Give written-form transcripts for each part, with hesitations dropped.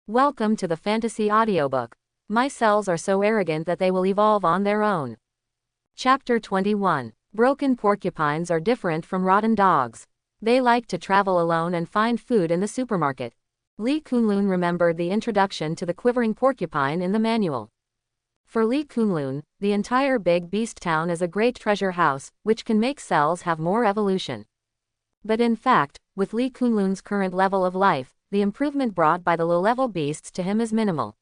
Welcome to the fantasy audiobook. My cells are so arrogant that they will evolve on their own. Chapter 21. Broken porcupines are different from rotten dogs. They like to travel alone and find food in the supermarket. Li Kunlun remembered the introduction to the quivering porcupine in the manual. For Li Kunlun, the entire big beast town is a great treasure house, which can make cells have more evolution. But in fact, with Li Kunlun's current level of life, the improvement brought by the low-level beasts to him is minimal.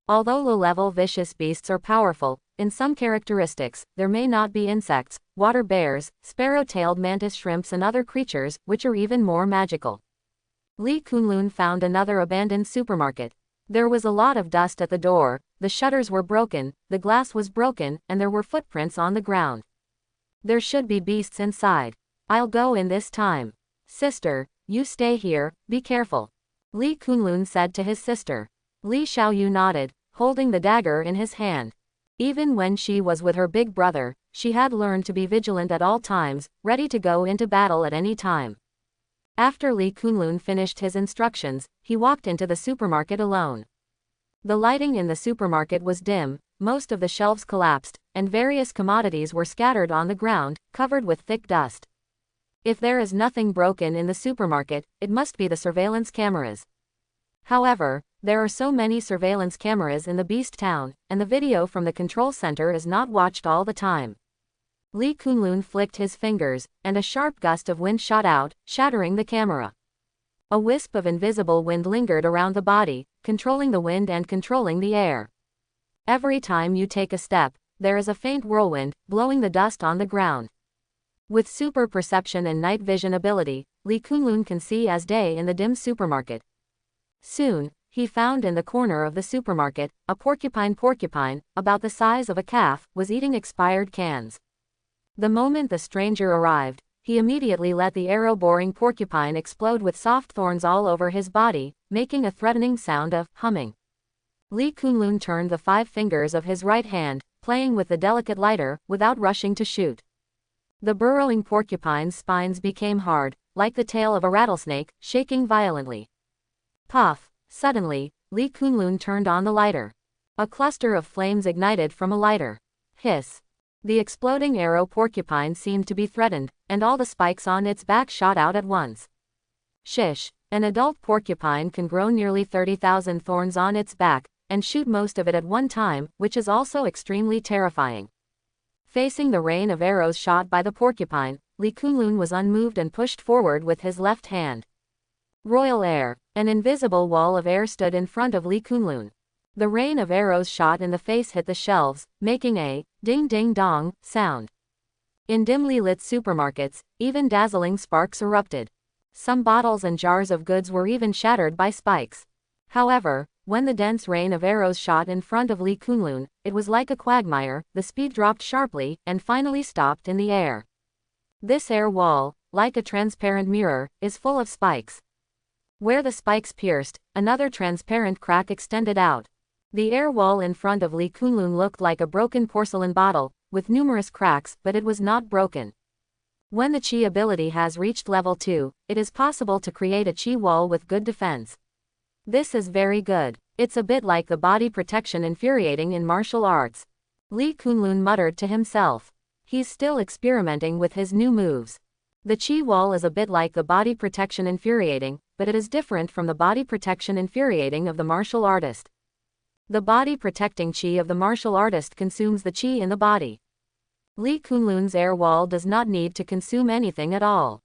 Although low-level vicious beasts are powerful, in some characteristics, there may not be insects, water bears, sparrow-tailed mantis shrimps and other creatures, which are even more magical. Li Kunlun found another abandoned supermarket. There was a lot of dust at the door, the shutters were broken, the glass was broken, and there were footprints on the ground. There should be beasts inside. I'll go in this time. Sister, you stay here, be careful. Li Kunlun said to his sister. Li Xiaoyu nodded, holding the dagger in his hand. Even when she was with her big brother, she had learned to be vigilant at all times, ready to go into battle at any time. After Li Kunlun finished his instructions, he walked into the supermarket alone. The lighting in the supermarket was dim, most of the shelves collapsed, and various commodities were scattered on the ground, covered with thick dust. If there is nothing broken in the supermarket, it must be the surveillance cameras. However, there are so many surveillance cameras in the beast town, and the video from the control center is not watched all the time. Li Kunlun flicked his fingers, and a sharp gust of wind shot out, shattering the camera. A wisp of invisible wind lingered around the body, controlling the wind and controlling the air. Every time you take a step, there is a faint whirlwind, blowing the dust on the ground. With super perception and night vision ability, Li Kunlun can see as day in the dim supermarket. Soon, he found in the corner of the supermarket, a porcupine, about the size of a calf, was eating expired cans. The moment the stranger arrived, he immediately let the arrow-boring porcupine explode with soft thorns all over his body, making a threatening sound of humming. Li Kunlun turned the 5 fingers of his right hand, playing with the delicate lighter, without rushing to shoot. The burrowing porcupine's spines became hard, like the tail of a rattlesnake, shaking violently. Puff! Suddenly, Li Kunlun turned on the lighter. A cluster of flames ignited from a lighter. Hiss! The exploding arrow porcupine seemed to be threatened, and all the spikes on its back shot out at once. Shish! An adult porcupine can grow nearly 30,000 thorns on its back, and shoot most of it at one time, which is also extremely terrifying. Facing the rain of arrows shot by the porcupine, Li Kunlun was unmoved and pushed forward with his left hand. Royal air! An invisible wall of air stood in front of Li Kunlun. The rain of arrows shot in the face hit the shelves, making a ding-ding-dong sound. In dimly lit supermarkets, even dazzling sparks erupted. Some bottles and jars of goods were even shattered by spikes. However, when the dense rain of arrows shot in front of Li Kunlun, it was like a quagmire, the speed dropped sharply, and finally stopped in the air. This air wall, like a transparent mirror, is full of spikes. Where the spikes pierced, another transparent crack extended out. The air wall in front of Li Kunlun looked like a broken porcelain bottle, with numerous cracks, but it was not broken. When the Qi ability has reached level 2, it is possible to create a Qi wall with good defense. This is very good. It's a bit like the body protection infuriating in martial arts. Li Kunlun muttered to himself. He's still experimenting with his new moves. The Qi wall is a bit like the body protection infuriating, but it is different from the body protection infuriating of the martial artist. The body protecting Qi of the martial artist consumes the Qi in the body. Li Kunlun's air wall does not need to consume anything at all.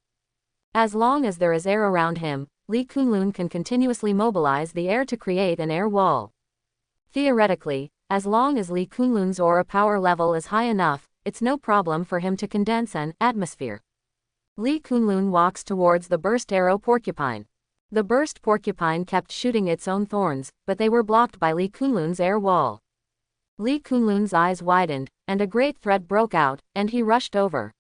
As long as there is air around him, Li Kunlun can continuously mobilize the air to create an air wall. Theoretically, as long as Li Kunlun's aura power level is high enough, it's no problem for him to condense an atmosphere. Li Kunlun walks towards the burst arrow porcupine. The burst porcupine kept shooting its own thorns, but they were blocked by Li Kunlun's air wall. Li Kunlun's eyes widened, and a great threat broke out, and he rushed over.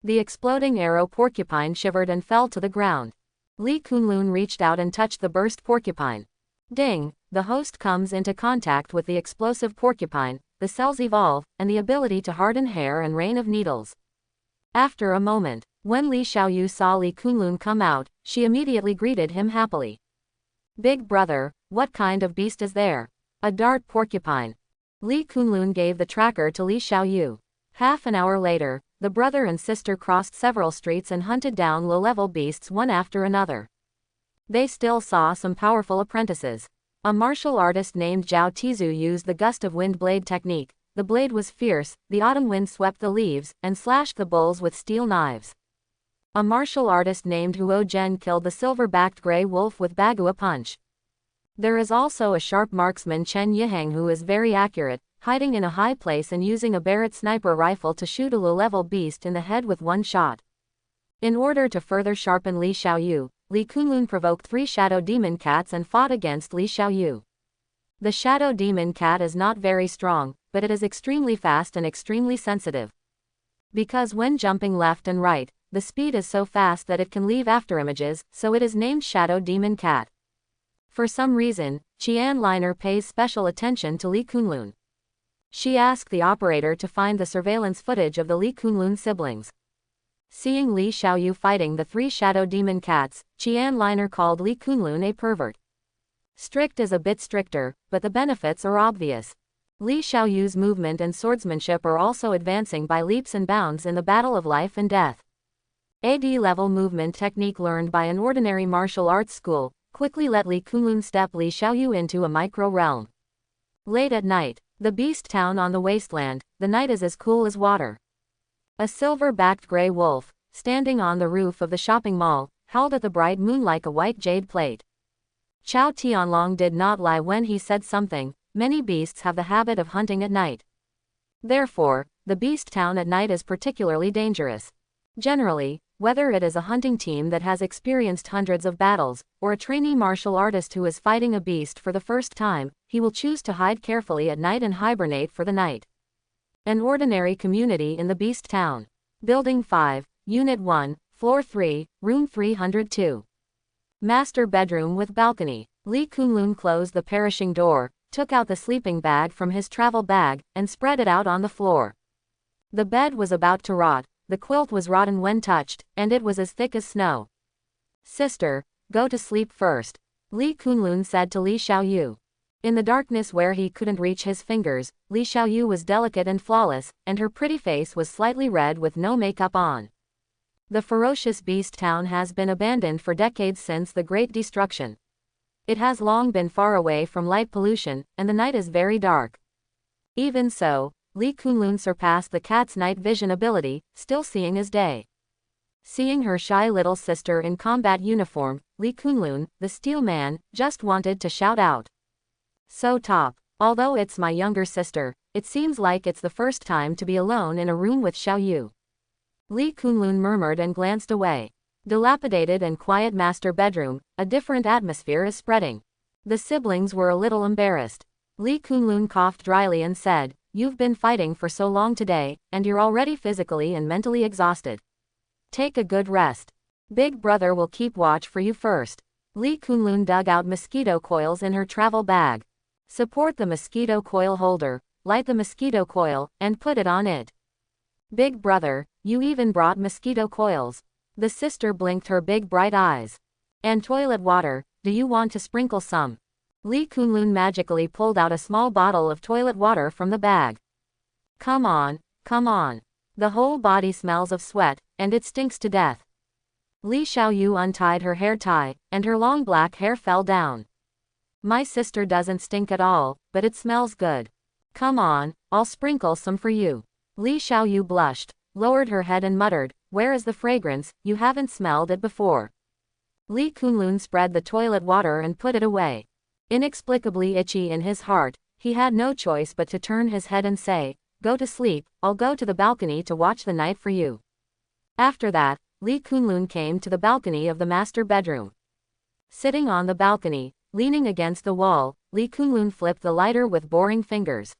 The exploding arrow porcupine shivered and fell to the ground. Li Kunlun reached out and touched the burst porcupine. Ding! The host comes into contact with the explosive porcupine, the cells evolve, and the ability to harden hair and rain of needles. After a moment, when Li Xiaoyu saw Li Kunlun come out, she immediately greeted him happily. Big brother, What kind of beast is there? A dart porcupine. Li Kunlun gave the tracker to Li Xiaoyu. Half an hour later, the brother and sister crossed several streets and hunted down low-level beasts one after another. They still saw some powerful apprentices. A martial artist named Zhao Tizu used the gust of wind blade technique. The blade was fierce, the autumn wind swept the leaves, and slashed the bulls with steel knives. A martial artist named Huo Zhen killed the silver-backed gray wolf with Bagua punch. There is also a sharp marksman Chen Yihang who is very accurate, hiding in a high place and using a Barrett sniper rifle to shoot a low-level beast in the head with one shot. In order to further sharpen Li Xiaoyu, Li Kunlun provoked 3 shadow demon cats and fought against Li Xiaoyu. The shadow demon cat is not very strong, but it is extremely fast and extremely sensitive. Because when jumping left and right, the speed is so fast that it can leave afterimages, so it is named Shadow Demon Cat. For some reason, Qian Liner pays special attention to Li Kunlun. She asked the operator to find the surveillance footage of the Li Kunlun siblings. Seeing Li Xiaoyu fighting the 3 shadow demon cats, Qian Liner called Li Kunlun a pervert. Strict is a bit stricter, but the benefits are obvious. Li Xiaoyu's movement and swordsmanship are also advancing by leaps and bounds in the battle of life and death. AD-level movement technique learned by an ordinary martial arts school quickly let Li Kunlun step Li Xiaoyu into a micro-realm. Late at night, the beast town on the wasteland, the night is as cool as water. A silver-backed gray wolf, standing on the roof of the shopping mall, howled at the bright moon like a white jade plate. Chao Tianlong did not lie when he said something. Many beasts have the habit of hunting at night. Therefore, the beast town at night is particularly dangerous. Generally, whether it is a hunting team that has experienced hundreds of battles, or a trainee martial artist who is fighting a beast for the first time, he will choose to hide carefully at night and hibernate for the night. An ordinary community in the beast town. Building 5, Unit 1, Floor 3, Room 302. Master bedroom with balcony. Li Kunlun closed the perishing door, took out the sleeping bag from his travel bag, and spread it out on the floor. The bed was about to rot, the quilt was rotten when touched, and it was as thick as snow. Sister, go to sleep first, Li Kunlun said to Li Xiaoyu. In the darkness where he couldn't reach his fingers, Li Xiaoyu was delicate and flawless, and her pretty face was slightly red with no makeup on. The ferocious beast town has been abandoned for decades since the Great Destruction. It has long been far away from light pollution, and the night is very dark. Even so, Li Kunlun surpassed the cat's night vision ability, still seeing as day. Seeing her shy little sister in combat uniform, Li Kunlun, the steel man, just wanted to shout out. So top. Although it's my younger sister, it seems like it's the first time to be alone in a room with Xiaoyu. Li Kunlun murmured and glanced away. Dilapidated and quiet master bedroom, a different atmosphere is spreading. The siblings were a little embarrassed. Li Kunlun coughed dryly and said, "You've been fighting for so long today, and you're already physically and mentally exhausted. Take a good rest. Big brother will keep watch for you first." Li Kunlun dug out mosquito coils in her travel bag. Support the mosquito coil holder, light the mosquito coil, and put it on it. Big brother, you even brought mosquito coils. The sister blinked her big bright eyes. And toilet water, do you want to sprinkle some? Li Kunlun magically pulled out a small bottle of toilet water from the bag. Come on, come on. The whole body smells of sweat, and it stinks to death. Li Xiaoyu untied her hair tie, and her long black hair fell down. My sister doesn't stink at all, but it smells good. Come on, I'll sprinkle some for you. Li Xiaoyu blushed, lowered her head and muttered, "Where is the fragrance? You haven't smelled it before." Li Kunlun spread the toilet water and put it away. Inexplicably itchy in his heart, he had no choice but to turn his head and say, "Go to sleep, I'll go to the balcony to watch the night for you." After that, Li Kunlun came to the balcony of the master bedroom. Sitting on the balcony, leaning against the wall, Li Kunlun flipped the lighter with boring fingers.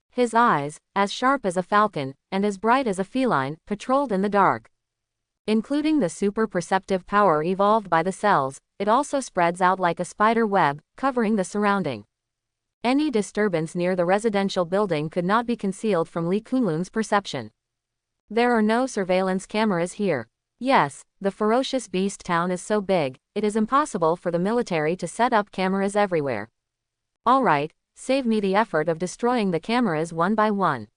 His eyes, as sharp as a falcon, and as bright as a feline, patrolled in the dark. Including the super-perceptive power evolved by the cells, it also spreads out like a spider web, covering the surrounding. Any disturbance near the residential building could not be concealed from Li Kunlun's perception. There are no surveillance cameras here. Yes, the ferocious beast town is so big, it is impossible for the military to set up cameras everywhere. All right, save me the effort of destroying the cameras one by one.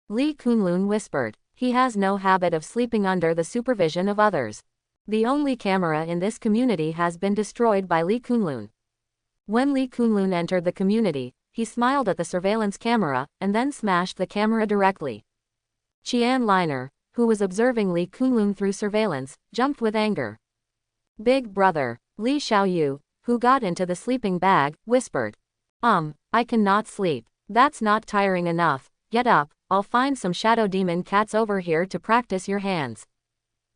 Li Kunlun whispered. He has no habit of sleeping under the supervision of others. The only camera in this community has been destroyed by Li Kunlun. When Li Kunlun entered the community, he smiled at the surveillance camera, and then smashed the camera directly. Qian Liner, who was observing Li Kunlun through surveillance, jumped with anger. Big brother, Li Xiaoyu, who got into the sleeping bag, whispered. I cannot sleep. That's not tiring enough. Get up, I'll find some shadow demon cats over here to practice your hands.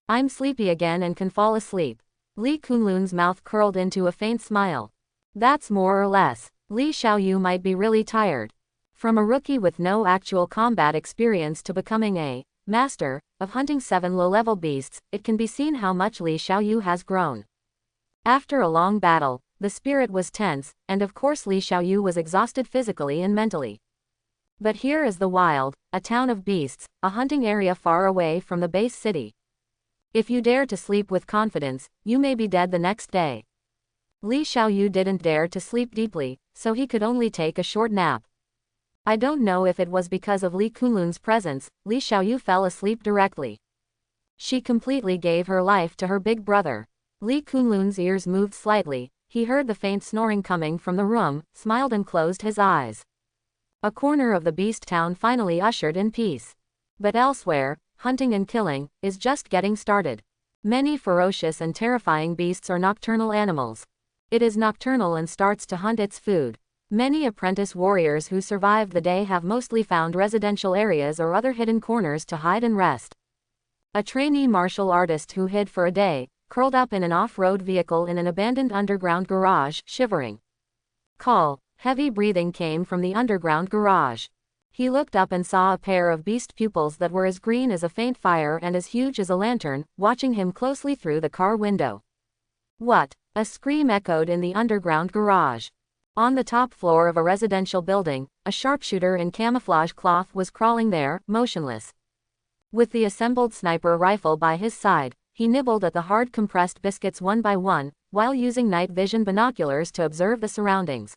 I'm sleepy again and can fall asleep. Li Kunlun's mouth curled into a faint smile. That's more or less. Li Xiaoyu might be really tired. From a rookie with no actual combat experience to becoming a master of hunting 7 low-level beasts, it can be seen how much Li Xiaoyu has grown. After a long battle, the spirit was tense, and of course Li Xiaoyu was exhausted physically and mentally. But here is the wild, a town of beasts, a hunting area far away from the base city. If you dare to sleep with confidence, you may be dead the next day. Li Xiaoyu didn't dare to sleep deeply, so he could only take a short nap. I don't know if it was because of Li Kunlun's presence, Li Xiaoyu fell asleep directly. She completely gave her life to her big brother. Li Kunlun's ears moved slightly, he heard the faint snoring coming from the room, smiled and closed his eyes. A corner of the beast town finally ushered in peace. But elsewhere, hunting and killing is just getting started. Many ferocious and terrifying beasts are nocturnal animals. It is nocturnal and starts to hunt its food. Many apprentice warriors who survived the day have mostly found residential areas or other hidden corners to hide and rest. A trainee martial artist who hid for a day, curled up in an off-road vehicle in an abandoned underground garage, shivering. Heavy breathing came from the underground garage. He looked up and saw a pair of beast pupils that were as green as a faint fire and as huge as a lantern, watching him closely through the car window. What? A scream echoed in the underground garage. On the top floor of a residential building, a sharpshooter in camouflage cloth was crawling there, motionless. With the assembled sniper rifle by his side, he nibbled at the hard compressed biscuits one by one, while using night vision binoculars to observe the surroundings.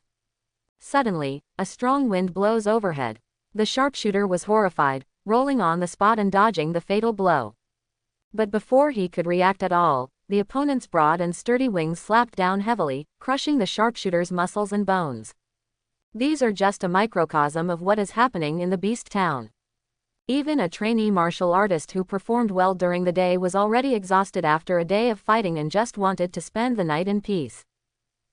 Suddenly, a strong wind blows overhead. The sharpshooter was horrified, rolling on the spot and dodging the fatal blow. But before he could react at all, the opponent's broad and sturdy wings slapped down heavily, crushing the sharpshooter's muscles and bones. These are just a microcosm of what is happening in the beast town. Even a trainee martial artist who performed well during the day was already exhausted after a day of fighting and just wanted to spend the night in peace.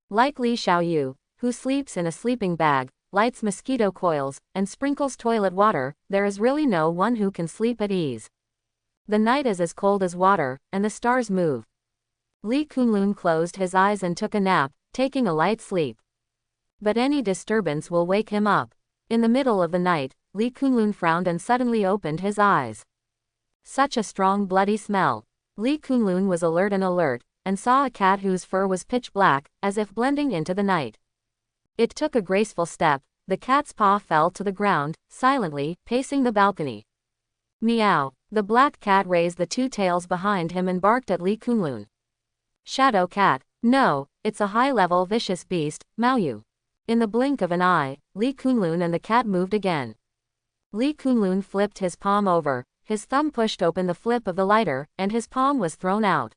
Like Li Xiaoyu, who sleeps in a sleeping bag, lights mosquito coils, and sprinkles toilet water, there is really no one who can sleep at ease. The night is as cold as water, and the stars move. Li Kunlun closed his eyes and took a nap, taking a light sleep. But any disturbance will wake him up. In the middle of the night, Li Kunlun frowned and suddenly opened his eyes. Such a strong bloody smell. Li Kunlun was alert and saw a cat whose fur was pitch black, as if blending into the night. It took a graceful step, the cat's paw fell to the ground, silently, pacing the balcony. Meow. The black cat raised the 2 tails behind him and barked at Li Kunlun. Shadow cat. No, it's a high-level vicious beast, Maoyu. In the blink of an eye, Li Kunlun and the cat moved again. Li Kunlun flipped his palm over, his thumb pushed open the flip of the lighter, and his palm was thrown out.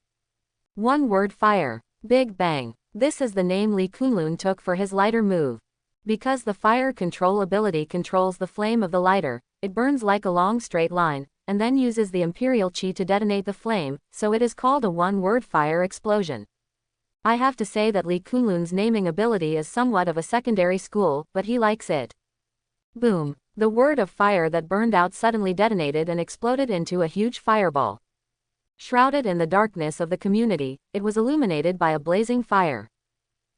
One word: fire. Big bang. This is the name Li Kunlun took for his lighter move. Because the fire control ability controls the flame of the lighter, it burns like a long straight line, and then uses the Imperial Qi to detonate the flame, so it is called a one-word fire explosion. I have to say that Li Kunlun's naming ability is somewhat of a secondary school, but he likes it. Boom. The word of fire that burned out suddenly detonated and exploded into a huge fireball. Shrouded in the darkness of the community, it was illuminated by a blazing fire.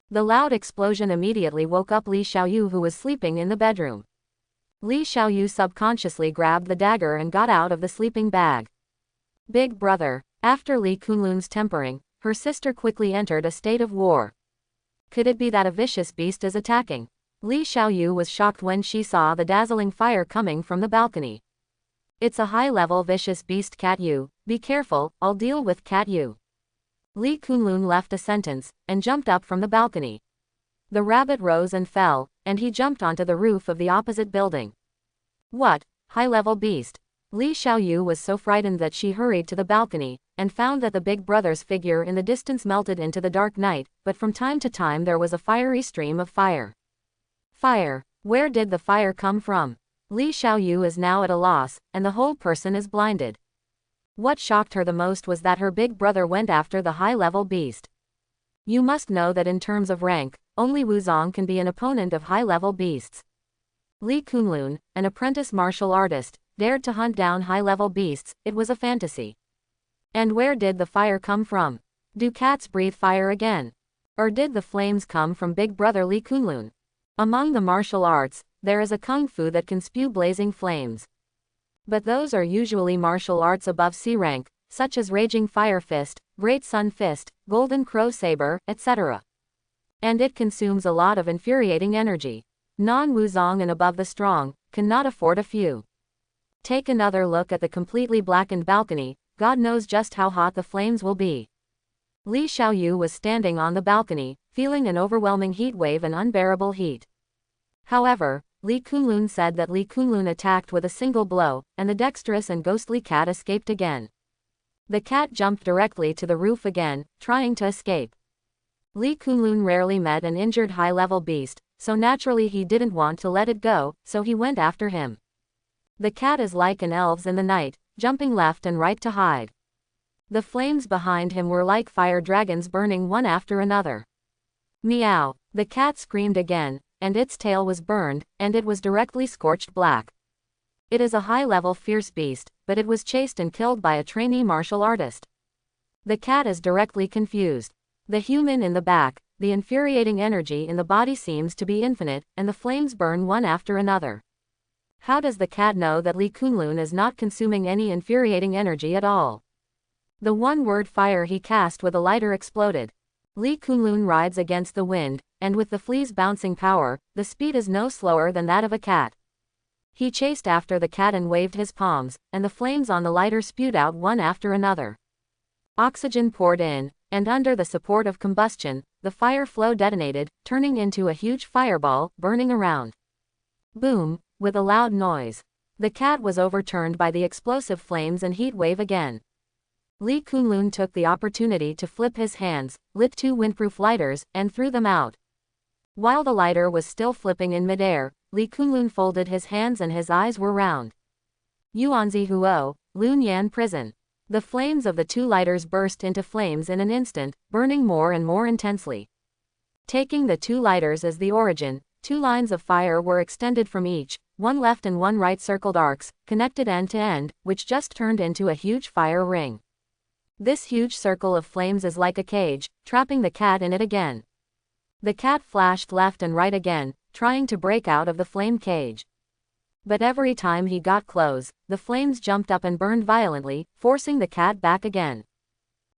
The loud explosion immediately woke up Li Xiaoyu, who was sleeping in the bedroom. Li Xiaoyu subconsciously grabbed the dagger and got out of the sleeping bag. Big brother. After Li Kunlun's tempering, her sister quickly entered a state of war. Could it be that a vicious beast is attacking? Li Xiaoyu was shocked when she saw the dazzling fire coming from the balcony. It's a high-level vicious beast cat Yu, Be careful, I'll deal with cat you. Li Kunlun left a sentence, and jumped up from the balcony. The rabbit rose and fell, and he jumped onto the roof of the opposite building. What? High-level beast. Li Xiaoyu was so frightened that she hurried to the balcony, and found that the big brother's figure in the distance melted into the dark night, but from time to time there was a fiery stream of fire. Fire. Where did the fire come from? Li Xiaoyu is now at a loss, and the whole person is blinded. What shocked her the most was that her big brother went after the high-level beast. You must know that in terms of rank, only Wuzong can be an opponent of high-level beasts. Li Kunlun, an apprentice martial artist, dared to hunt down high-level beasts. It was a fantasy. And where did the fire come from? Do cats breathe fire again? Or did the flames come from big brother Li Kunlun? Among the martial arts, there is a kung fu that can spew blazing flames. But those are usually martial arts above C rank, such as Raging Fire Fist, Great Sun Fist, Golden Crow Saber, etc. And it consumes a lot of infuriating energy. Non-Wuzong and above the strong, cannot afford a few. Take another look at the completely blackened balcony, God knows just how hot the flames will be. Li Xiaoyu was standing on the balcony, feeling an overwhelming heat wave and unbearable heat. However, Li Kunlun said that Li Kunlun attacked with a single blow, and the dexterous and ghostly cat escaped again. The cat jumped directly to the roof again, trying to escape. Li Kunlun rarely met an injured high-level beast, so naturally he didn't want to let it go, so he went after him. The cat is like an elves in the night, jumping left and right to hide. The flames behind him were like fire dragons burning one after another. Meow! The cat screamed again, and its tail was burned, and it was directly scorched black. It is a high-level fierce beast, but it was chased and killed by a trainee martial artist. The cat is directly confused. The human in the back, the infuriating energy in the body seems to be infinite, and the flames burn one after another. How does the cat know that Li Kunlun is not consuming any infuriating energy at all? The one-word fire he cast with a lighter exploded. Li Kunlun rides against the wind, and with the flea's bouncing power, the speed is no slower than that of a cat. He chased after the cat and waved his palms, and the flames on the lighter spewed out one after another. Oxygen poured in, and under the support of combustion, the fire flow detonated, turning into a huge fireball, burning around. Boom! With a loud noise. The cat was overturned by the explosive flames and heat wave again. Li Kunlun took the opportunity to flip his hands, lit 2 windproof lighters, and threw them out. While the lighter was still flipping in midair, Li Kunlun folded his hands and his eyes were round. Yuanzi Huo, Lunyan Prison. The flames of the 2 lighters burst into flames in an instant, burning more and more intensely. Taking the 2 lighters as the origin, 2 lines of fire were extended from each, one left and one right circled arcs, connected end to end, which just turned into a huge fire ring. This huge circle of flames is like a cage, trapping the cat in it again. The cat flashed left and right again, trying to break out of the flame cage. But every time he got close, the flames jumped up and burned violently, forcing the cat back again.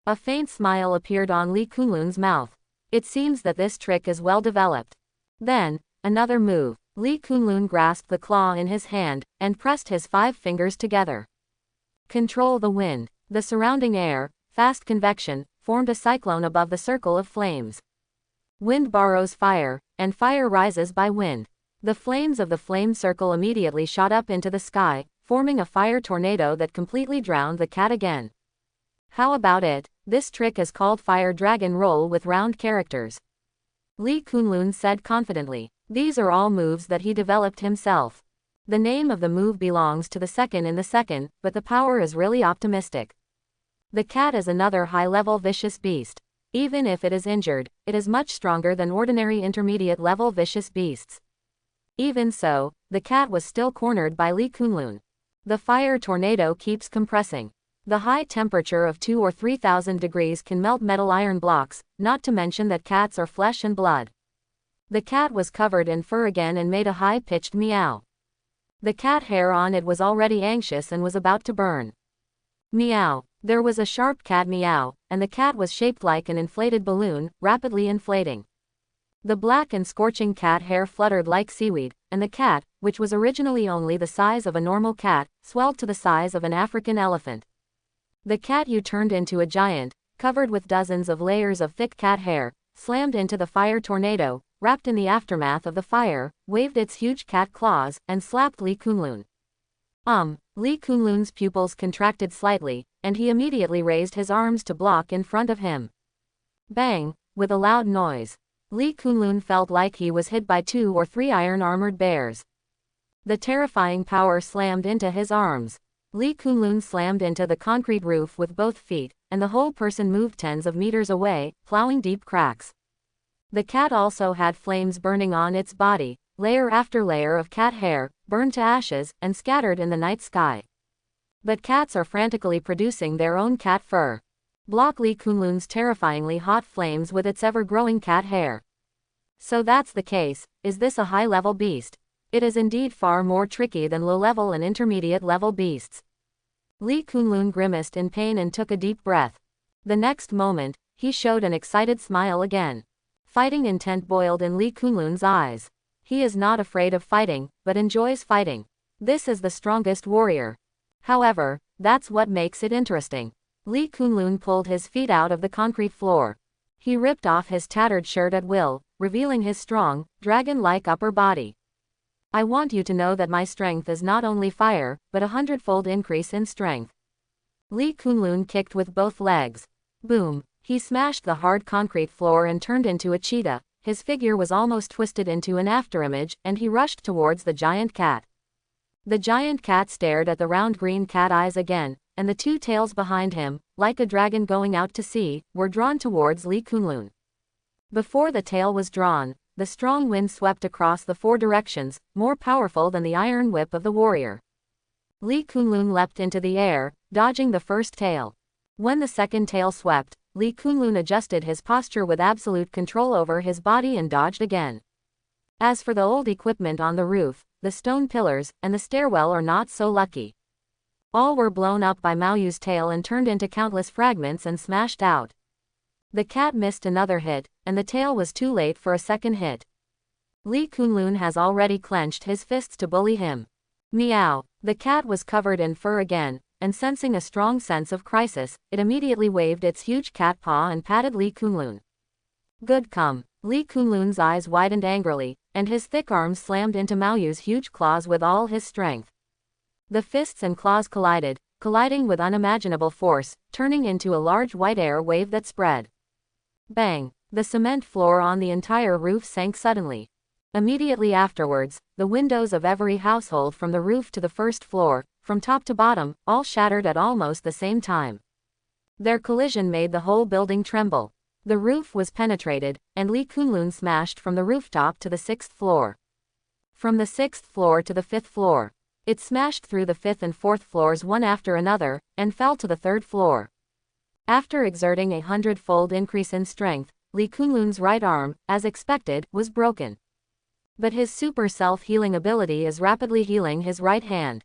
A faint smile appeared on Li Kunlun's mouth. It seems that this trick is well developed. Then, another move. Li Kunlun grasped the claw in his hand, and pressed his 5 fingers together. Control the wind. The surrounding air, fast convection, formed a cyclone above the circle of flames. Wind borrows fire, and fire rises by wind. The flames of the flame circle immediately shot up into the sky, forming a fire tornado that completely drowned the cat again. How about it? This trick is called Fire Dragon Roll with round characters. Li Kunlun said confidently. These are all moves that he developed himself. The name of the move belongs to the second in the second, but the power is really optimistic. The cat is another high-level vicious beast. Even if it is injured, it is much stronger than ordinary intermediate-level vicious beasts. Even so, the cat was still cornered by Li Kunlun. The fire tornado keeps compressing. The high temperature of 2,000 or 3,000 degrees can melt metal iron blocks, not to mention that cats are flesh and blood. The cat was covered in fur again and made a high-pitched meow. The cat hair on it was already anxious and was about to burn. Meow. There was a sharp cat meow, and the cat was shaped like an inflated balloon, rapidly inflating. The black and scorching cat hair fluttered like seaweed, and the cat, which was originally only the size of a normal cat, swelled to the size of an African elephant. The cat you turned into a giant, covered with dozens of layers of thick cat hair, slammed into the fire tornado, wrapped in the aftermath of the fire, waved its huge cat claws, and slapped Li Kunlun. Li Kunlun's pupils contracted slightly, and he immediately raised his arms to block in front of him. Bang! With a loud noise. Li Kunlun felt like he was hit by 2 or 3 iron-armored bears. The terrifying power slammed into his arms. Li Kunlun slammed into the concrete roof with both feet, and the whole person moved tens of meters away, plowing deep cracks. The cat also had flames burning on its body, layer after layer of cat hair, burned to ashes, and scattered in the night sky. But cats are frantically producing their own cat fur. Block Li Kunlun's terrifyingly hot flames with its ever-growing cat hair. So that's the case. Is this a high-level beast? It is indeed far more tricky than low-level and intermediate-level beasts. Li Kunlun grimaced in pain and took a deep breath. The next moment, he showed an excited smile again. Fighting intent boiled in Li Kunlun's eyes. He is not afraid of fighting, but enjoys fighting. This is the strongest warrior. However, that's what makes it interesting. Li Kunlun pulled his feet out of the concrete floor. He ripped off his tattered shirt at will, revealing his strong, dragon-like upper body. I want you to know that my strength is not only fire, but 100-fold increase in strength. Li Kunlun kicked with both legs. Boom! He smashed the hard concrete floor and turned into a cheetah. His figure was almost twisted into an afterimage, and he rushed towards the giant cat. The giant cat stared at the round green cat eyes again, and the 2 tails behind him, like a dragon going out to sea, were drawn towards Li Kunlun. Before the tail was drawn, the strong wind swept across the 4 directions, more powerful than the iron whip of the warrior. Li Kunlun leapt into the air, dodging the first tail. When the second tail swept, Li Kunlun adjusted his posture with absolute control over his body and dodged again. As for the old equipment on the roof, the stone pillars, and the stairwell are not so lucky. All were blown up by Maoyu's tail and turned into countless fragments and smashed out. The cat missed another hit, and the tail was too late for a second hit. Li Kunlun has already clenched his fists to bully him. Meow! The cat was covered in fur again, and sensing a strong sense of crisis, it immediately waved its huge cat paw and patted Li Kunlun. Good come! Li Kunlun's eyes widened angrily, and his thick arms slammed into Maoyu's huge claws with all his strength. The fists and claws colliding with unimaginable force, turning into a large white air wave that spread. Bang! The cement floor on the entire roof sank suddenly. Immediately afterwards, the windows of every household from the roof to the first floor, from top to bottom, all shattered at almost the same time. Their collision made the whole building tremble. The roof was penetrated, and Li Kunlun smashed from the rooftop to the 6th floor. From the 6th floor to the 5th floor. It smashed through the 5th and 4th floors one after another, and fell to the 3rd floor. After exerting a 100-fold increase in strength, Li Kunlun's right arm, as expected, was broken. But his super self-healing ability is rapidly healing his right hand.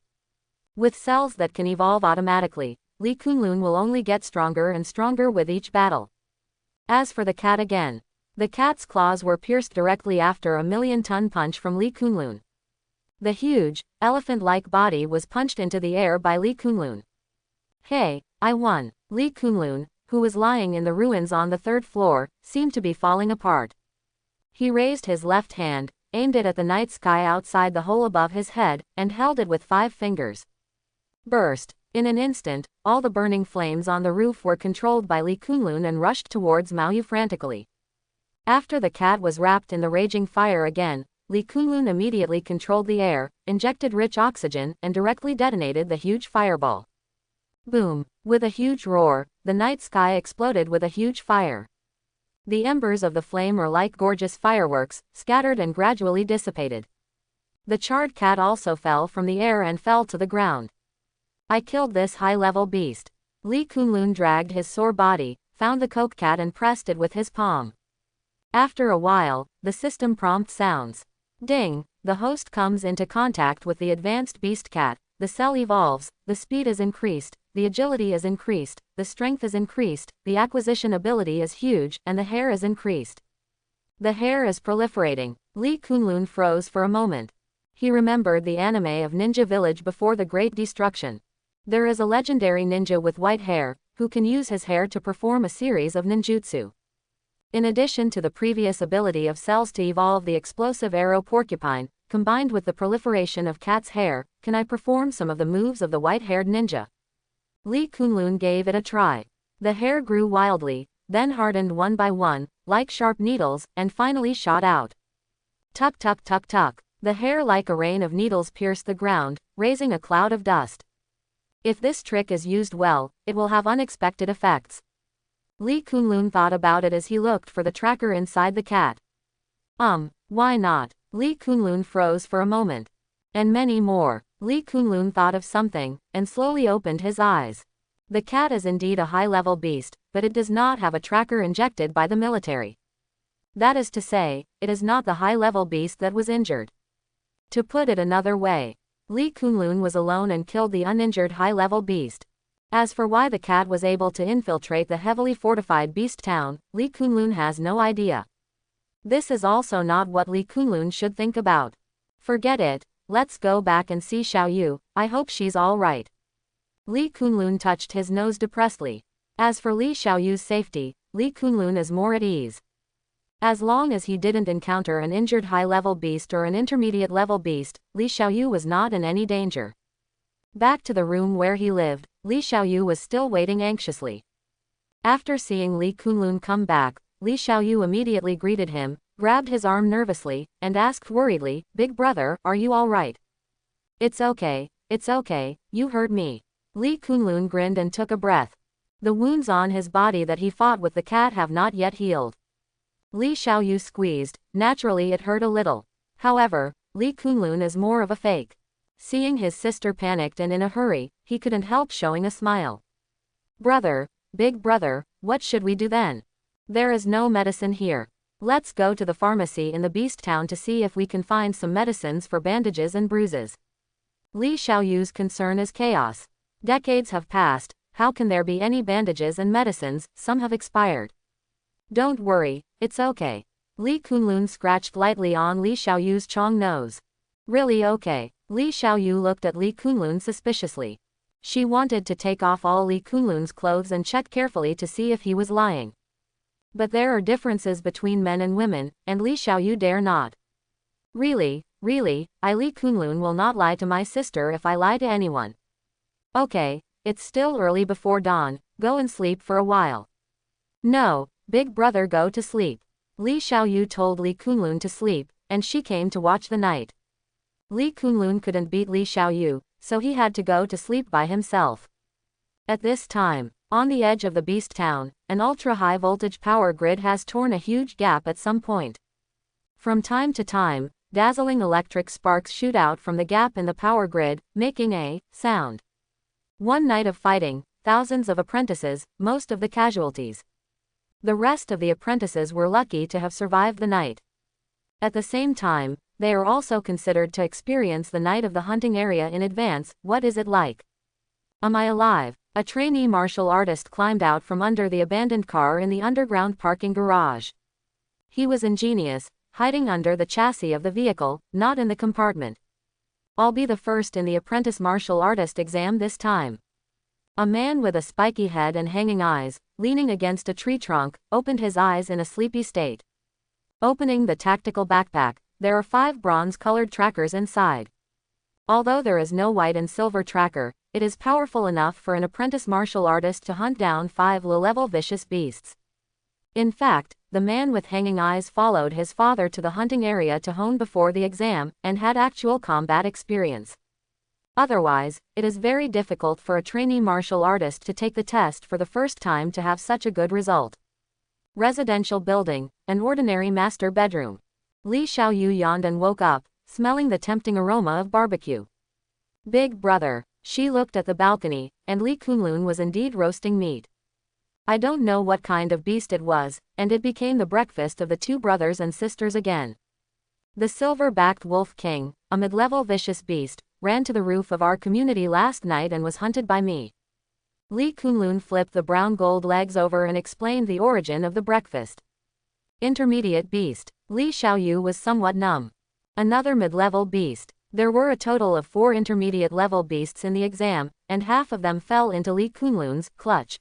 With cells that can evolve automatically, Li Kunlun will only get stronger and stronger with each battle. As for the cat again. The cat's claws were pierced directly after a 1,000,000-ton punch from Li Kunlun. The huge, elephant-like body was punched into the air by Li Kunlun. Hey, I won! Li Kunlun, who was lying in the ruins on the 3rd floor, seemed to be falling apart. He raised his left hand, aimed it at the night sky outside the hole above his head, and held it with 5 fingers. Burst! In an instant, all the burning flames on the roof were controlled by Li Kunlun and rushed towards Maoyu frantically. After the cat was wrapped in the raging fire again, Li Kunlun immediately controlled the air, injected rich oxygen, and directly detonated the huge fireball. Boom! With a huge roar, the night sky exploded with a huge fire. The embers of the flame were like gorgeous fireworks, scattered and gradually dissipated. The charred cat also fell from the air and fell to the ground. I killed this high-level beast. Li Kunlun dragged his sore body, found the coke cat and pressed it with his palm. After a while, the system prompt sounds. Ding! The host comes into contact with the advanced beast cat, the cell evolves, the speed is increased, the agility is increased, the strength is increased, the acquisition ability is huge, and the hair is increased. The hair is proliferating. Li Kunlun froze for a moment. He remembered the anime of Ninja Village before the Great Destruction. There is a legendary ninja with white hair, who can use his hair to perform a series of ninjutsu. In addition to the previous ability of cells to evolve the explosive arrow porcupine, combined with the proliferation of cat's hair, can I perform some of the moves of the white-haired ninja? Lee Kunlun gave it a try. The hair grew wildly, then hardened one by one, like sharp needles, and finally shot out. Tuck tuck tuck tuck. The hair like a rain of needles pierced the ground, raising a cloud of dust. If this trick is used well, it will have unexpected effects. Lee Kunlun thought about it as he looked for the tracker inside the cat. Why not? Lee Kunlun froze for a moment. And many more. Lee Kunlun thought of something, and slowly opened his eyes. The cat is indeed a high-level beast, but it does not have a tracker injected by the military. That is to say, it is not the high-level beast that was injured. To put it another way, Lee Kunlun was alone and killed the uninjured high-level beast. As for why the cat was able to infiltrate the heavily fortified beast town, Lee Kunlun has no idea. This is also not what Lee Kunlun should think about. Forget it, let's go back and see Xiaoyu, I hope she's all right. Lee Kunlun touched his nose depressedly. As for Li Xiaoyu's safety, Lee Kunlun is more at ease. As long as he didn't encounter an injured high-level beast or an intermediate-level beast, Li Xiaoyu was not in any danger. Back to the room where he lived, Li Xiaoyu was still waiting anxiously. After seeing Lee Kunlun come back, Li Xiaoyu immediately greeted him, grabbed his arm nervously, and asked worriedly, "Big brother, are you all right?" It's okay, you heard me." Lee Kunlun grinned and took a breath. The wounds on his body that he fought with the cat have not yet healed. Li Xiaoyu squeezed, naturally it hurt a little. However, Lee Kunlun is more of a fake. Seeing his sister panicked and in a hurry, he couldn't help showing a smile. "Brother, big brother, what should we do then? There is no medicine here. Let's go to the pharmacy in the beast town to see if we can find some medicines for bandages and bruises." Li Xiaoyu's concern is chaos. Decades have passed, how can there be any bandages and medicines? Some have expired. Don't worry, it's okay. Lee Kunlun scratched lightly on Li Xiaoyu's chong nose. Really okay. Li Xiaoyu looked at Lee Kunlun suspiciously. She wanted to take off all Lee Kunlun's clothes and check carefully to see if he was lying. But there are differences between men and women, and Li Xiaoyu dare not. Really, I Lee Kunlun will not lie to my sister if I lie to anyone. Okay, it's still early before dawn, go and sleep for a while. No, big brother, go to sleep. Li Xiaoyu told Lee Kunlun to sleep, and she came to watch the night. Lee Kunlun couldn't beat Li Xiaoyu, so he had to go to sleep by himself. At this time, on the edge of the beast town, an ultra-high voltage power grid has torn a huge gap at some point. From time to time, dazzling electric sparks shoot out from the gap in the power grid, making a sound. One night of fighting, thousands of apprentices, most of the casualties. The rest of the apprentices were lucky to have survived the night. At the same time, they are also considered to experience the night of the hunting area in advance. What is it like? Am I alive? A trainee martial artist climbed out from under the abandoned car in the underground parking garage. He was ingenious, hiding under the chassis of the vehicle, not in the compartment. I'll be the first in the apprentice martial artist exam this time. A man with a spiky head and hanging eyes, leaning against a tree trunk, opened his eyes in a sleepy state. Opening the tactical backpack, there are 5 bronze-colored trackers inside. Although there is no white and silver tracker, it is powerful enough for an apprentice martial artist to hunt down 5 low-level vicious beasts. In fact, the man with hanging eyes followed his father to the hunting area to hone before the exam, and had actual combat experience. Otherwise, it is very difficult for a trainee martial artist to take the test for the first time to have such a good result. Residential building, an ordinary master bedroom. Li Xiaoyu yawned and woke up, smelling the tempting aroma of barbecue. Big brother. She looked at the balcony, and Lee Kunlun was indeed roasting meat. I don't know what kind of beast it was, and it became the breakfast of the 2 brothers and sisters again. The silver-backed wolf king, a mid-level vicious beast, ran to the roof of our community last night and was hunted by me. Lee Kunlun flipped the brown gold legs over and explained the origin of the breakfast. Intermediate beast. Li Xiaoyu was somewhat numb. Another mid-level beast. There were a total of 4 intermediate-level beasts in the exam, and half of them fell into Li Kunlun's clutch.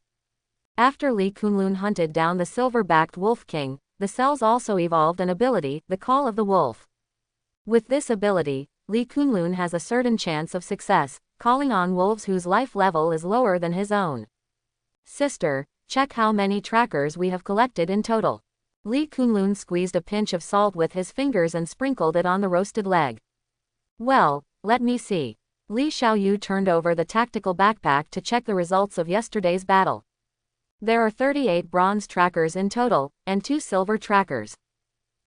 After Li Kunlun hunted down the silver-backed Wolf King, the cells also evolved an ability, the Call of the Wolf. With this ability, Li Kunlun has a certain chance of success, calling on wolves whose life level is lower than his own. Sister, check how many trackers we have collected in total. Li Kunlun squeezed a pinch of salt with his fingers and sprinkled it on the roasted leg. Well, let me see. Li Xiaoyu turned over the tactical backpack to check the results of yesterday's battle. There are 38 bronze trackers in total, and 2 silver trackers.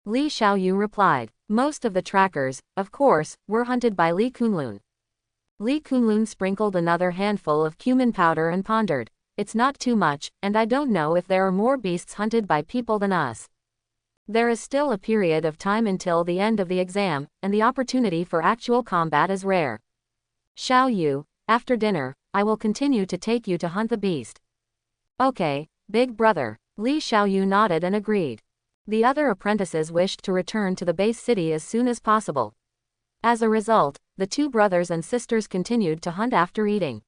Li Xiaoyu replied. Most of the trackers, of course, were hunted by Li Kunlun. Li Kunlun sprinkled another handful of cumin powder and pondered. It's not too much, and I don't know if there are more beasts hunted by people than us. There is still a period of time until the end of the exam, and the opportunity for actual combat is rare. Xiaoyu, after dinner, I will continue to take you to hunt the beast. Okay, big brother. Li Xiaoyu nodded and agreed. The other apprentices wished to return to the base city as soon as possible. As a result, the 2 brothers and sisters continued to hunt after eating.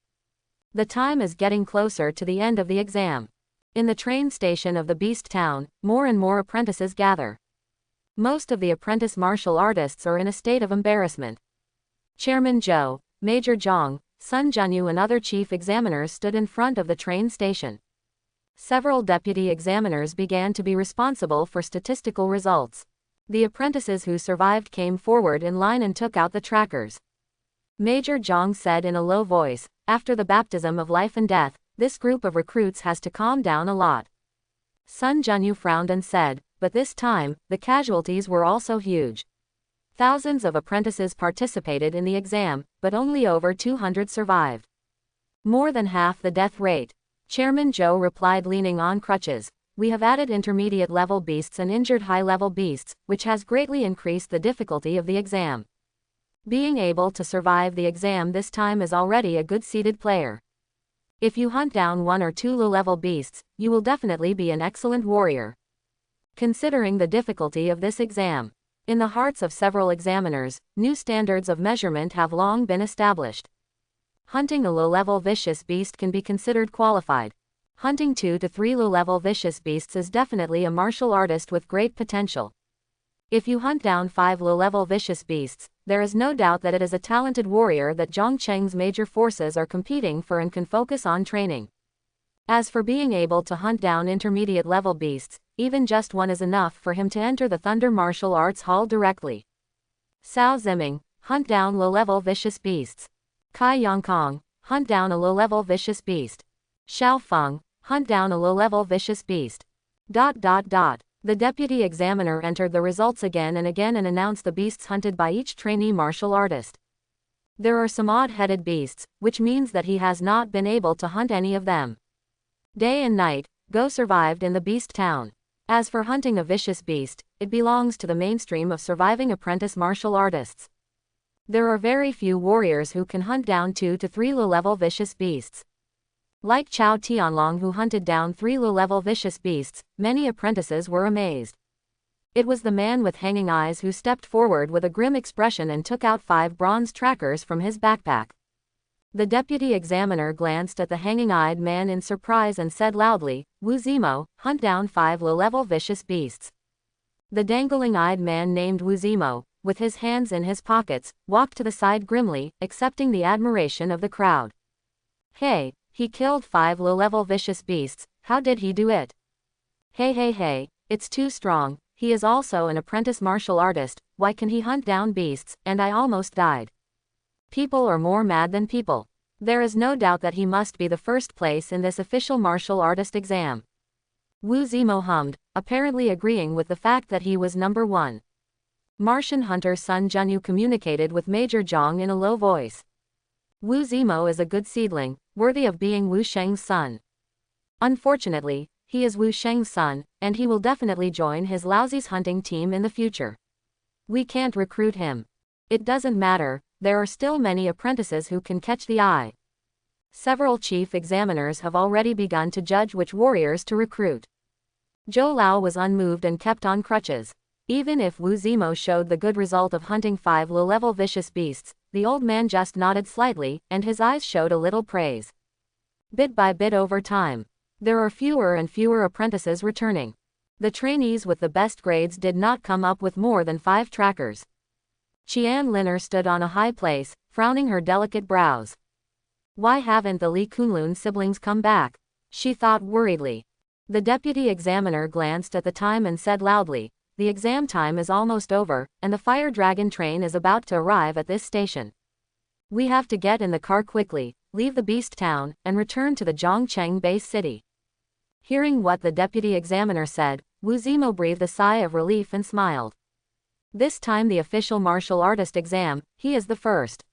The time is getting closer to the end of the exam. In the train station of the Beast Town, more and more apprentices gather. Most of the apprentice martial artists are in a state of embarrassment. Chairman Zhou, Major Zhang, Sun Junyu and other chief examiners stood in front of the train station. Several deputy examiners began to be responsible for statistical results. The apprentices who survived came forward in line and took out the trackers. Major Zhang said in a low voice, after the baptism of life and death, this group of recruits has to calm down a lot. Sun Junyu frowned and said, but this time, the casualties were also huge. Thousands of apprentices participated in the exam, but only over 200 survived. More than half the death rate. Chairman Zhou replied leaning on crutches. We have added intermediate-level beasts and injured high-level beasts, which has greatly increased the difficulty of the exam. Being able to survive the exam this time is already a good seeded player. If you hunt down 1 or 2 low-level beasts, you will definitely be an excellent warrior. Considering the difficulty of this exam, in the hearts of several examiners, new standards of measurement have long been established. Hunting a low-level vicious beast can be considered qualified. Hunting 2 to 3 low-level vicious beasts is definitely a martial artist with great potential. If you hunt down 5 low-level vicious beasts, there is no doubt that it is a talented warrior that Zhang Cheng's major forces are competing for and can focus on training. As for being able to hunt down intermediate-level beasts, even just 1 is enough for him to enter the Thunder Martial Arts Hall directly. Cao Ziming, hunt down low-level vicious beasts. Kai Yongkong, hunt down a low-level vicious beast. Xiao Feng, hunt down a low-level vicious beast. ... The deputy examiner entered the results again and announced the beasts hunted by each trainee martial artist. There are some odd-headed beasts, which means that he has not been able to hunt any of them. Day and night, Go survived in the Beast Town. As for hunting a vicious beast, it belongs to the mainstream of surviving apprentice martial artists. There are very few warriors who can hunt down 2 to 3 low-level vicious beasts. Like Chao Tianlong who hunted down 3 low-level vicious beasts, many apprentices were amazed. It was the man with hanging eyes who stepped forward with a grim expression and took out 5 bronze trackers from his backpack. The deputy examiner glanced at the hanging-eyed man in surprise and said loudly, Wu Zimo, hunt down 5 low-level vicious beasts. The dangling-eyed man named Wu Zimo, with his hands in his pockets, walked to the side grimly, accepting the admiration of the crowd. Hey, he killed 5 low-level vicious beasts, how did he do it? Hey, it's too strong, he is also an apprentice martial artist, why can he hunt down beasts, and I almost died. People are more mad than people. There is no doubt that he must be the first place in this official martial artist exam. Wu Zimo hummed, apparently agreeing with the fact that he was number 1. Martian hunter Sun Junyu communicated with Major Zhang in a low voice. Wu Zimo is a good seedling, worthy of being Wu Sheng's son. Unfortunately, he is Wu Sheng's son, and he will definitely join his Laozi's hunting team in the future. We can't recruit him. It doesn't matter, there are still many apprentices who can catch the eye. Several chief examiners have already begun to judge which warriors to recruit. Zhou Lao was unmoved and kept on crutches. Even if Wu Zimo showed the good result of hunting 5 low-level vicious beasts, the old man just nodded slightly, and his eyes showed a little praise. Bit by bit over time, there are fewer and fewer apprentices returning. The trainees with the best grades did not come up with more than 5 trackers. Qian Liner stood on a high place, frowning her delicate brows. Why haven't the Li Kunlun siblings come back? She thought worriedly. The deputy examiner glanced at the time and said loudly, the exam time is almost over, and the fire dragon train is about to arrive at this station. We have to get in the car quickly, leave the beast town, and return to the Zhongcheng base city. Hearing what the deputy examiner said, Wu Zimo breathed a sigh of relief and smiled. This time the official martial artist exam, he is the first.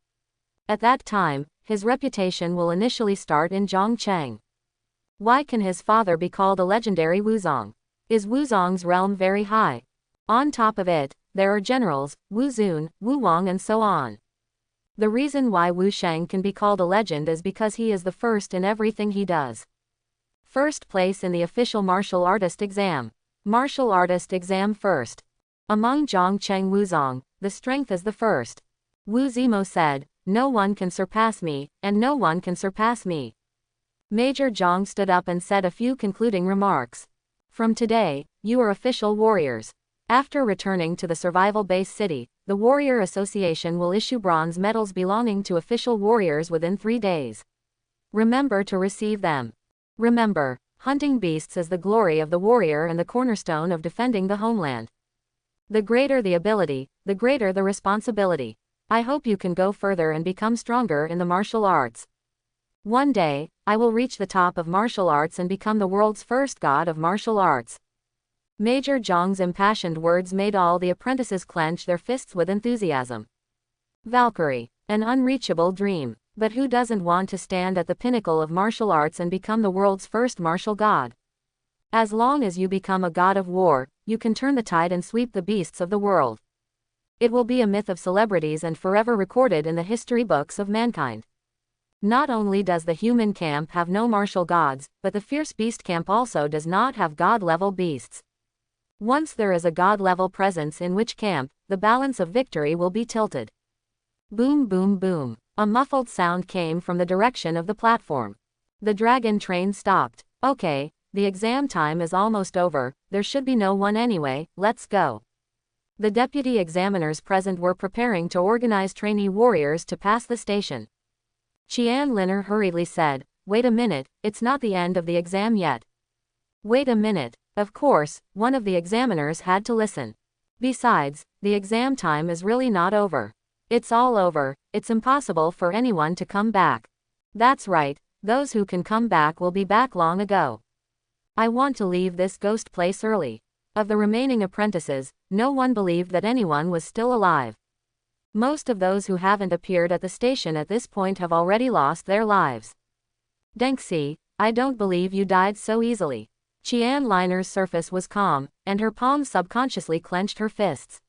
At that time, his reputation will initially start in Zhongcheng. Why can his father be called a legendary Wuzong? Is Wuzong's realm very high? On top of it, there are generals, Wu Zun, Wu Wang and so on. The reason why Wu Sheng can be called a legend is because he is the first in everything he does. First place in the official martial artist exam. Martial artist exam first. Among Zhongcheng Wuzong, the strength is the first. Wu Zimo said, no one can surpass me, and no one can surpass me. Major Zhang stood up and said a few concluding remarks. From today, you are official warriors. After returning to the survival base city, the Warrior Association will issue bronze medals belonging to official warriors within 3 days. Remember to receive them. Remember, hunting beasts is the glory of the warrior and the cornerstone of defending the homeland. The greater the ability, the greater the responsibility. I hope you can go further and become stronger in the martial arts. One day, I will reach the top of martial arts and become the world's first god of martial arts. Major Zhang's impassioned words made all the apprentices clench their fists with enthusiasm. Valkyrie, an unreachable dream. But who doesn't want to stand at the pinnacle of martial arts and become the world's first martial god? As long as you become a god of war, you can turn the tide and sweep the beasts of the world. It will be a myth of celebrities and forever recorded in the history books of mankind. Not only does the human camp have no martial gods, but the fierce beast camp also does not have god-level beasts. Once there is a god-level presence in which camp, the balance of victory will be tilted. Boom boom boom. A muffled sound came from the direction of the platform. The dragon train stopped. Okay, the exam time is almost over, there should be no one anyway, let's go. The deputy examiners present were preparing to organize trainee warriors to pass the station. Qian Liner hurriedly said, wait a minute, it's not the end of the exam yet. Wait a minute. Of course, one of the examiners had to listen. Besides, the exam time is really not over. It's all over, it's impossible for anyone to come back. That's right, those who can come back will be back long ago. I want to leave this ghost place early. Of the remaining apprentices, no one believed that anyone was still alive. Most of those who haven't appeared at the station at this point have already lost their lives. Denxi, I don't believe you died so easily. Qian Liner's surface was calm, and her palms subconsciously clenched her fists.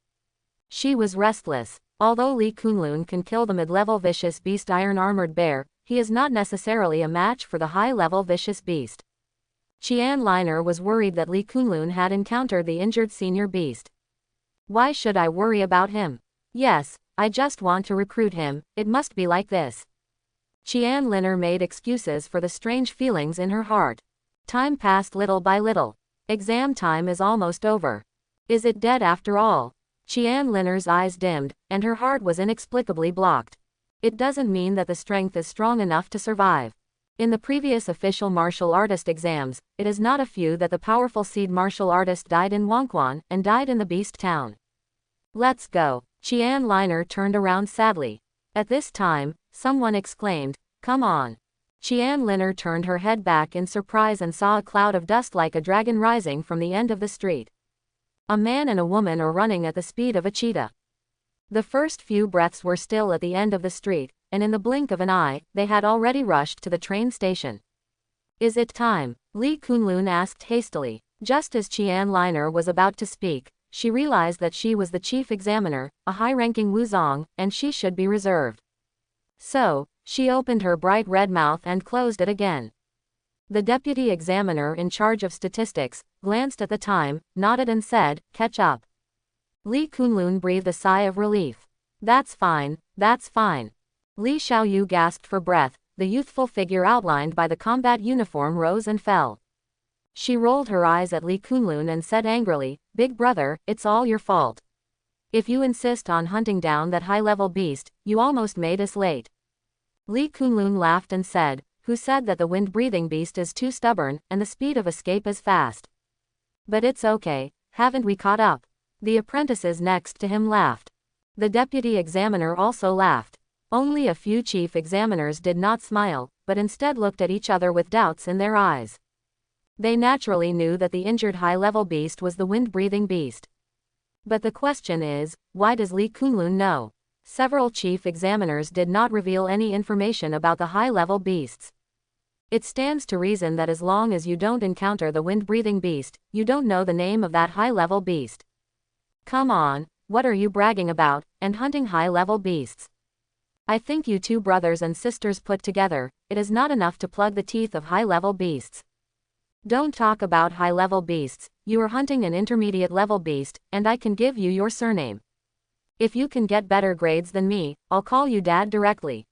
She was restless. Although Li Kunlun can kill the mid-level vicious beast iron-armored bear, he is not necessarily a match for the high-level vicious beast. Qian Liner was worried that Li Kunlun had encountered the injured senior beast. Why should I worry about him? Yes, I just want to recruit him, it must be like this. Qian Liner made excuses for the strange feelings in her heart. Time passed little by little. Exam time is almost over. Is it dead after all? Qian Liner's eyes dimmed, and her heart was inexplicably blocked. It doesn't mean that the strength is strong enough to survive. In the previous official martial artist exams, it is not a few that the powerful seed martial artist died in Wangquan and died in the beast town. Let's go. Qian Liner turned around sadly. At this time, someone exclaimed, come on. Qian Liner turned her head back in surprise and saw a cloud of dust like a dragon rising from the end of the street. A man and a woman are running at the speed of a cheetah. The first few breaths were still at the end of the street, and in the blink of an eye, they had already rushed to the train station. Is it time? Li Kunlun asked hastily. Just as Qian Liner was about to speak, she realized that she was the chief examiner, a high-ranking Wuzong, and she should be reserved. So, she opened her bright red mouth and closed it again. The deputy examiner in charge of statistics glanced at the time, nodded and said, catch up. Li Kunlun breathed a sigh of relief. That's fine, that's fine. Li Xiaoyu gasped for breath. The youthful figure outlined by the combat uniform rose and fell. She rolled her eyes at Li Kunlun and said angrily, "Big brother, it's all your fault. If you insist on hunting down that high-level beast, you almost made us late." Li Kunlun laughed and said, "Who said that the wind-breathing beast is too stubborn, and the speed of escape is fast? But it's okay, haven't we caught up?" The apprentices next to him laughed. The deputy examiner also laughed. Only a few chief examiners did not smile, but instead looked at each other with doubts in their eyes. They naturally knew that the injured high-level beast was the wind-breathing beast. But the question is, why does Li Kunlun know? Several chief examiners did not reveal any information about the high-level beasts. It stands to reason that as long as you don't encounter the wind-breathing beast, you don't know the name of that high-level beast. Come on, what are you bragging about, and hunting high-level beasts? I think you two brothers and sisters put together, it is not enough to plug the teeth of high-level beasts. Don't talk about high-level beasts, you are hunting an intermediate-level beast, and I can give you your surname. If you can get better grades than me, I'll call you Dad directly.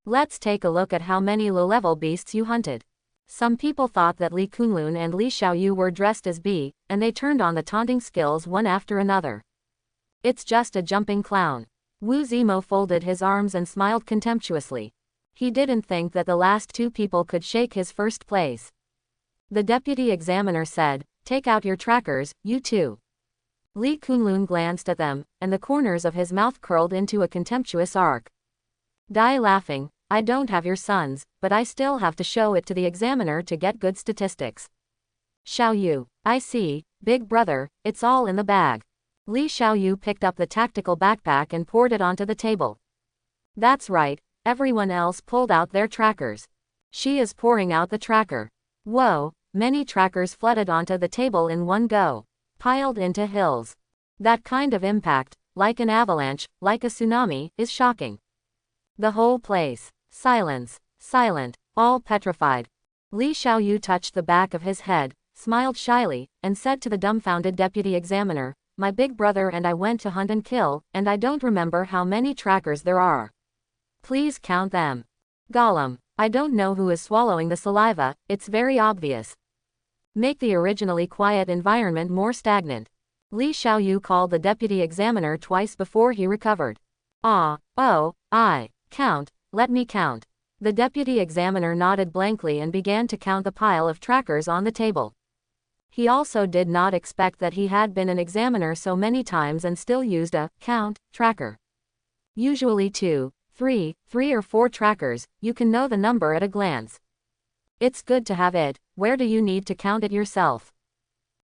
Let's take a look at how many low-level beasts you hunted. Some people thought that Li Kunlun and Li Xiaoyu were dressed as bee, and they turned on the taunting skills one after another. It's just a jumping clown. Wu Zimo folded his arms and smiled contemptuously. He didn't think that the last two people could shake his first place. The deputy examiner said, "Take out your trackers, you two." Li Kunlun glanced at them, and the corners of his mouth curled into a contemptuous arc. Die laughing, "I don't have your sons, but I still have to show it to the examiner to get good statistics." Xiaoyu, I see, big brother, it's all in the bag. Li Xiaoyu picked up the tactical backpack and poured it onto the table. That's right, everyone else pulled out their trackers. She is pouring out the tracker. Whoa, many trackers flooded onto the table in one go. Piled into hills. That kind of impact, like an avalanche, like a tsunami, is shocking. The whole place. Silent, all petrified. Li Xiaoyu touched the back of his head, smiled shyly, and said to the dumbfounded deputy examiner, "My big brother and I went to hunt and kill, and I don't remember how many trackers there are. Please count them." Gollum, I don't know who is swallowing the saliva, it's very obvious. Make the originally quiet environment more stagnant. Li Xiaoyu called the deputy examiner twice before he recovered. Count, let me count. The deputy examiner nodded blankly and began to count the pile of trackers on the table. He also did not expect that he had been an examiner so many times and still used a count tracker. Usually 2, 3 or 4 trackers, you can know the number at a glance. It's good to have it, where do you need to count it yourself?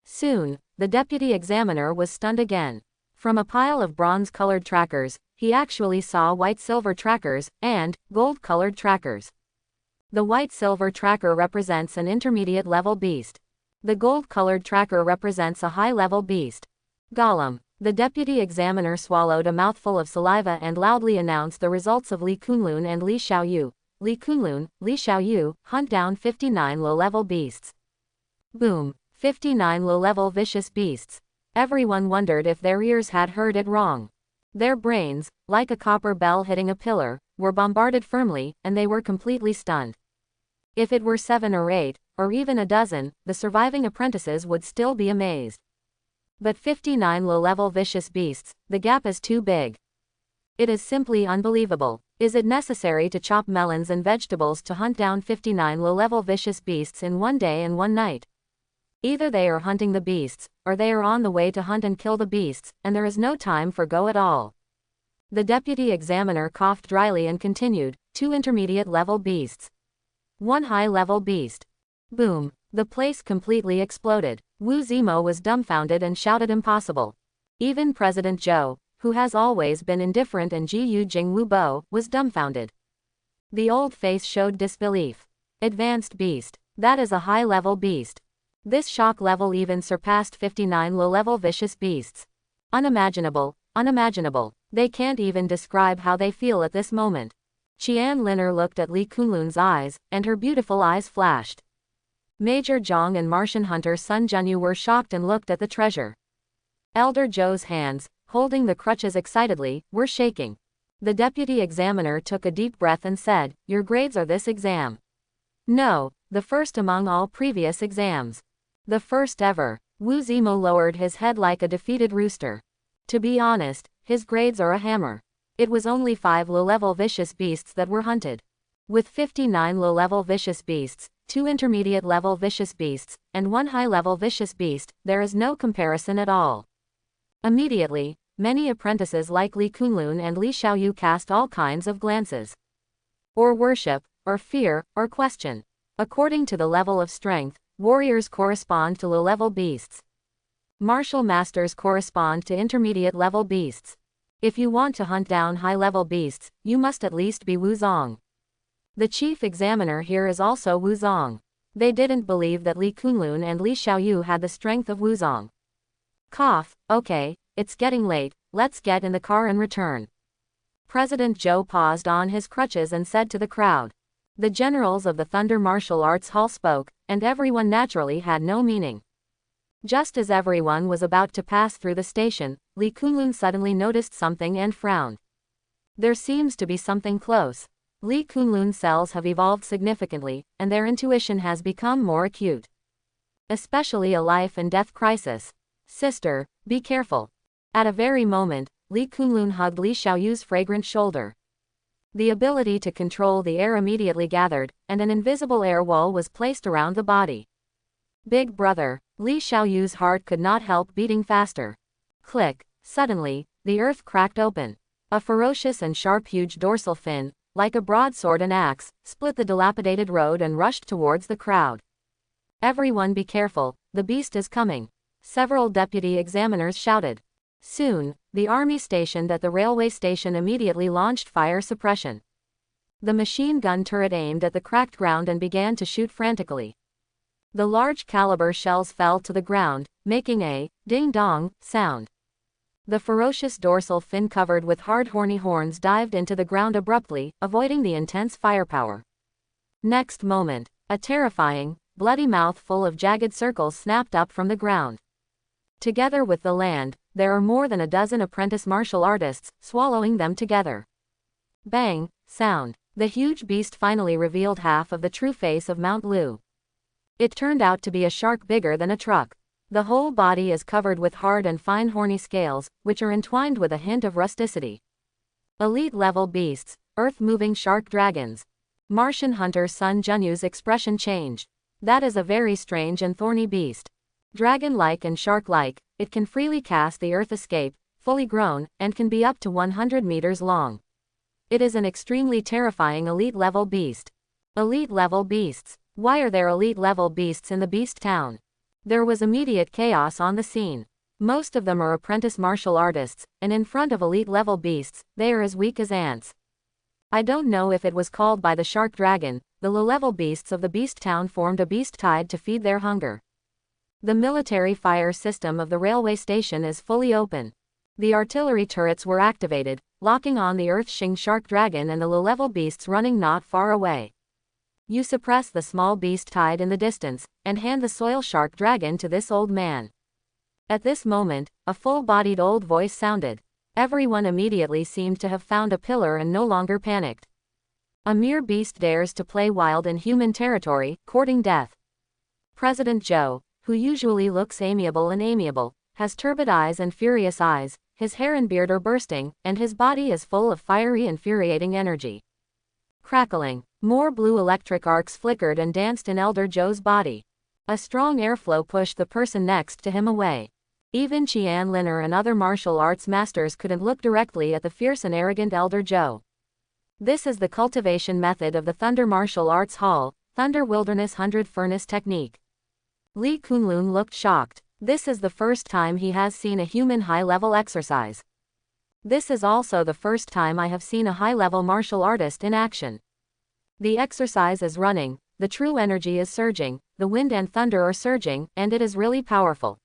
Soon, the deputy examiner was stunned again. From a pile of bronze-colored trackers, he actually saw white-silver trackers, and gold-colored trackers. The white-silver tracker represents an intermediate-level beast. The gold-colored tracker represents a high-level beast. Gollum. The deputy examiner swallowed a mouthful of saliva and loudly announced the results of Li Kunlun and Li Xiaoyu. Li Kunlun, Li Xiaoyu, hunt down 59 low-level beasts. Boom. 59 low-level vicious beasts. Everyone wondered if their ears had heard it wrong. Their brains, like a copper bell hitting a pillar, were bombarded firmly, and they were completely stunned. If it were 7 or 8, or even a dozen, the surviving apprentices would still be amazed. But 59 low-level vicious beasts, the gap is too big. It is simply unbelievable. Is it necessary to chop melons and vegetables to hunt down 59 low-level vicious beasts in one day and one night? Either they are hunting the beasts, or they are on the way to hunt and kill the beasts, and there is no time for go at all. The deputy examiner coughed dryly and continued, 2 intermediate-level beasts. 1 high-level beast. Boom. The place completely exploded. Wu Zimo was dumbfounded and shouted impossible. Even President Zhou, who has always been indifferent, and Jiyu Jingwu Bo, was dumbfounded. The old face showed disbelief. Advanced beast. That is a high-level beast. This shock level even surpassed 59 low-level vicious beasts. Unimaginable. They can't even describe how they feel at this moment. Qian Liner looked at Li Kunlun's eyes, and her beautiful eyes flashed. Major Zhang and Martian hunter Sun Junyu were shocked and looked at the treasure. Elder Zhou's hands, holding the crutches excitedly, "We're shaking." The deputy examiner took a deep breath and said, "Your grades are this exam." "No, the first among all previous exams. The first ever." Wu Zimo lowered his head like a defeated rooster. To be honest, his grades are a hammer. It was only 5 low-level vicious beasts that were hunted. With 59 low-level vicious beasts, 2 intermediate-level vicious beasts, and 1 high-level vicious beast, there is no comparison at all. Immediately, many apprentices like Li Kunlun and Li Xiaoyu cast all kinds of glances. Or worship, or fear, or question. According to the level of strength, warriors correspond to low-level beasts. Martial masters correspond to intermediate-level beasts. If you want to hunt down high-level beasts, you must at least be Wuzong. The chief examiner here is also Wuzong. They didn't believe that Li Kunlun and Li Xiaoyu had the strength of Wuzong. Cough, okay, it's getting late, let's get in the car and return. President Zhou paused on his crutches and said to the crowd. The generals of the Thunder Martial Arts Hall spoke, and everyone naturally had no meaning. Just as everyone was about to pass through the station, Li Kunlun suddenly noticed something and frowned. There seems to be something close. Li Kunlun's cells have evolved significantly, and their intuition has become more acute. Especially a life and death crisis. Sister, be careful. At a very moment, Li Kunlun hugged Li Xiaoyu's fragrant shoulder. The ability to control the air immediately gathered, and an invisible air wall was placed around the body. Big brother, Li Xiaoyu's heart could not help beating faster. Click, suddenly, the earth cracked open. A ferocious and sharp huge dorsal fin, like a broadsword and axe, split the dilapidated road and rushed towards the crowd. Everyone be careful, the beast is coming. Several deputy examiners shouted. Soon, the army stationed at the railway station immediately launched fire suppression. The machine gun turret aimed at the cracked ground and began to shoot frantically. The large caliber shells fell to the ground, making a ding-dong sound. The ferocious dorsal fin covered with hard horny horns dived into the ground abruptly, avoiding the intense firepower. Next moment, a terrifying, bloody mouth full of jagged circles snapped up from the ground. Together with the land, there are more than a dozen apprentice martial artists, swallowing them together. Bang, sound. The huge beast finally revealed half of the true face of Mount Lu. It turned out to be a shark bigger than a truck. The whole body is covered with hard and fine horny scales, which are entwined with a hint of rusticity. Elite-level beasts, earth-moving shark dragons. Martian hunter Sun Junyu's expression changed. That is a very strange and thorny beast. Dragon-like and shark-like, it can freely cast the earth escape, fully grown, and can be up to 100 meters long. It is an extremely terrifying elite-level beast. Elite-level beasts. Why are there elite-level beasts in the beast town? There was immediate chaos on the scene. Most of them are apprentice martial artists, and in front of elite-level beasts, they are as weak as ants. I don't know if it was called by the shark dragon, the low-level beasts of the beast town formed a beast tide to feed their hunger. The military fire system of the railway station is fully open. The artillery turrets were activated, locking on the Earth-Shing shark dragon and the low-level beasts running not far away. You suppress the small beast tide in the distance, and hand the soil shark dragon to this old man. At this moment, a full-bodied old voice sounded. Everyone immediately seemed to have found a pillar and no longer panicked. A mere beast dares to play wild in human territory, courting death. President Zhou, who usually looks amiable, has turbid eyes and furious eyes, his hair and beard are bursting, and his body is full of fiery, infuriating energy. Crackling, more blue electric arcs flickered and danced in Elder Zhou's body. A strong airflow pushed the person next to him away. Even Qian Liner and other martial arts masters couldn't look directly at the fierce and arrogant Elder Zhou. This is the cultivation method of the Thunder Martial Arts Hall, Thunder Wilderness 100 Furnace Technique. Li Kunlun looked shocked. This is the first time he has seen a human high-level exercise. This is also the first time I have seen a high-level martial artist in action. The exercise is running, the true energy is surging, the wind and thunder are surging, and it is really powerful.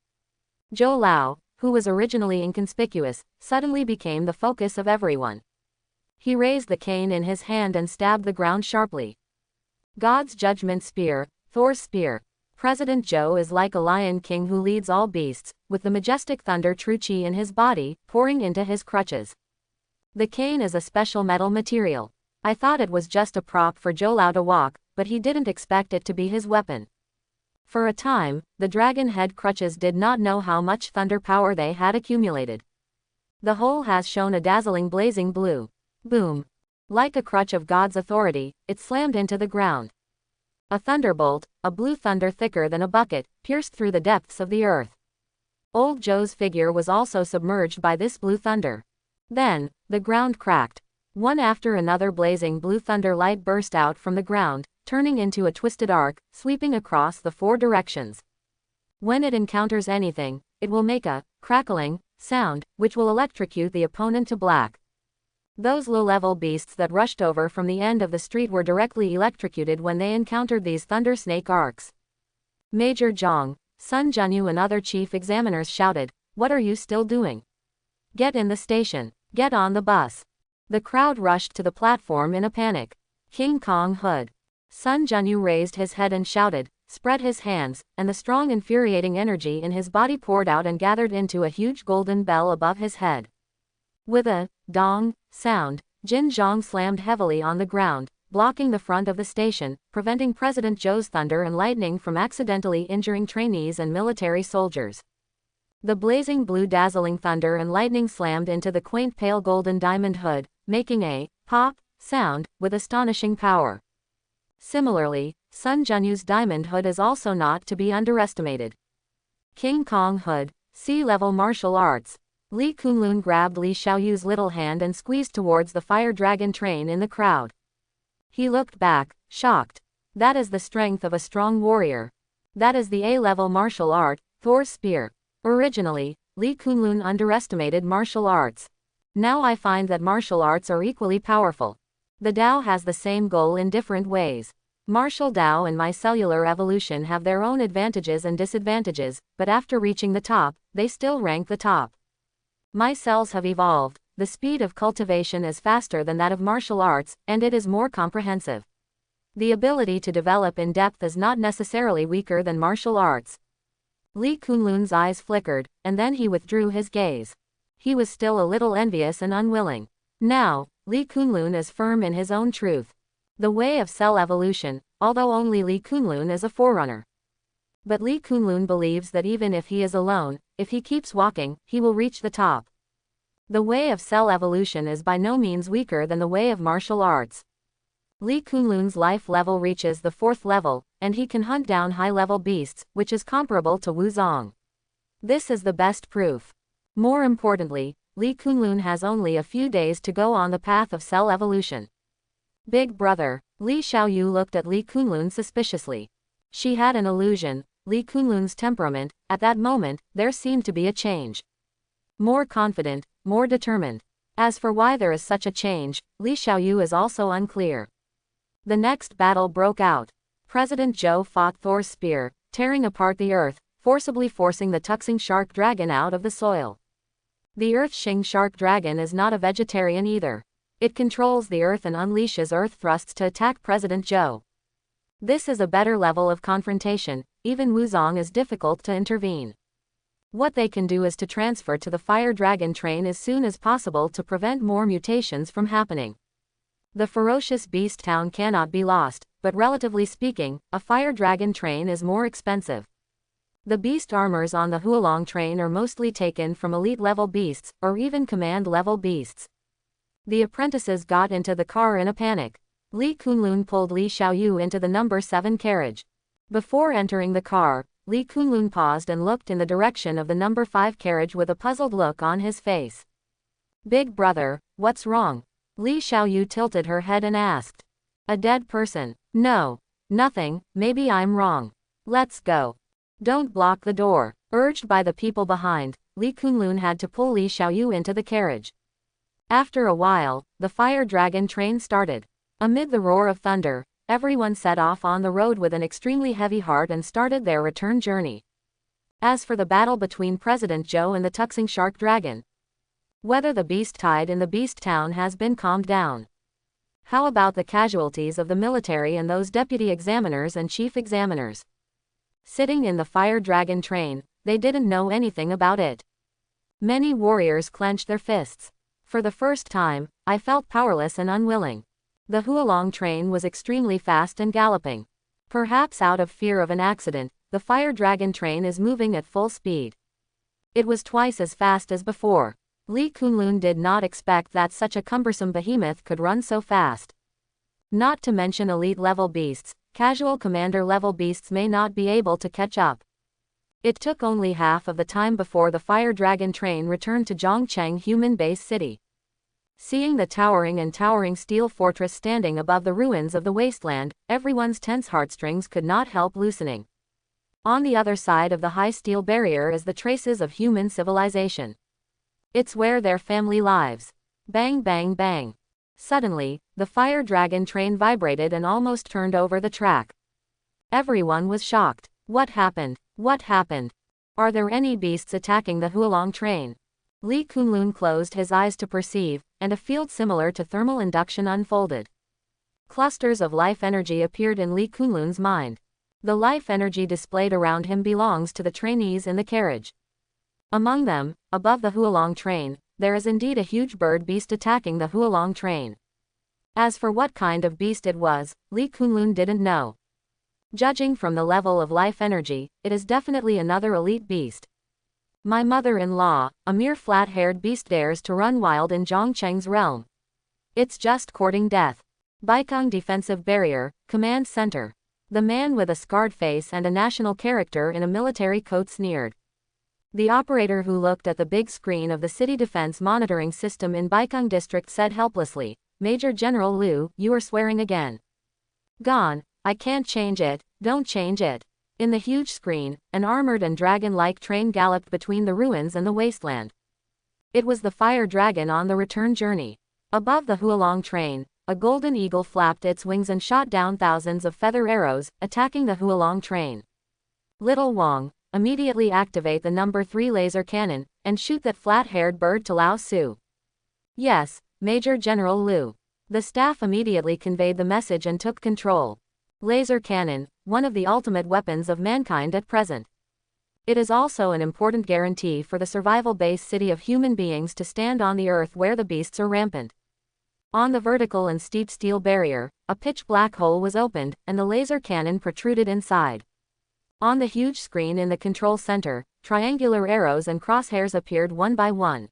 Zhou Lao, who was originally inconspicuous, suddenly became the focus of everyone. He raised the cane in his hand and stabbed the ground sharply. God's judgment spear, Thor's spear. President Joe is like a lion king who leads all beasts, with the majestic thunder true chi in his body, pouring into his crutches. The cane is a special metal material. I thought it was just a prop for Joe Lau to walk, but he didn't expect it to be his weapon. For a time, the dragon head crutches did not know how much thunder power they had accumulated. The hole has shown a dazzling blazing blue. Boom. Like a crutch of God's authority, it slammed into the ground. A thunderbolt, a blue thunder thicker than a bucket, pierced through the depths of the earth. Old Joe's figure was also submerged by this blue thunder. Then, the ground cracked. One after another blazing blue thunder light burst out from the ground, turning into a twisted arc, sweeping across the four directions. When it encounters anything, it will make a crackling sound, which will electrocute the opponent to black. Those low-level beasts that rushed over from the end of the street were directly electrocuted when they encountered these thunder snake arcs. Major Zhang, Sun Junyu and other chief examiners shouted, "What are you still doing? Get in the station. Get on the bus." The crowd rushed to the platform in a panic. King Kong Hood. Sun Junyu raised his head and shouted, spread his hands, and the strong infuriating energy in his body poured out and gathered into a huge golden bell above his head. With a dong sound, Jin Zhang slammed heavily on the ground, blocking the front of the station, preventing President Joe's thunder and lightning from accidentally injuring trainees and military soldiers. The blazing blue dazzling thunder and lightning slammed into the quaint pale golden diamond hood, making a pop sound with astonishing power. Similarly, Sun Junyu's diamond hood is also not to be underestimated. King Kong Hood, sea-level martial arts. Li Kunlun grabbed Li Xiaoyu's little hand and squeezed towards the fire dragon train in the crowd. He looked back, shocked. That is the strength of a strong warrior. That is the A-level martial art, Thor's spear. Originally, Li Kunlun underestimated martial arts. Now I find that martial arts are equally powerful. The Tao has the same goal in different ways. Martial Tao and micellular evolution have their own advantages and disadvantages, but after reaching the top, they still rank the top. My cells have evolved, the speed of cultivation is faster than that of martial arts, and it is more comprehensive. The ability to develop in depth is not necessarily weaker than martial arts. Li Kunlun's eyes flickered, and then he withdrew his gaze. He was still a little envious and unwilling. Now, Li Kunlun is firm in his own truth. The way of cell evolution, although only Li Kunlun is a forerunner. But Li Kunlun believes that even if he is alone, if he keeps walking, he will reach the top. The way of cell evolution is by no means weaker than the way of martial arts. Li Kunlun's life level reaches the 4th level, and he can hunt down high-level beasts, which is comparable to Wu Zong. This is the best proof. More importantly, Li Kunlun has only a few days to go on the path of cell evolution. Big brother, Li Xiaoyu looked at Li Kunlun suspiciously. She had an illusion. Li Kunlun's temperament, at that moment, there seemed to be a change. More confident, more determined. As for why there is such a change, Li Xiaoyu is also unclear. The next battle broke out. President Zhou fought Thor's spear, tearing apart the earth, forcibly forcing the Tuxing shark dragon out of the soil. The Earth Xing shark dragon is not a vegetarian either. It controls the earth and unleashes earth thrusts to attack President Zhou. This is a better level of confrontation. Even Wu Zong is difficult to intervene. What they can do is to transfer to the fire dragon train as soon as possible to prevent more mutations from happening. The ferocious beast town cannot be lost, but relatively speaking, a fire dragon train is more expensive. The beast armors on the Hualong train are mostly taken from elite-level beasts, or even command-level beasts. The apprentices got into the car in a panic. Li Kunlun pulled Li Xiaoyu into the number 7 carriage. Before entering the car, Li Kunlun paused and looked in the direction of the number 5 carriage with a puzzled look on his face. Big brother, what's wrong? Li Xiaoyu tilted her head and asked. A dead person. No. Nothing, maybe I'm wrong. Let's go. Don't block the door. Urged by the people behind, Li Kunlun had to pull Li Xiaoyu into the carriage. After a while, the fire dragon train started. Amid the roar of thunder, everyone set off on the road with an extremely heavy heart and started their return journey. As for the battle between President Zhou and the Tuxing shark dragon, whether the beast tide in the beast town has been calmed down. How about the casualties of the military and those deputy examiners and chief examiners? Sitting in the fire dragon train, they didn't know anything about it. Many warriors clenched their fists. For the first time, I felt powerless and unwilling. The Hualong train was extremely fast and galloping. Perhaps out of fear of an accident, the fire dragon train is moving at full speed. It was twice as fast as before. Li Kunlun did not expect that such a cumbersome behemoth could run so fast. Not to mention elite-level beasts, casual commander-level beasts may not be able to catch up. It took only half of the time before the fire dragon train returned to Zhongcheng human base city. Seeing the towering steel fortress standing above the ruins of the wasteland, everyone's tense heartstrings could not help loosening. On the other side of the high steel barrier is the traces of human civilization. It's where their family lives. Bang bang bang. Suddenly, the fire dragon train vibrated and almost turned over the track. Everyone was shocked. What happened? What happened? Are there any beasts attacking the Hualong train? Li Kunlun closed his eyes to perceive, and a field similar to thermal induction unfolded. Clusters of life energy appeared in Li Kunlun's mind. The life energy displayed around him belongs to the trainees in the carriage. Among them, above the Hualong train, there is indeed a huge bird beast attacking the Hualong train. As for what kind of beast it was, Li Kunlun didn't know. Judging from the level of life energy, it is definitely another elite beast. My mother-in-law, a mere flat-haired beast, dares to run wild in Zhongcheng's realm. It's just courting death. Baikang Defensive Barrier, Command Center. The man with a scarred face and a national character in a military coat sneered. The operator who looked at the big screen of the city defense monitoring system in Baikang district said helplessly, "Major General Liu, you are swearing again." "Gone. I can't change it, don't change it." In the huge screen, an armored and dragon-like train galloped between the ruins and the wasteland. It was the fire dragon on the return journey. Above the Hualong train, a golden eagle flapped its wings and shot down thousands of feather arrows, attacking the Hualong train. "Little Wang, immediately activate the number 3 laser cannon, and shoot that flat-haired bird to Lao Su." "Yes, Major General Liu." The staff immediately conveyed the message and took control. Laser cannon, one of the ultimate weapons of mankind at present. It is also an important guarantee for the survival base city of human beings to stand on the earth where the beasts are rampant. On the vertical and steep steel barrier, a pitch-black hole was opened, and the laser cannon protruded inside. On the huge screen in the control center, triangular arrows and crosshairs appeared one by one.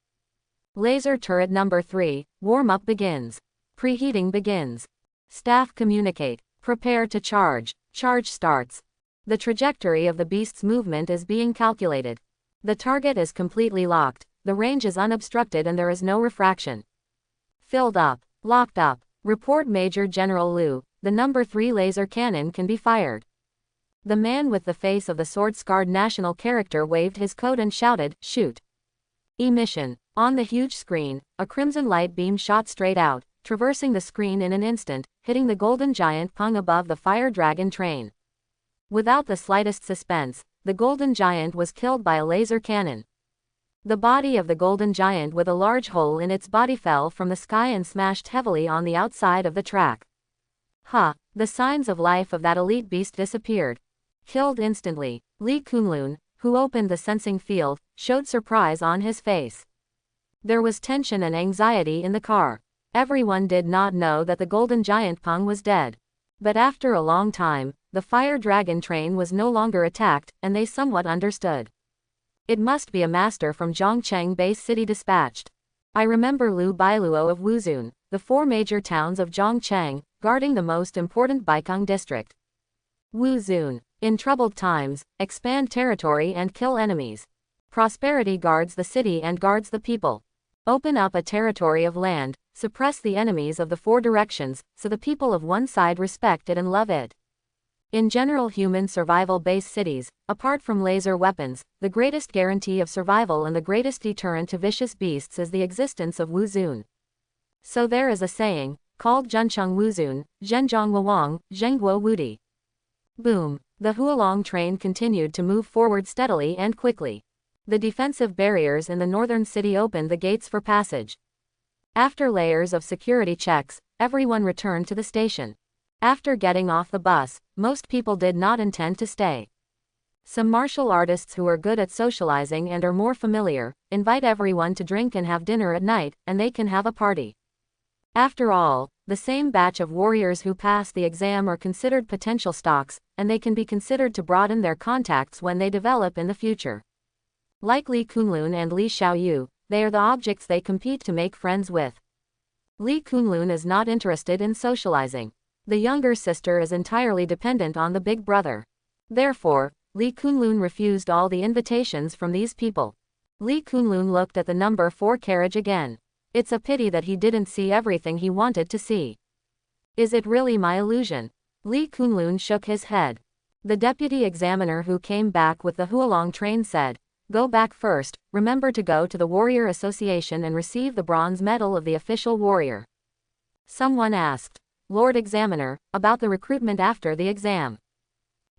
Laser turret number 3, warm-up begins. Preheating begins. Staff communicate. Prepare to charge. Charge starts. The trajectory of the beast's movement is being calculated. The target is completely locked, the range is unobstructed and there is no refraction. Filled up. Locked up. Report Major General Liu, the number 3 laser cannon can be fired. The man with the face of the sword-scarred national character waved his coat and shouted, "Shoot." Emission. On the huge screen, a crimson light beam shot straight out, traversing the screen in an instant, hitting the golden giant Peng above the fire dragon train. Without the slightest suspense, the golden giant was killed by a laser cannon. The body of the golden giant with a large hole in its body fell from the sky and smashed heavily on the outside of the track. The signs of life of that elite beast disappeared. Killed instantly. Li Kunlun, who opened the sensing field, showed surprise on his face. There was tension and anxiety in the car. Everyone did not know that the golden giant Peng was dead. But after a long time, the fire dragon train was no longer attacked, and they somewhat understood. It must be a master from Zhongcheng base city dispatched. I remember Liu Bailuo of Wuzun, the 4 major towns of Zhongcheng, guarding the most important Baikang district. Wuzun. In troubled times, expand territory and kill enemies. Prosperity guards the city and guards the people. Open up a territory of land, suppress the enemies of the 4 directions, so the people of one side respect it and love it. In general human survival base cities, apart from laser weapons, the greatest guarantee of survival and the greatest deterrent to vicious beasts is the existence of Wuzun. So there is a saying, called Zhencheng Wuzun, Zhenjiang Wawang, Zhengguo Wudi. Boom. The Hualong train continued to move forward steadily and quickly. The defensive barriers in the northern city opened the gates for passage. After layers of security checks, everyone returned to the station. After getting off the bus, most people did not intend to stay. Some martial artists who are good at socializing and are more familiar, invite everyone to drink and have dinner at night, and they can have a party. After all, the same batch of warriors who pass the exam are considered potential stocks, and they can be considered to broaden their contacts when they develop in the future. Like Li Kunlun and Li Xiaoyu, they are the objects they compete to make friends with. Li Kunlun is not interested in socializing. The younger sister is entirely dependent on the big brother. Therefore, Li Kunlun refused all the invitations from these people. Li Kunlun looked at the number 4 carriage again. It's a pity that he didn't see everything he wanted to see. Is it really my illusion? Li Kunlun shook his head. The deputy examiner who came back with the Hualong train said, "Go back first, remember to go to the Warrior Association and receive the bronze medal of the official warrior." Someone asked, "Lord Examiner, about the recruitment after the exam."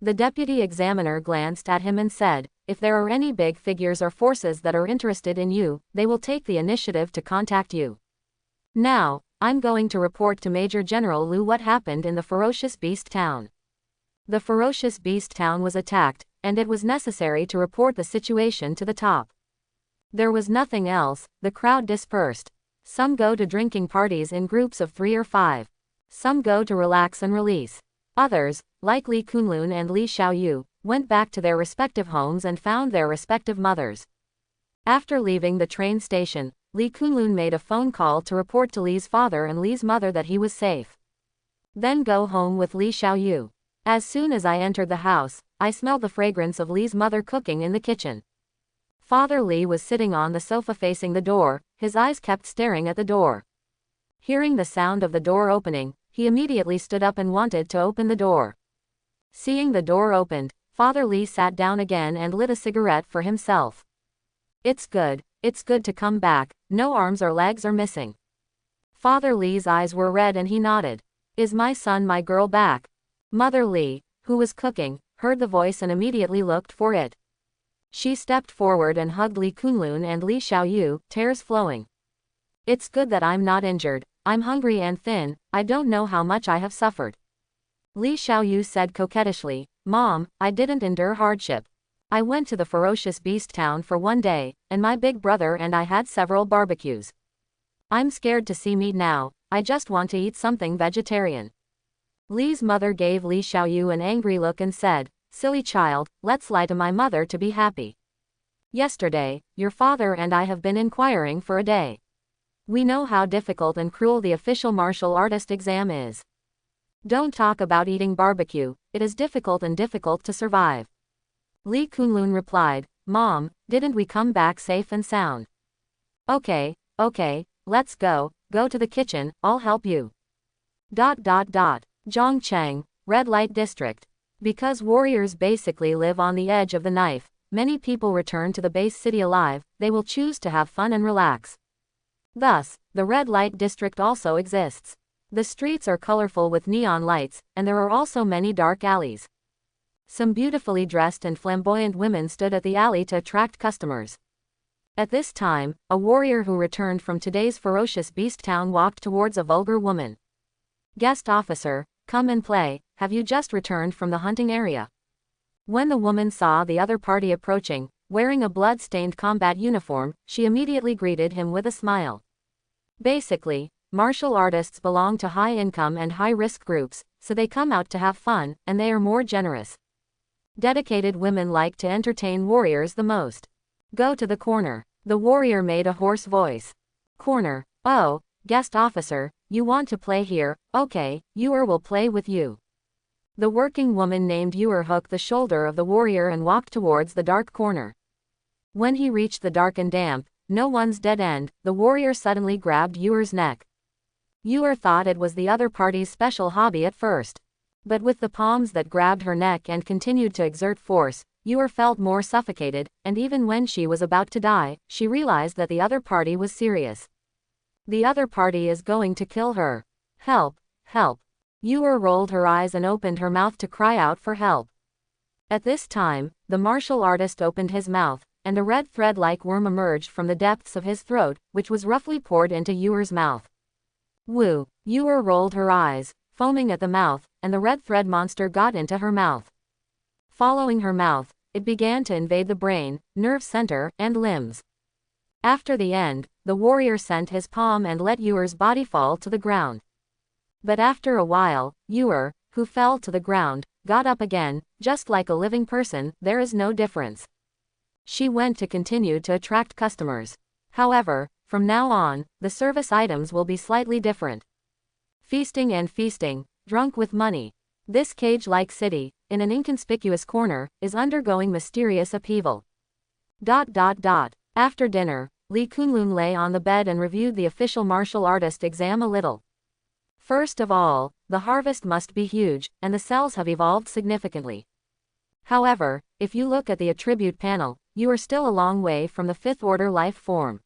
The deputy examiner glanced at him and said, "If there are any big figures or forces that are interested in you, they will take the initiative to contact you. Now, I'm going to report to Major General Liu what happened in the Ferocious Beast Town." The Ferocious Beast Town was attacked, and it was necessary to report the situation to the top. There was nothing else. The crowd dispersed. Some go to drinking parties in groups of 3 or 5. Some go to relax and release. Others, like Li Kunlun and Li Xiaoyu, went back to their respective homes and found their respective mothers. After leaving the train station, Li Kunlun made a phone call to report to Li's father and Li's mother that he was safe. Then go home with Li Xiaoyu. As soon as I entered the house, I smelled the fragrance of Li's mother cooking in the kitchen. Father Li was sitting on the sofa facing the door, his eyes kept staring at the door. Hearing the sound of the door opening, he immediately stood up and wanted to open the door. Seeing the door opened, Father Li sat down again and lit a cigarette for himself. It's good to come back, no arms or legs are missing." Father Li's eyes were red and he nodded. "Is my son my girl back?" Mother Li, who was cooking, heard the voice and immediately looked for it. She stepped forward and hugged Li Kunlun and Li Xiaoyu, tears flowing. "It's good that I'm not injured. I'm hungry and thin, I don't know how much I have suffered." Li Xiaoyu said coquettishly, "Mom, I didn't endure hardship. I went to the Ferocious Beast Town for 1 day, and my big brother and I had several barbecues. I'm scared to see meat now, I just want to eat something vegetarian." Li's mother gave Li Xiaoyu an angry look and said, "Silly child, let's lie to my mother to be happy. Yesterday, your father and I have been inquiring for a day. We know how difficult and cruel the official martial artist exam is. Don't talk about eating barbecue, it is difficult to survive." Li Kunlun replied, "Mom, didn't we come back safe and sound? Okay, let's go to the kitchen, I'll help you. Zhongcheng, Red Light District. Because warriors basically live on the edge of the knife, many people return to the base city alive, they will choose to have fun and relax. Thus, the Red Light District also exists. The streets are colorful with neon lights, and there are also many dark alleys. Some beautifully dressed and flamboyant women stood at the alley to attract customers. At this time, a warrior who returned from today's Ferocious Beast Town walked towards a vulgar woman. "Guest officer, come and play, have you just returned from the hunting area?" When the woman saw the other party approaching, wearing a blood-stained combat uniform, she immediately greeted him with a smile. Basically, martial artists belong to high-income and high-risk groups, so they come out to have fun, and they are more generous. Dedicated women like to entertain warriors the most. "Go to the corner." The warrior made a hoarse voice. "Corner? Oh, guest officer, you want to play here, okay, Yuer will play with you." The working woman named Yuer hooked the shoulder of the warrior and walked towards the dark corner. When he reached the dark and damp, no one's dead end, the warrior suddenly grabbed Yuer's neck. Yuer thought it was the other party's special hobby at first. But with the palms that grabbed her neck and continued to exert force, Yuer felt more suffocated, and even when she was about to die, she realized that the other party was serious. The other party is going to kill her. Help, help. Yuer rolled her eyes and opened her mouth to cry out for help. At this time, the martial artist opened his mouth, and a red thread-like worm emerged from the depths of his throat, which was roughly poured into Yuer's mouth. Woo! Yuer rolled her eyes, foaming at the mouth, and the red thread monster got into her mouth. Following her mouth, it began to invade the brain, nerve center, and limbs. After the end, the warrior sent his palm and let Yuer's body fall to the ground. But after a while, Yuer, who fell to the ground, got up again, just like a living person. There is no difference. She went to continue to attract customers. However, from now on, the service items will be slightly different. Feasting and feasting, drunk with money. This cage-like city, in an inconspicuous corner, is undergoing mysterious upheaval. After dinner, Li Kunlun lay on the bed and reviewed the official martial artist exam a little. First of all, the harvest must be huge, and the cells have evolved significantly. However, if you look at the attribute panel, you are still a long way from the fifth-order life form.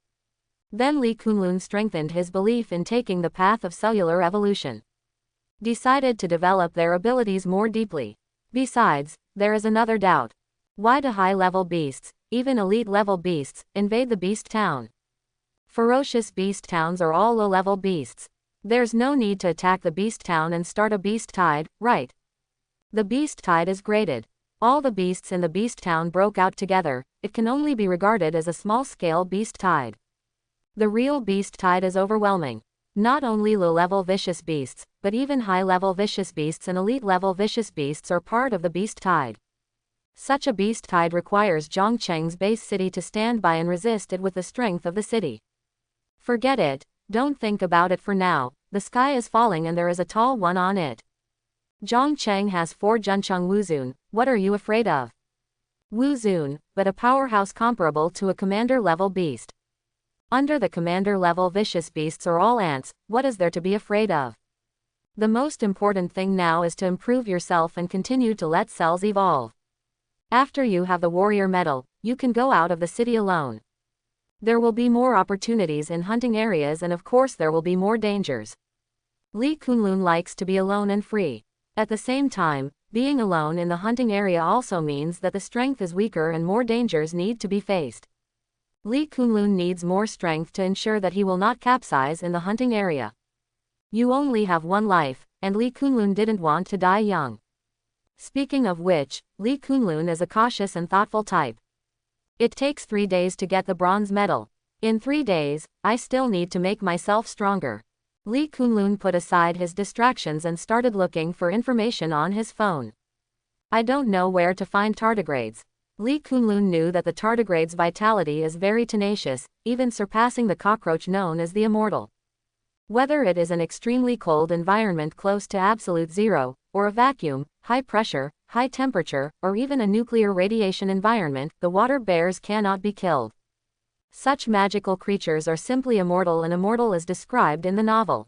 Then Li Kunlun strengthened his belief in taking the path of cellular evolution. Decided to develop their abilities more deeply. Besides, there is another doubt. Why do high-level beasts, even elite-level beasts, invade the beast town? Ferocious beast towns are all low-level beasts. There's no need to attack the beast town and start a beast tide, right? The beast tide is graded. All the beasts in the beast town broke out together. It can only be regarded as a small-scale beast tide. The real beast tide is overwhelming. Not only low-level vicious beasts, but even high-level vicious beasts and elite-level vicious beasts are part of the beast tide. Such a beast tide requires Zhongcheng's base city to stand by and resist it with the strength of the city. Forget it, don't think about it for now. The sky is falling and there is a tall one on it. Zhongcheng has 4 Juncheng Wuzun, what are you afraid of? Wuzun, but a powerhouse comparable to a commander-level beast. Under the commander-level vicious beasts are all ants. What is there to be afraid of? The most important thing now is to improve yourself and continue to let cells evolve. After you have the warrior medal, you can go out of the city alone. There will be more opportunities in hunting areas and of course there will be more dangers. Li Kunlun likes to be alone and free. At the same time, being alone in the hunting area also means that the strength is weaker and more dangers need to be faced. Li Kunlun needs more strength to ensure that he will not capsize in the hunting area. You only have one life, and Li Kunlun didn't want to die young. Speaking of which, Li Kunlun is a cautious and thoughtful type. It takes 3 days to get the bronze medal. In 3 days, I still need to make myself stronger. Li Kunlun put aside his distractions and started looking for information on his phone. I don't know where to find tardigrades. Li Kunlun knew that the tardigrade's vitality is very tenacious, even surpassing the cockroach known as the immortal. Whether it is an extremely cold environment close to absolute zero, or a vacuum, high pressure, high temperature, or even a nuclear radiation environment, the water bears cannot be killed. Such magical creatures are simply immortal, and immortal is described in the novel.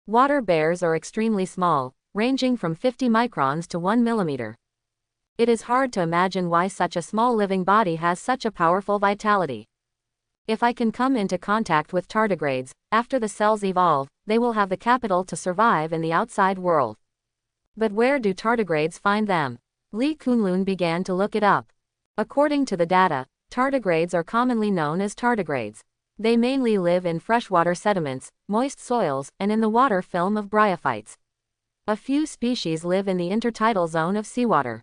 Water bears are extremely small, ranging from 50 microns to 1 millimeter. It is hard to imagine why such a small living body has such a powerful vitality. If I can come into contact with tardigrades, after the cells evolve, they will have the capital to survive in the outside world. But where do tardigrades find them? Li Kunlun began to look it up. According to the data, tardigrades are commonly known as tardigrades. They mainly live in freshwater sediments, moist soils, and in the water film of bryophytes. A few species live in the intertidal zone of seawater.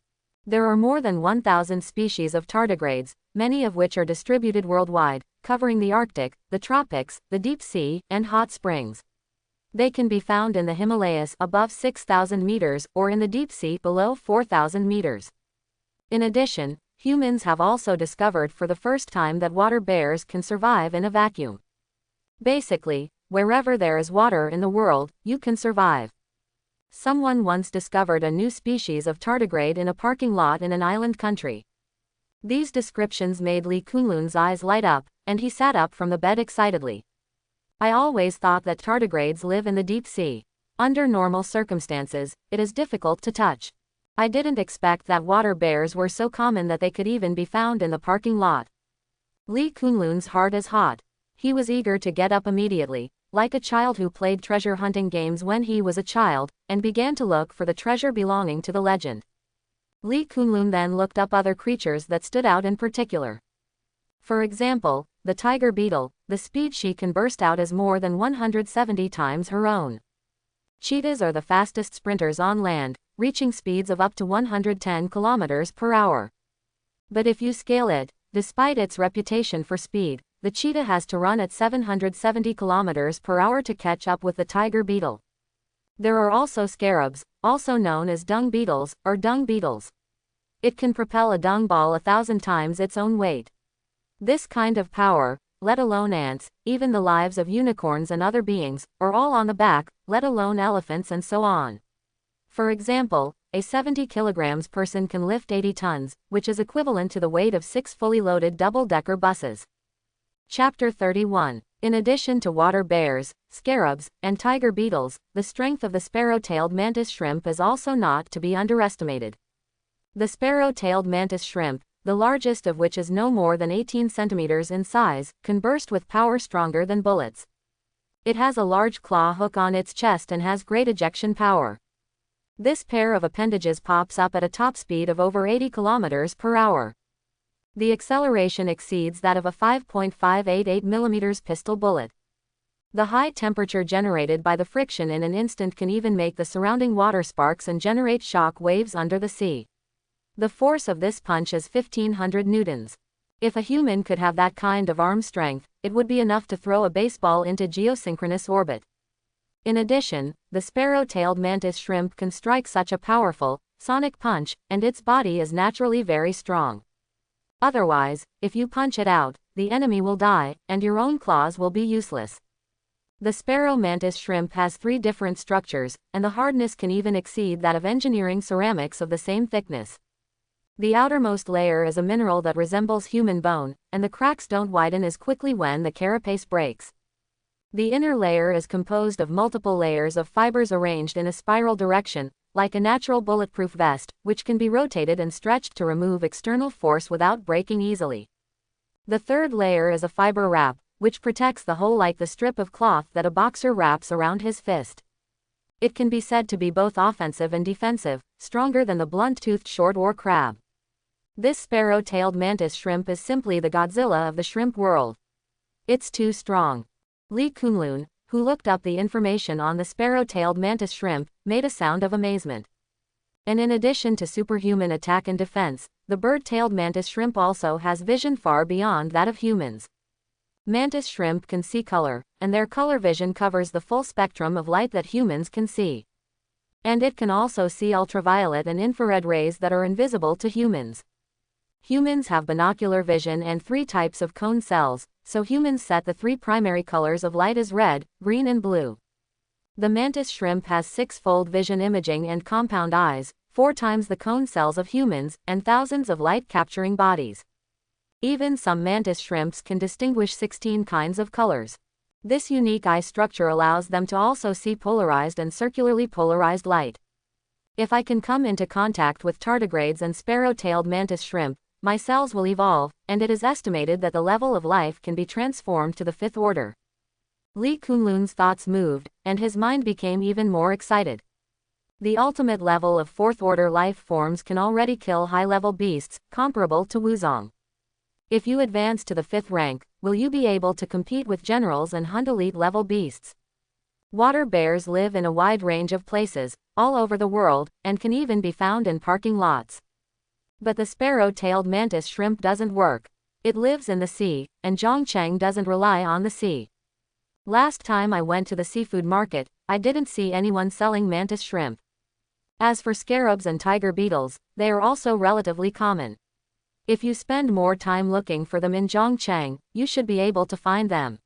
There are more than 1,000 species of tardigrades, many of which are distributed worldwide, covering the Arctic, the tropics, the deep sea, and hot springs. They can be found in the Himalayas above 6,000 meters or in the deep sea below 4,000 meters. In addition, humans have also discovered for the first time that water bears can survive in a vacuum. Basically, wherever there is water in the world, you can survive. Someone once discovered a new species of tardigrade in a parking lot in an island country. These descriptions made Li Kunlun's eyes light up, and he sat up from the bed excitedly. I always thought that tardigrades live in the deep sea. Under normal circumstances, it is difficult to touch. I didn't expect that water bears were so common that they could even be found in the parking lot. Li Kunlun's heart is hot. He was eager to get up immediately, like a child who played treasure hunting games when he was a child, and began to look for the treasure belonging to the legend. Li Kunlun then looked up other creatures that stood out in particular. For example, the tiger beetle. The speed she can burst out is more than 170 times her own. Cheetahs are the fastest sprinters on land, reaching speeds of up to 110 kilometers per hour. But if you scale it, despite its reputation for speed, the cheetah has to run at 770 kilometers per hour to catch up with the tiger beetle. There are also scarabs, also known as dung beetles, or dung beetles. It can propel a dung ball 1,000 times its own weight. This kind of power, let alone ants, even the lives of unicorns and other beings, are all on the back, let alone elephants and so on. For example, a 70 kilograms person can lift 80 tons, which is equivalent to the weight of 6 fully loaded double-decker buses. Chapter 31. In addition to water bears, scarabs, and tiger beetles, the strength of the sparrow-tailed mantis shrimp is also not to be underestimated. The sparrow-tailed mantis shrimp, the largest of which is no more than 18 centimeters in size, can burst with power stronger than bullets. It has a large claw hook on its chest and has great ejection power. This pair of appendages pops up at a top speed of over 80 kilometers per hour. The acceleration exceeds that of a 5.588 mm pistol bullet. The high temperature generated by the friction in an instant can even make the surrounding water sparks and generate shock waves under the sea. The force of this punch is 1,500 newtons. If a human could have that kind of arm strength, it would be enough to throw a baseball into geosynchronous orbit. In addition, the sparrow-tailed mantis shrimp can strike such a powerful, sonic punch, and its body is naturally very strong. Otherwise, if you punch it out, the enemy will die, and your own claws will be useless. The sparrow mantis shrimp has 3 different structures, and the hardness can even exceed that of engineering ceramics of the same thickness. The outermost layer is a mineral that resembles human bone, and the cracks don't widen as quickly when the carapace breaks. The inner layer is composed of multiple layers of fibers arranged in a spiral direction, like a natural bulletproof vest, which can be rotated and stretched to remove external force without breaking easily. The third layer is a fiber wrap, which protects the whole like the strip of cloth that a boxer wraps around his fist. It can be said to be both offensive and defensive, stronger than the blunt-toothed short-oar crab. This sparrow-tailed mantis shrimp is simply the Godzilla of the shrimp world. It's too strong. Lee Kunlun, who looked up the information on the sparrow-tailed mantis shrimp, made a sound of amazement. And in addition to superhuman attack and defense, the bird-tailed mantis shrimp also has vision far beyond that of humans. Mantis shrimp can see color, and their color vision covers the full spectrum of light that humans can see. And it can also see ultraviolet and infrared rays that are invisible to humans. Humans have binocular vision and 3 types of cone cells, so humans set the 3 primary colors of light as red, green and blue. The mantis shrimp has 6-fold vision imaging and compound eyes, 4 times the cone cells of humans, and thousands of light-capturing bodies. Even some mantis shrimps can distinguish 16 kinds of colors. This unique eye structure allows them to also see polarized and circularly polarized light. If I can come into contact with tardigrades and sparrow-tailed mantis shrimp, my cells will evolve, and it is estimated that the level of life can be transformed to the 5th order. Lee Kunlun's thoughts moved, and his mind became even more excited. The ultimate level of 4th order life forms can already kill high-level beasts, comparable to Wuzong. If you advance to the 5th rank, will you be able to compete with generals and hunt elite-level beasts? Water bears live in a wide range of places, all over the world, and can even be found in parking lots. But the sparrow-tailed mantis shrimp doesn't work. It lives in the sea, and Zhongcheng doesn't rely on the sea. Last time I went to the seafood market, I didn't see anyone selling mantis shrimp. As for scarabs and tiger beetles, they are also relatively common. If you spend more time looking for them in Zhongcheng, you should be able to find them.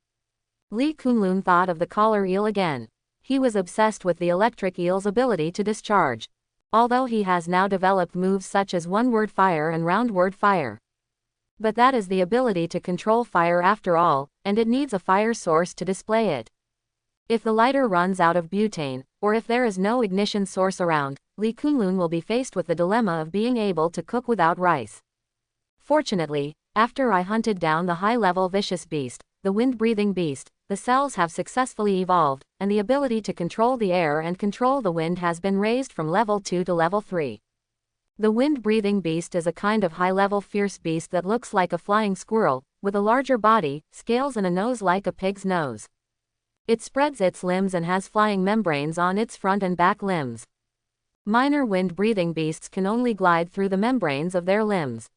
Lee Kunlun thought of the collar eel again. He was obsessed with the electric eel's ability to discharge. Although he has now developed moves such as one-word fire and round-word fire. But that is the ability to control fire after all, and it needs a fire source to display it. If the lighter runs out of butane, or if there is no ignition source around, Lee Kunlun will be faced with the dilemma of being able to cook without rice. Fortunately, after I hunted down the high-level vicious beast, the wind-breathing beast, the cells have successfully evolved, and the ability to control the air and control the wind has been raised from level 2 to level 3. The wind-breathing beast is a kind of high-level fierce beast that looks like a flying squirrel, with a larger body, scales and a nose like a pig's nose. It spreads its limbs and has flying membranes on its front and back limbs. Minor wind-breathing beasts can only glide through the membranes of their limbs.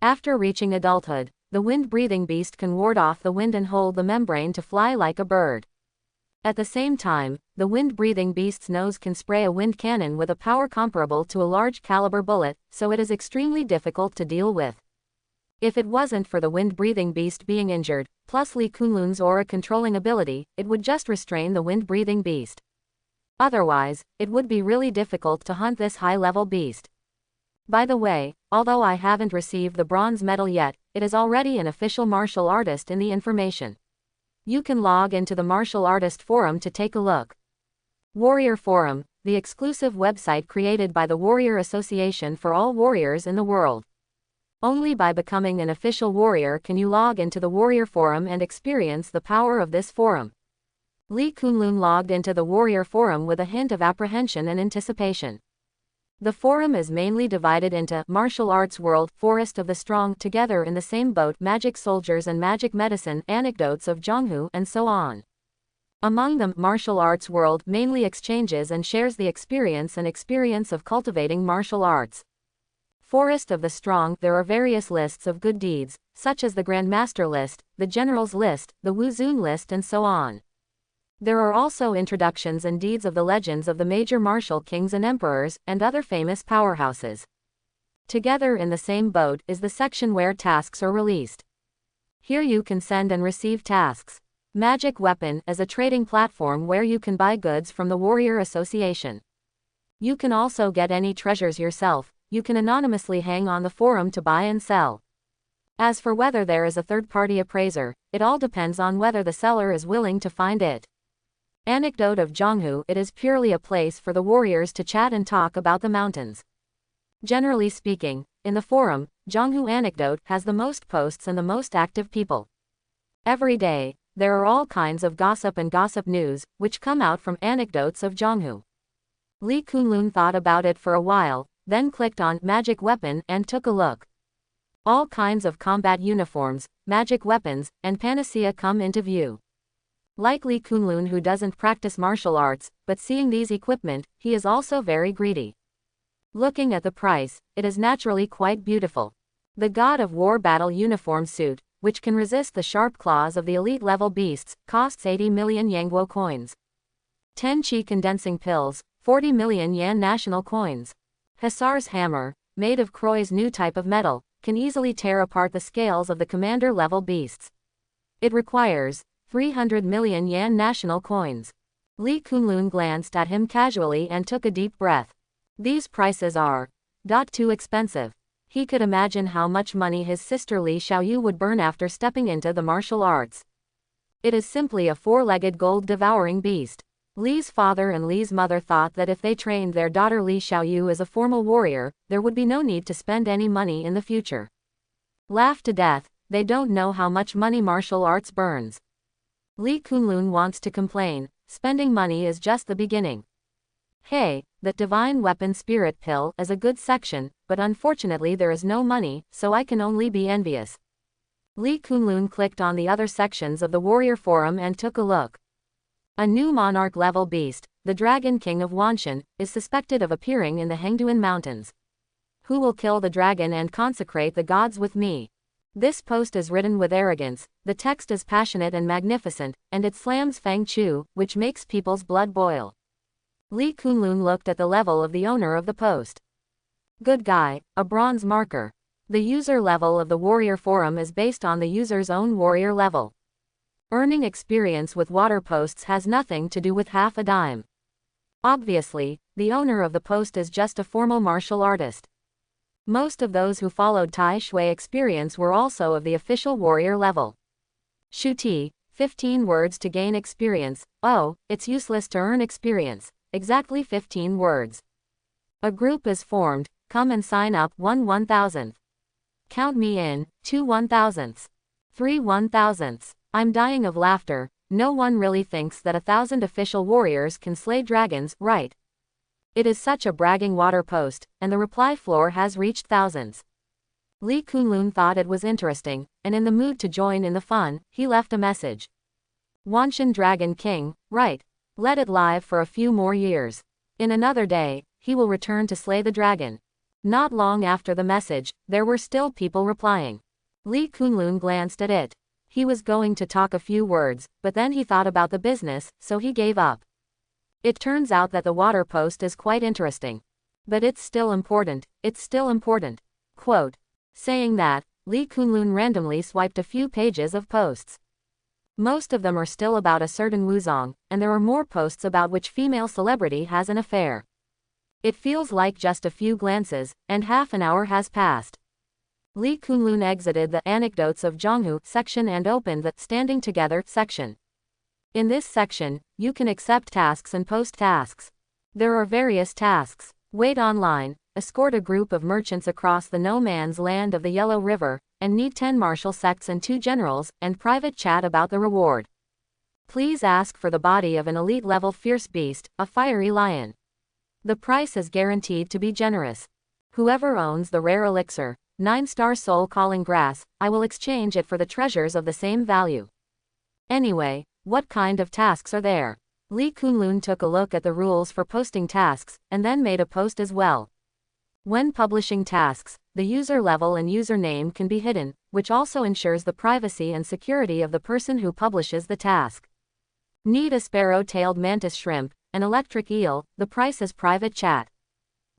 After reaching adulthood, the wind-breathing beast can ward off the wind and hold the membrane to fly like a bird. At the same time, the wind-breathing beast's nose can spray a wind cannon with a power comparable to a large-caliber bullet, so it is extremely difficult to deal with. If it wasn't for the wind-breathing beast being injured, plus Lee Kunlun's aura controlling ability, it would just restrain the wind-breathing beast. Otherwise, it would be really difficult to hunt this high-level beast. By the way, although I haven't received the bronze medal yet, it is already an official martial artist in the information. You can log into the martial artist forum to take a look. Warrior Forum, the exclusive website created by the Warrior Association for all warriors in the world. Only by becoming an official warrior can you log into the Warrior Forum and experience the power of this forum. Lee Kunlun logged into the Warrior Forum with a hint of apprehension and anticipation. The forum is mainly divided into Martial Arts World, Forest of the Strong, Together in the Same Boat, Magic Soldiers and Magic Medicine, Anecdotes of Jonghu, and so on. Among them, Martial Arts World mainly exchanges and shares the experience of cultivating martial arts. Forest of the Strong, there are various lists of good deeds, such as the Grandmaster list, the General's list, the Wuzun list, and so on. There are also introductions and deeds of the legends of the major martial kings and emperors, and other famous powerhouses. Together in the Same Boat is the section where tasks are released. Here you can send and receive tasks. Magic Weapon is a trading platform where you can buy goods from the Warrior Association. You can also get any treasures yourself. You can anonymously hang on the forum to buy and sell. As for whether there is a third-party appraiser, it all depends on whether the seller is willing to find it. Anecdote of Jonghu, it is purely a place for the warriors to chat and talk about the mountains. Generally speaking, in the forum, Jonghu Anecdote has the most posts and the most active people. Every day, there are all kinds of gossip and gossip news, which come out from Anecdotes of Jonghu. Lee Kunlun thought about it for a while, then clicked on Magic Weapon and took a look. All kinds of combat uniforms, magic weapons, and panacea come into view. Like Lee Kunlun, who doesn't practice martial arts, but seeing these equipment, he is also very greedy. Looking at the price, it is naturally quite beautiful. The God of War battle uniform suit, which can resist the sharp claws of the elite level beasts, costs 80 million Yangguo coins. 10 Qi condensing pills, 40 million Yan national coins. Hussar's hammer, made of Croy's new type of metal, can easily tear apart the scales of the commander level beasts. It requires 300 million Yan national coins. Lee Kunlun glanced at him casually and took a deep breath. These prices are too expensive. He could imagine how much money his sister Li Xiaoyu would burn after stepping into the martial arts. It is simply a four-legged gold-devouring beast. Li's father and Li's mother thought that if they trained their daughter Li Xiaoyu as a formal warrior, there would be no need to spend any money in the future. Laugh to death, they don't know how much money martial arts burns. Lee Kunlun wants to complain, spending money is just the beginning. Hey, that divine weapon spirit pill is a good section, but unfortunately there is no money, so I can only be envious. Lee Kunlun clicked on the other sections of the Warrior Forum and took a look. A new monarch-level beast, the Dragon King of Wanshan, is suspected of appearing in the Hengduan Mountains. Who will kill the dragon and consecrate the gods with me? This post is written with arrogance, the text is passionate and magnificent, and it slams Fang Chu, which makes people's blood boil. Lee Kunlun looked at the level of the owner of the post. Good guy, a bronze marker. The user level of the Warrior Forum is based on the user's own warrior level. Earning experience with water posts has nothing to do with half a dime. Obviously, the owner of the post is just a formal martial artist. Most of those who followed Tai Shui experience were also of the official warrior level. Shuti, 15 words to gain experience. Oh, it's useless to earn experience. Exactly 15 words. A group is formed, come and sign up 1/1000th. Count me in, 2/1000ths. 3/1000ths. I'm dying of laughter, no one really thinks that 1,000 official warriors can slay dragons, right? It is such a bragging water post, and the reply floor has reached thousands. Lee Kunlun thought it was interesting, and in the mood to join in the fun, he left a message. Wanshan Dragon King, right. Let it live for a few more years. In another day, he will return to slay the dragon. Not long after the message, there were still people replying. Li Kunlun glanced at it. He was going to talk a few words, but then he thought about the business, so he gave up. It turns out that the water post is quite interesting. But it's still important, it's still important. Quote. Saying that, Li Kunlun randomly swiped a few pages of posts. Most of them are still about a certain Wuzong, and there are more posts about which female celebrity has an affair. It feels like just a few glances, and half an hour has passed. Li Kunlun exited the Anecdotes of Zhonghu section and opened the Standing Together section. In this section, you can accept tasks and post tasks. There are various tasks. Wait online, escort a group of merchants across the no man's land of the Yellow River, and need 10 martial sects and 2 generals, and private chat about the reward. Please ask for the body of an elite-level fierce beast, a fiery lion. The price is guaranteed to be generous. Whoever owns the rare elixir, 9-star soul calling grass, I will exchange it for the treasures of the same value. Anyway, what kind of tasks are there? Li Kunlun took a look at the rules for posting tasks, and then made a post as well. When publishing tasks, the user level and username can be hidden, which also ensures the privacy and security of the person who publishes the task. Need a sparrow-tailed mantis shrimp, an electric eel, the price is private chat.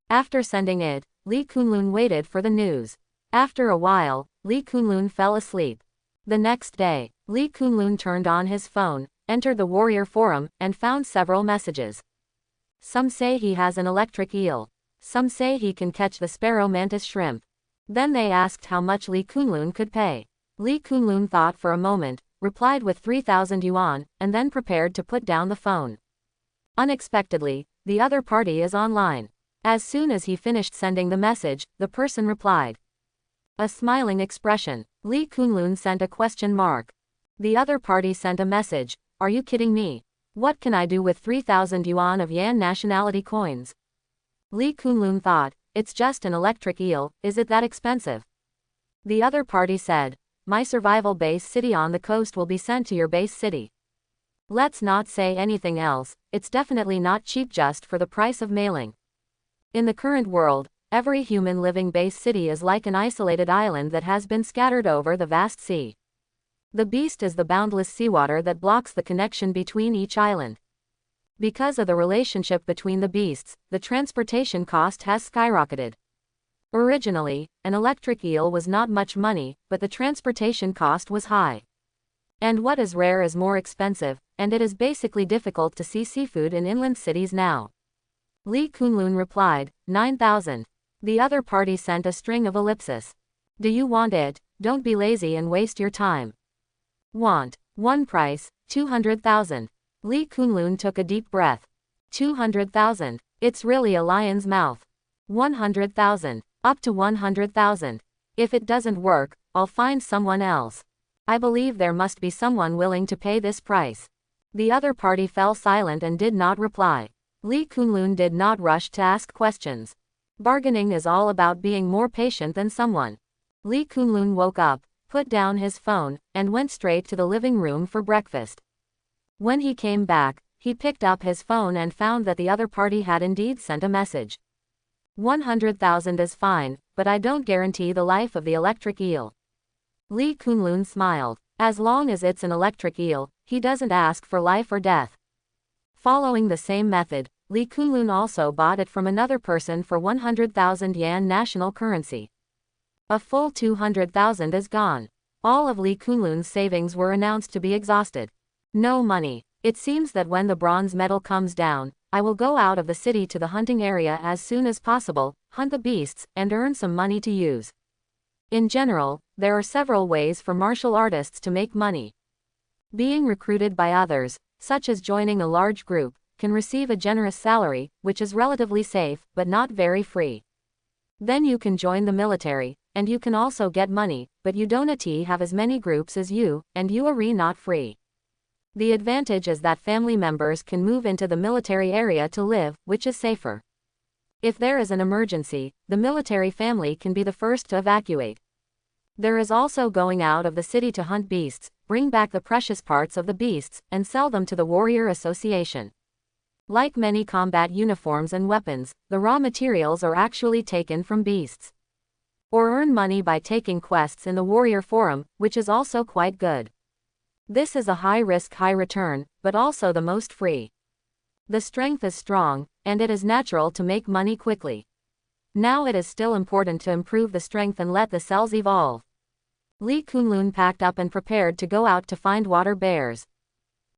After sending it, Li Kunlun waited for the news. After a while, Li Kunlun fell asleep. The next day, Li Kunlun turned on his phone, entered the Warrior Forum, and found several messages. Some say he has an electric eel. Some say he can catch the sparrow mantis shrimp. Then they asked how much Li Kunlun could pay. Li Kunlun thought for a moment, replied with 3,000 yuan, and then prepared to put down the phone. Unexpectedly, the other party is online. As soon as he finished sending the message, the person replied. A smiling expression. Li Kunlun sent a question mark. The other party sent a message. Are you kidding me? What can I do with 3,000 yuan of Yan nationality coins? Li Kunlun thought, it's just an electric eel, is it that expensive? The other party said, my survival base city on the coast will be sent to your base city. Let's not say anything else, it's definitely not cheap just for the price of mailing. In the current world, every human living base city is like an isolated island that has been scattered over the vast sea. The beast is the boundless seawater that blocks the connection between each island. Because of the relationship between the beasts, the transportation cost has skyrocketed. Originally, an electric eel was not much money, but the transportation cost was high. And what is rare is more expensive, and it is basically difficult to see seafood in inland cities now. Li Kunlun replied, 9,000. The other party sent a string of ellipses. Do you want it? Don't be lazy and waste your time. Want. One price, 200,000. Li Kunlun took a deep breath. 200,000. It's really a lion's mouth. 100,000. Up to 100,000. If it doesn't work, I'll find someone else. I believe there must be someone willing to pay this price. The other party fell silent and did not reply. Li Kunlun did not rush to ask questions. Bargaining is all about being more patient than someone. Li Kunlun woke up, put down his phone, and went straight to the living room for breakfast. When he came back, he picked up his phone and found that the other party had indeed sent a message. 100,000 is fine, but I don't guarantee the life of the electric eel. Li Kunlun smiled. As long as it's an electric eel, he doesn't ask for life or death. Following the same method, Li Kunlun also bought it from another person for 100,000 Yan national currency. A full 200,000 is gone. All of Li Kunlun's savings were announced to be exhausted. No money. It seems that when the bronze medal comes down, I will go out of the city to the hunting area as soon as possible, hunt the beasts, and earn some money to use. In general, there are several ways for martial artists to make money. Being recruited by others, such as joining a large group, can receive a generous salary, which is relatively safe, but not very free. Then you can join the military, and you can also get money, but you don't have as many groups as you, and you are not free. The advantage is that family members can move into the military area to live, which is safer. If there is an emergency, the military family can be the first to evacuate. There is also going out of the city to hunt beasts, bring back the precious parts of the beasts, and sell them to the warrior association. Like many combat uniforms and weapons, the raw materials are actually taken from beasts. Or earn money by taking quests in the warrior forum, which is also quite good. This is a high risk, high return, but also the most free. The strength is strong, and it is natural to make money quickly. Now it is still important to improve the strength and let the cells evolve. Li Kunlun packed up and prepared to go out to find water bears.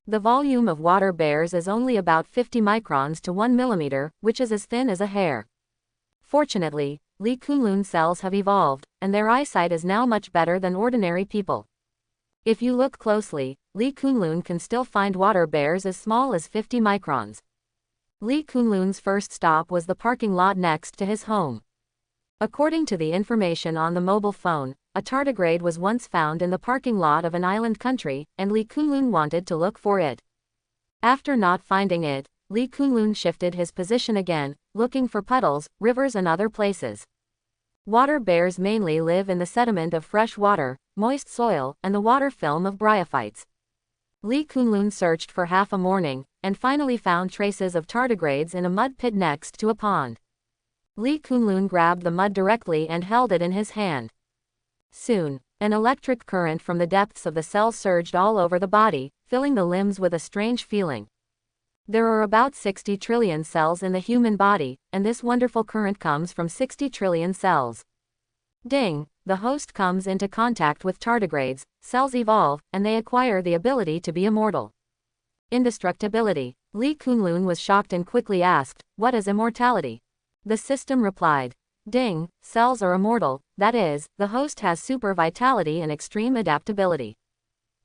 The volume of water bears is only about 50 microns to 1 millimeter, which is as thin as a hair. Fortunately, Li Kunlun's cells have evolved, and their eyesight is now much better than ordinary people. If you look closely, Li Kunlun can still find water bears as small as 50 microns. Li Kunlun's first stop was the parking lot next to his home. According to the information on the mobile phone, a tardigrade was once found in the parking lot of an island country, and Li Kunlun wanted to look for it. After not finding it, Li Kunlun shifted his position again, looking for puddles, rivers and other places. Water bears mainly live in the sediment of fresh water, moist soil, and the water film of bryophytes. Li Kunlun searched for half a morning, and finally found traces of tardigrades in a mud pit next to a pond. Li Kunlun grabbed the mud directly and held it in his hand. Soon, an electric current from the depths of the cell surged all over the body, filling the limbs with a strange feeling. There are about 60 trillion cells in the human body, and this wonderful current comes from 60 trillion cells. Ding! The host comes into contact with tardigrades, cells evolve, and they acquire the ability to be immortal. Indestructibility. Li Kunlun was shocked and quickly asked, "What is immortality?" The system replied, "Ding, cells are immortal, that is, the host has super vitality and extreme adaptability.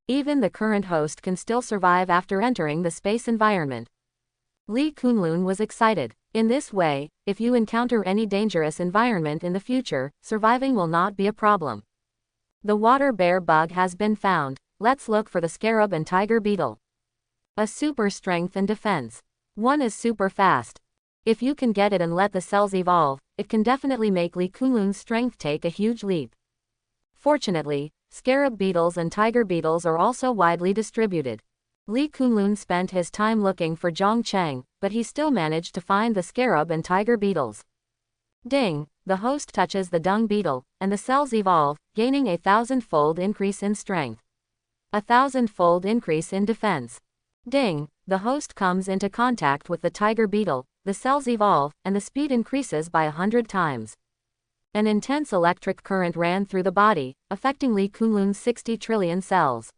Even the current host can still survive after entering the space environment." Li Kunlun was excited. In this way, if you encounter any dangerous environment in the future, surviving will not be a problem. The water bear bug has been found. Let's look for the scarab and tiger beetle. A super strength and defense. One is super fast. If you can get it and let the cells evolve, it can definitely make Li Kunlun's strength take a huge leap. Fortunately, scarab beetles and tiger beetles are also widely distributed. Li Kunlun spent his time looking for Zhong Cheng, but he still managed to find the scarab and tiger beetles. Ding! The host touches the dung beetle, and the cells evolve, gaining a 1,000-fold increase in strength. 1,000-fold increase in defense. Ding! The host comes into contact with the tiger beetle, the cells evolve, and the speed increases by 100 times. An intense electric current ran through the body, affecting Li Kunlun's 60 trillion cells.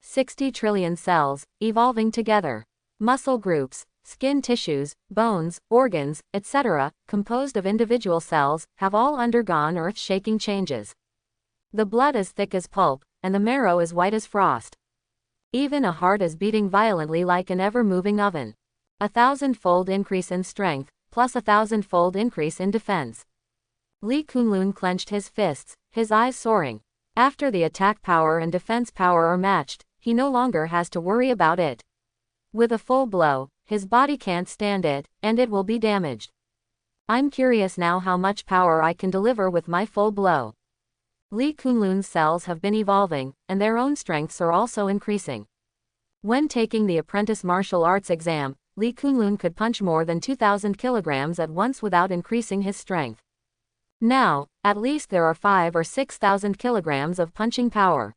60 trillion cells, evolving together. Muscle groups, skin tissues, bones, organs, etc., composed of individual cells, have all undergone earth-shaking changes. The blood is thick as pulp, and the marrow is white as frost. Even a heart is beating violently like an ever-moving oven. 1,000-fold increase in strength, plus 1,000-fold increase in defense. Li Kunlun clenched his fists, his eyes soaring. After the attack power and defense power are matched, he no longer has to worry about it. With a full blow, his body can't stand it, and it will be damaged. I'm curious now how much power I can deliver with my full blow. Li Kunlun's cells have been evolving, and their own strengths are also increasing. When taking the Apprentice martial arts exam, Li Kunlun could punch more than 2,000 kilograms at once without increasing his strength. Now, at least there are 5,000 or 6,000 kilograms of punching power.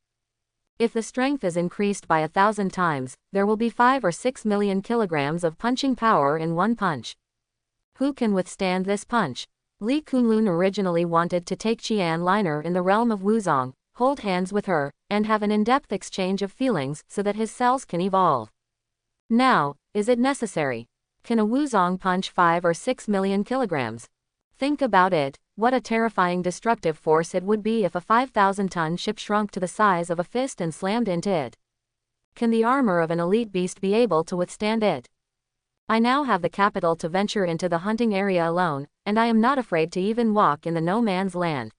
If the strength is increased by 1,000 times, there will be 5 or 6 million kilograms of punching power in one punch. Who can withstand this punch? Li Kunlun originally wanted to take Qian Liner in the realm of Wuzong, hold hands with her, and have an in-depth exchange of feelings so that his cells can evolve. Now, is it necessary? Can a Wuzong punch 5 or 6 million kilograms? Think about it, what a terrifying destructive force it would be if a 5,000-ton ship shrunk to the size of a fist and slammed into it. Can the armor of an elite beast be able to withstand it? I now have the capital to venture into the hunting area alone, and I am not afraid to even walk in the no man's land.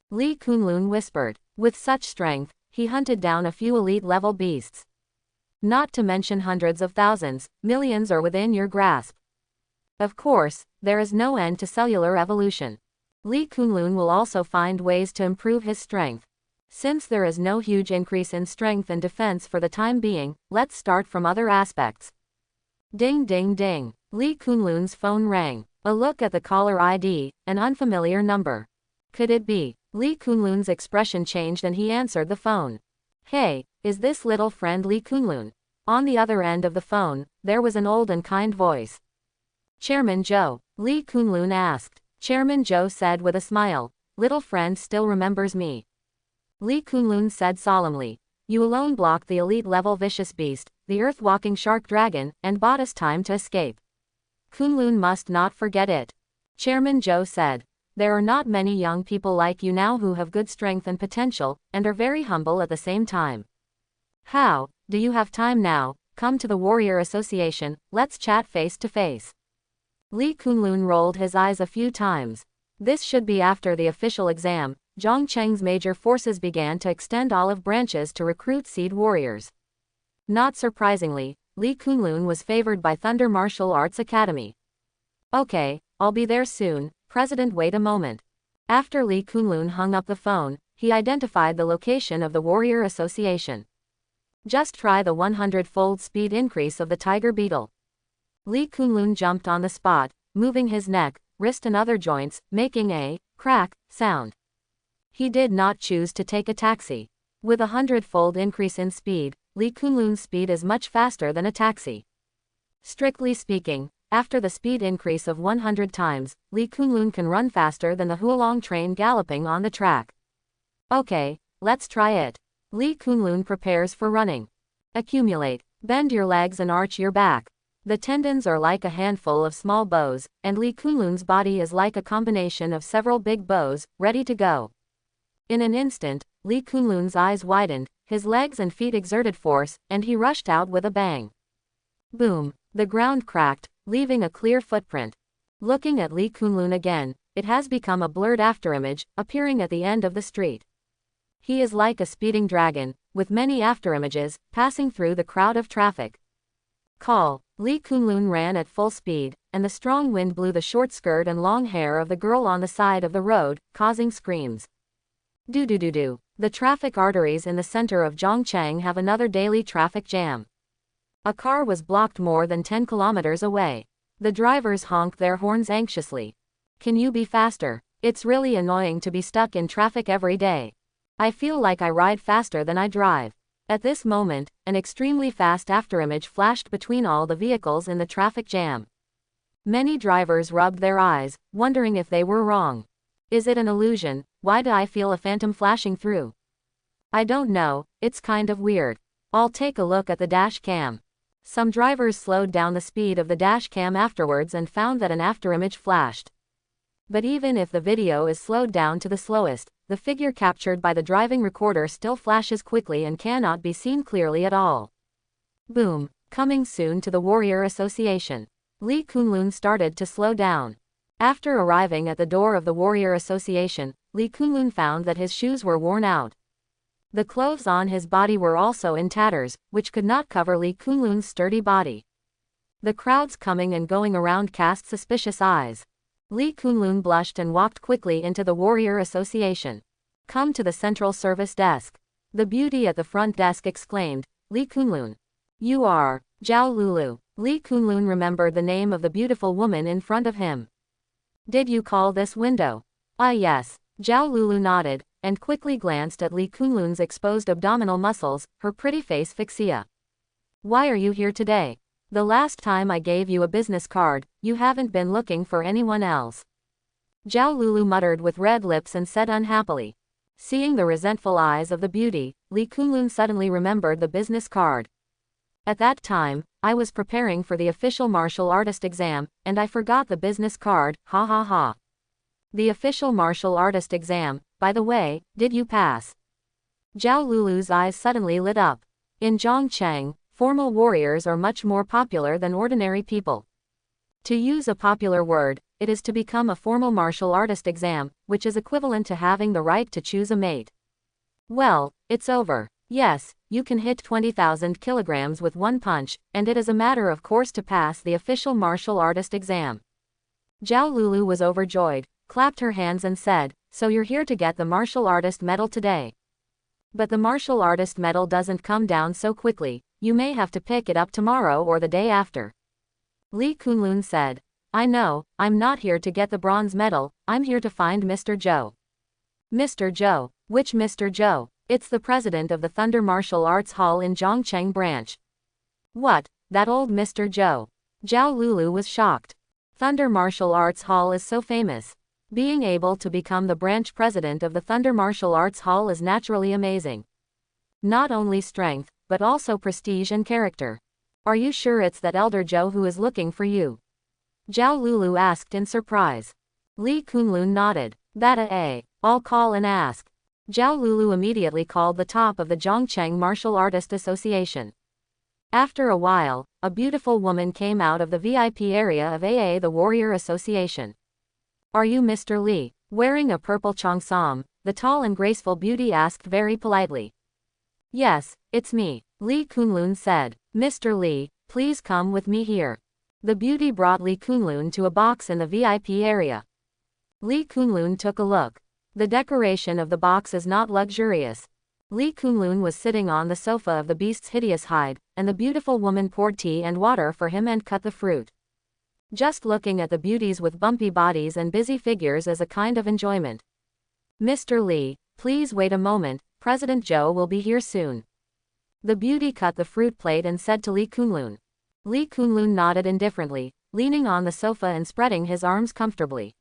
Li Kunlun whispered. With such strength, he hunted down a few elite-level beasts. Not to mention hundreds of thousands, millions are within your grasp. Of course, there is no end to cellular evolution. Li Kunlun will also find ways to improve his strength. Since there is no huge increase in strength and defense for the time being, let's start from other aspects. Ding ding ding. Lee Kunlun's phone rang. A look at the caller ID, an unfamiliar number. Could it be? Lee Kunlun's expression changed and he answered the phone. Hey, is this little friend Lee Kunlun? On the other end of the phone, there was an old and kind voice. Chairman Joe, Lee Kunlun asked. Chairman Joe said with a smile, little friend still remembers me. Lee Kunlun said solemnly, you alone blocked the elite-level vicious beast, the earth-walking shark dragon, and bought us time to escape. Kunlun must not forget it. Chairman Joe said, there are not many young people like you now who have good strength and potential, and are very humble at the same time. How, do you have time now? Come to the Warrior Association, let's chat face to face. Lee Kunlun rolled his eyes a few times. This should be after the official exam. Zhongcheng's major forces began to extend olive branches to recruit seed warriors. Not surprisingly, Lee Kunlun was favored by Thunder Martial Arts Academy. Okay, I'll be there soon. President, wait a moment. After Lee Kunlun hung up the phone, he identified the location of the Warrior Association. Just try the 100-fold speed increase of the Tiger Beetle. Lee Kunlun jumped on the spot, moving his neck, wrist and other joints, making a crack sound. He did not choose to take a taxi. With a 100-fold increase in speed, Lee Kunlun's speed is much faster than a taxi. Strictly speaking, after the speed increase of 100 times, Lee Kunlun can run faster than the Hualong train galloping on the track. Okay, let's try it. Lee Kunlun prepares for running. Accumulate. Bend your legs and arch your back. The tendons are like a handful of small bows, and Lee Kunlun's body is like a combination of several big bows, ready to go. In an instant, Lee Kunlun's eyes widened, his legs and feet exerted force, and he rushed out with a bang. Boom! The ground cracked, leaving a clear footprint. Looking at Lee Kunlun again, it has become a blurred afterimage, appearing at the end of the street. He is like a speeding dragon, with many afterimages, passing through the crowd of traffic. Call. Lee Kunlun ran at full speed, and the strong wind blew the short skirt and long hair of the girl on the side of the road, causing screams. Do-do-do-do. The traffic arteries in the center of Zhongcheng have another daily traffic jam. A car was blocked more than 10 kilometers away. The drivers honked their horns anxiously. Can you be faster? It's really annoying to be stuck in traffic every day. I feel like I ride faster than I drive. At this moment, an extremely fast afterimage flashed between all the vehicles in the traffic jam. Many drivers rubbed their eyes, wondering if they were wrong. Is it an illusion? Why do I feel a phantom flashing through? I don't know, it's kind of weird. I'll take a look at the dash cam. Some drivers slowed down the speed of the dash cam afterwards and found that an afterimage flashed. But even if the video is slowed down to the slowest, the figure captured by the driving recorder still flashes quickly and cannot be seen clearly at all. Boom! Coming soon to the Warrior Association. Lee Kunlun started to slow down. After arriving at the door of the Warrior Association, Lee Kunlun found that his shoes were worn out. The clothes on his body were also in tatters, which could not cover Lee Kunlun's sturdy body. The crowds coming and going around cast suspicious eyes. Lee Kunlun blushed and walked quickly into the Warrior Association. Come to the central service desk. The beauty at the front desk exclaimed, Lee Kunlun. You are Zhao Lulu. Lee Kunlun remembered the name of the beautiful woman in front of him. Did you call this window? Ah yes. Zhao Lulu nodded, and quickly glanced at Lee Kunlun's exposed abdominal muscles, her pretty face fixia. Why are you here today? The last time I gave you a business card, you haven't been looking for anyone else. Zhao Lulu muttered with red lips and said unhappily. Seeing the resentful eyes of the beauty, Lee Kunlun suddenly remembered the business card. At that time, I was preparing for the official martial artist exam, and I forgot the business card, ha ha ha. The official martial artist exam, by the way, did you pass? Zhao Lulu's eyes suddenly lit up. In Zhongcheng, formal warriors are much more popular than ordinary people. To use a popular word, it is to become a formal martial artist exam, which is equivalent to having the right to choose a mate. Well, it's over. Yes, you can hit 20,000 kilograms with one punch, and it is a matter of course to pass the official martial artist exam. Zhao Lulu was overjoyed, clapped her hands and said, so you're here to get the martial artist medal today. But the martial artist medal doesn't come down so quickly, you may have to pick it up tomorrow or the day after. Li Kunlun said. I know, I'm not here to get the bronze medal, I'm here to find Mr. Zhou. Mr. Zhou? Which Mr. Zhou? It's the president of the Thunder Martial Arts Hall in Zhongcheng branch. What? That old Mr. Zhou? Zhao Lulu was shocked. Thunder Martial Arts Hall is so famous. Being able to become the branch president of the Thunder Martial Arts Hall is naturally amazing. Not only strength, but also prestige and character. Are you sure it's that elder Zhou who is looking for you? Zhao Lulu asked in surprise. Li Kunlun nodded. I'll call and ask. Zhao Lulu immediately called the top of the Zhongcheng Martial Artist Association. After a while, a beautiful woman came out of the VIP area of the Warrior Association. Are you Mr. Li? Wearing a purple cheongsam, the tall and graceful beauty asked very politely. Yes, it's me, Li Kunlun said. Mr. Li, please come with me here. The beauty brought Li Kunlun to a box in the VIP area. Li Kunlun took a look. The decoration of the box is not luxurious. Li Kunlun was sitting on the sofa of the beast's hideous hide, and the beautiful woman poured tea and water for him and cut the fruit. Just looking at the beauties with bumpy bodies and busy figures is a kind of enjoyment. Mr. Li, please wait a moment, President Zhou will be here soon. The beauty cut the fruit plate and said to Li Kunlun. Li Kunlun nodded indifferently, leaning on the sofa and spreading his arms comfortably.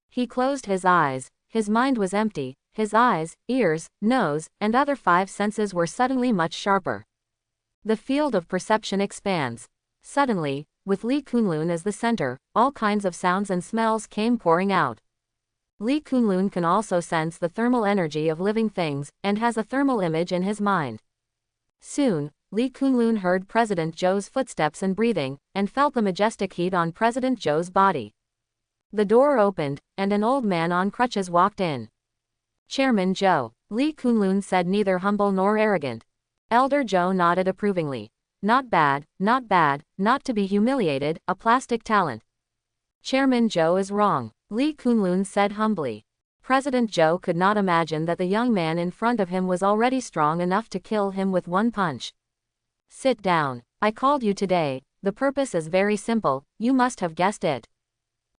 He closed his eyes, his mind was empty, his eyes, ears, nose, and other five senses were suddenly much sharper. The field of perception expands. Suddenly, with Li Kunlun as the center, all kinds of sounds and smells came pouring out. Li Kunlun can also sense the thermal energy of living things, and has a thermal image in his mind. Soon, Li Kunlun heard President Zhou's footsteps and breathing, and felt the majestic heat on President Zhou's body. The door opened, and an old man on crutches walked in. Chairman Zhou, Li Kunlun said, neither humble nor arrogant. Elder Zhou nodded approvingly. Not bad, not to be humiliated, a plastic talent. Chairman Zhou is wrong, Li Kunlun said humbly. President Zhou could not imagine that the young man in front of him was already strong enough to kill him with one punch. Sit down. I called you today. The purpose is very simple, you must have guessed it.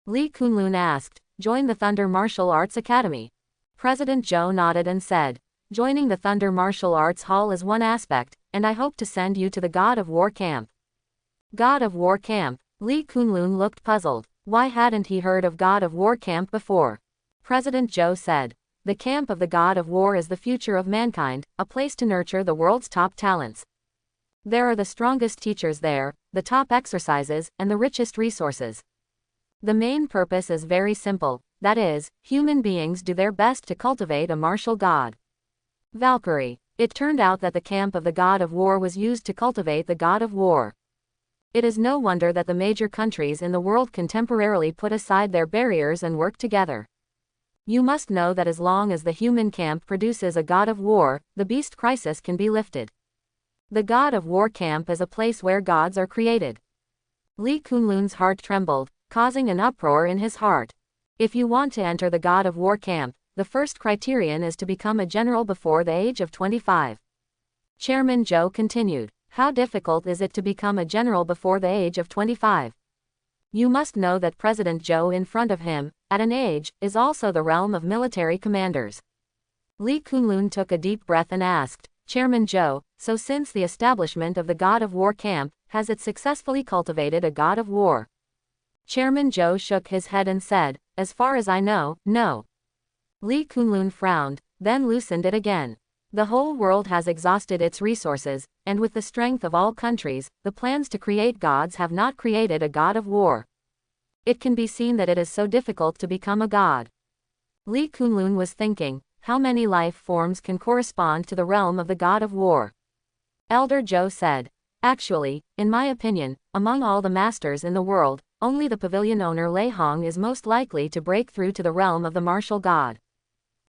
Li Kunlun asked, join the Thunder Martial Arts Academy. President Zhou nodded and said, joining the Thunder Martial Arts Hall is one aspect, and I hope to send you to the God of War camp. God of War camp? Li Kunlun looked puzzled. Why hadn't he heard of God of War camp before? President Zhou said, the camp of the God of War is the future of mankind, a place to nurture the world's top talents. There are the strongest teachers there, the top exercises, and the richest resources. The main purpose is very simple, that is, human beings do their best to cultivate a martial god. Valkyrie. It turned out that the camp of the God of War was used to cultivate the God of War. It is no wonder that the major countries in the world can temporarily put aside their barriers and work together. You must know that as long as the human camp produces a God of War, the beast crisis can be lifted. The God of War camp is a place where gods are created. Li Kunlun's heart trembled, causing an uproar in his heart. If you want to enter the God of War camp, the first criterion is to become a general before the age of 25. Chairman Zhou continued, how difficult is it to become a general before the age of 25? You must know that President Zhou in front of him, at an age, is also the realm of military commanders. Li Kunlun took a deep breath and asked, Chairman Zhou, so since the establishment of the God of War camp, has it successfully cultivated a God of War? Chairman Zhou shook his head and said, as far as I know, no. Li Kunlun frowned, then loosened it again. The whole world has exhausted its resources, and with the strength of all countries, the plans to create gods have not created a God of War. It can be seen that it is so difficult to become a god. Li Kunlun was thinking, how many life forms can correspond to the realm of the God of War? Elder Zhou said, actually, in my opinion, among all the masters in the world, only the pavilion owner Lei Hong is most likely to break through to the realm of the martial god.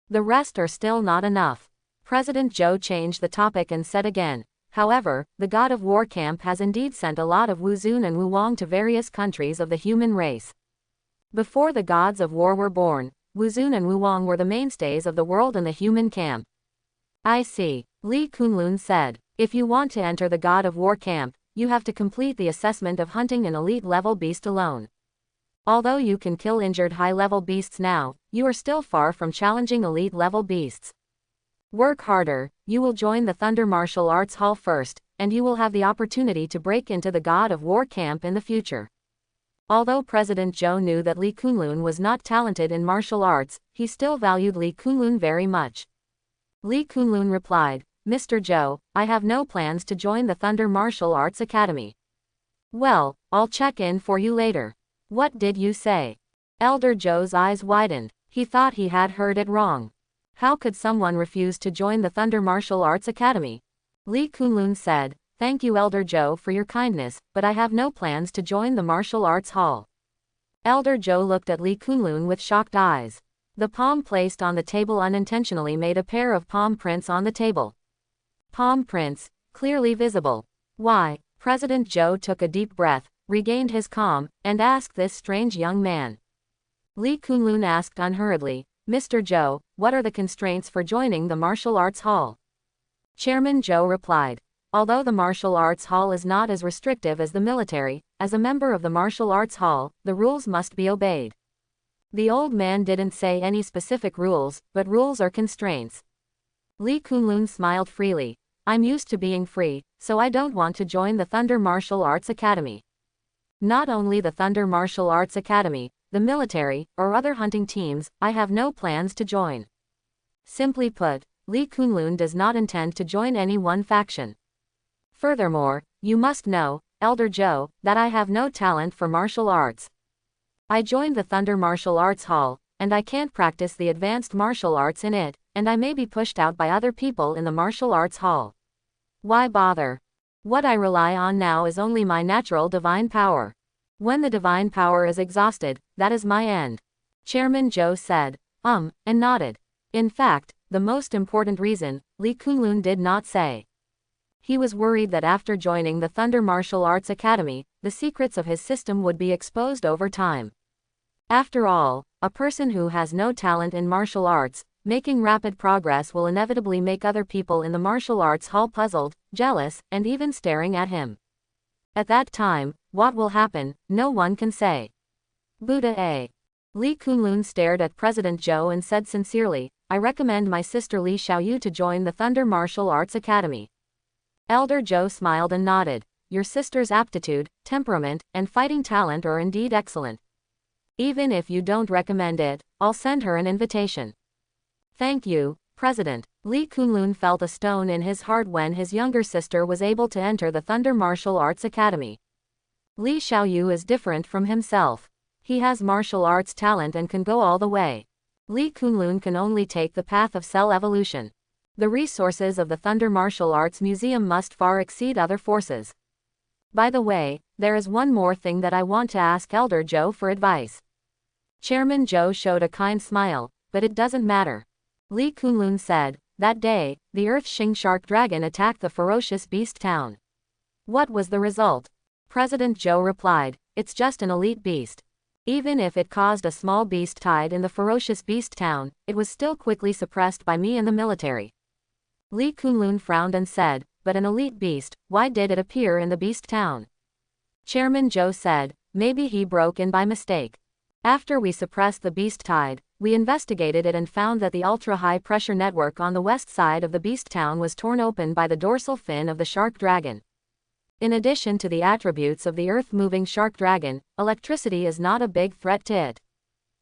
The rest are still not enough. President Zhou changed the topic and said again, however, the God of War camp has indeed sent a lot of Wuzun and Wuwang to various countries of the human race. Before the gods of war were born, Wuzun and Wuwang were the mainstays of the world in the human camp. I see, Li Kunlun said. If you want to enter the God of War camp, you have to complete the assessment of hunting an elite level beast alone. Although you can kill injured high-level beasts now, you are still far from challenging elite level beasts. Work harder, you will join the Thunder Martial Arts Hall first, and you will have the opportunity to break into the God of War camp in the future. Although President Zhou knew that Li Kunlun was not talented in martial arts, he still valued Li Kunlun very much. Li Kunlun replied, Mr. Zhou, I have no plans to join the Thunder Martial Arts Academy. Well, I'll check in for you later. What did you say? Elder Zhou's eyes widened. He thought he had heard it wrong. How could someone refuse to join the Thunder Martial Arts Academy? Li Kunlun said, Thank you Elder Zhou for your kindness, but I have no plans to join the martial arts hall. Elder Zhou looked at Li Kunlun with shocked eyes. The palm placed on the table unintentionally made a pair of palm prints on the table. Palm prints, clearly visible. Why? President Zhou took a deep breath, regained his calm, and asked this strange young man. Li Kunlun asked unhurriedly, Mr. Zhou, what are the constraints for joining the martial arts hall? Chairman Zhou replied, although the martial arts hall is not as restrictive as the military, as a member of the martial arts hall, the rules must be obeyed. The old man didn't say any specific rules, but rules are constraints. Li Kunlun smiled freely. I'm used to being free, so I don't want to join the Thunder Martial Arts Academy. Not only the Thunder Martial Arts Academy, the military, or other hunting teams, I have no plans to join. Simply put, Li Kunlun does not intend to join any one faction. Furthermore, you must know, Elder Zhou, that I have no talent for martial arts. I joined the Thunder Martial Arts Hall, and I can't practice the advanced martial arts in it, and I may be pushed out by other people in the martial arts hall. Why bother? What I rely on now is only my natural divine power. When the divine power is exhausted, that is my end. Chairman Zhou said, and nodded. In fact, the most important reason, Li Kunlun did not say. He was worried that after joining the Thunder Martial Arts Academy, the secrets of his system would be exposed over time. After all, a person who has no talent in martial arts, making rapid progress will inevitably make other people in the martial arts hall puzzled, jealous, and even staring at him. At that time, what will happen, no one can say. Buddha A. Li Kunlun stared at President Zhou and said sincerely, I recommend my sister Li Xiaoyu to join the Thunder Martial Arts Academy. Elder Zhou smiled and nodded. Your sister's aptitude, temperament, and fighting talent are indeed excellent. Even if you don't recommend it, I'll send her an invitation. Thank you, President. Li Kunlun felt a stone in his heart when his younger sister was able to enter the Thunder Martial Arts Academy. Li Xiaoyu is different from himself. He has martial arts talent and can go all the way. Li Kunlun can only take the path of cell evolution. The resources of the Thunder Martial Arts Museum must far exceed other forces. By the way, there is one more thing that I want to ask Elder Zhou for advice. Chairman Zhou showed a kind smile, but it doesn't matter. Li Kunlun said, that day, the Earth Xing Shark Dragon attacked the ferocious beast town. What was the result? President Zhou replied, it's just an elite beast. Even if it caused a small beast tied in the ferocious beast town, it was still quickly suppressed by me and the military. Li Kunlun frowned and said, but an elite beast, why did it appear in the beast town? Chairman Zhou said, maybe he broke in by mistake. After we suppressed the beast tide, we investigated it and found that the ultra-high pressure network on the west side of the beast town was torn open by the dorsal fin of the shark dragon. In addition to the attributes of the earth-moving shark dragon, electricity is not a big threat to it.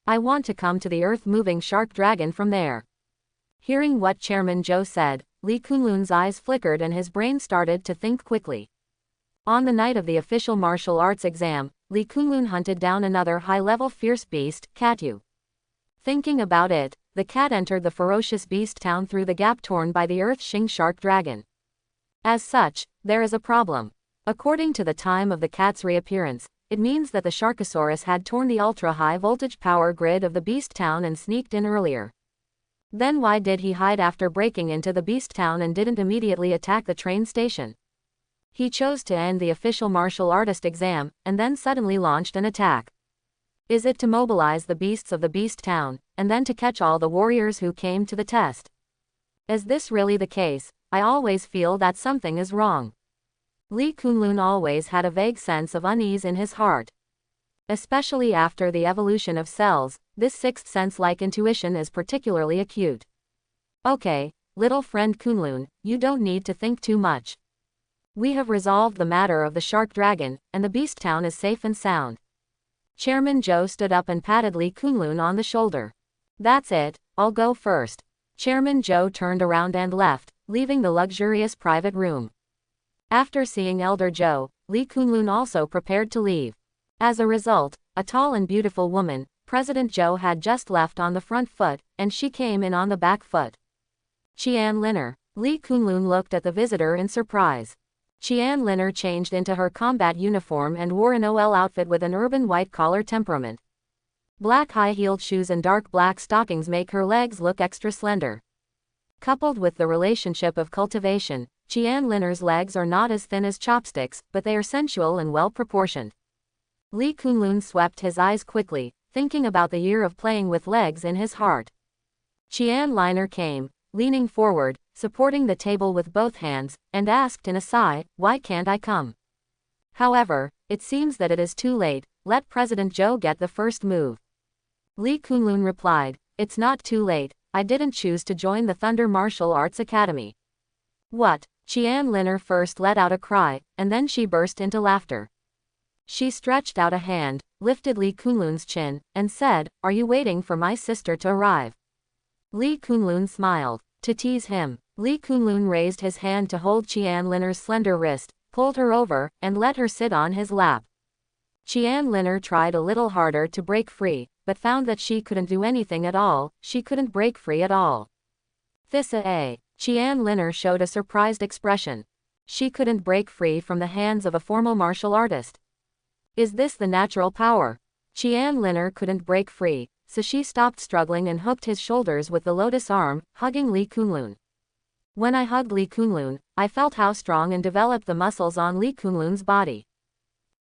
I want to come to the earth-moving shark dragon from there. Hearing what Chairman Zhou said, Li Kunlun's eyes flickered and his brain started to think quickly. On the night of the official martial arts exam, Li Kunlun hunted down another high-level fierce beast, Katyu. Thinking about it, the cat entered the ferocious beast town through the gap torn by the Earth Xing Shark Dragon. As such, there is a problem. According to the time of the cat's reappearance, it means that the Sharkosaurus had torn the ultra-high voltage power grid of the beast town and sneaked in earlier. Then why did he hide after breaking into the beast town and didn't immediately attack the train station? He chose to end the official martial artist exam, and then suddenly launched an attack. Is it to mobilize the beasts of the beast town, and then to catch all the warriors who came to the test? Is this really the case? I always feel that something is wrong. Li Kunlun always had a vague sense of unease in his heart. Especially after the evolution of cells, this sixth sense-like intuition is particularly acute. Okay, little friend Kunlun, you don't need to think too much. We have resolved the matter of the shark dragon, and the beast town is safe and sound. Chairman Zhou stood up and patted Li Kunlun on the shoulder. That's it, I'll go first. Chairman Zhou turned around and left, leaving the luxurious private room. After seeing Elder Zhou, Li Kunlun also prepared to leave. As a result, a tall and beautiful woman, President Zhou had just left on the front foot, and she came in on the back foot. Qian Liner. Li Kunlun looked at the visitor in surprise. Qian Liner changed into her combat uniform and wore an OL outfit with an urban white-collar temperament. Black high-heeled shoes and dark black stockings make her legs look extra slender. Coupled with the relationship of cultivation, Qian Liner's legs are not as thin as chopsticks, but they are sensual and well-proportioned. Li Kunlun swept his eyes quickly, thinking about the year of playing with legs in his heart. Qian Liner came, leaning forward, supporting the table with both hands, and asked in a sigh, "Why can't I come?" However, it seems that it is too late, let President Zhou get the first move. Li Kunlun replied, "It's not too late, I didn't choose to join the Thunder Martial Arts Academy." What? Qian Liner first let out a cry, and then she burst into laughter. She stretched out a hand, lifted Li Kunlun's chin, and said, "Are you waiting for my sister to arrive?" Li Kunlun smiled. To tease him, Li Kunlun raised his hand to hold Qian Liner's slender wrist, pulled her over, and let her sit on his lap. Qian Liner tried a little harder to break free, but found that she couldn't do anything at all, she couldn't break free at all. Thissa. Qian Liner showed a surprised expression. She couldn't break free from the hands of a formal martial artist. Is this the natural power? Qian Liner couldn't break free, so she stopped struggling and hooked his shoulders with the lotus arm, hugging Li Kunlun. When I hugged Li Kunlun, I felt how strong and developed the muscles on Li Kunlun's body.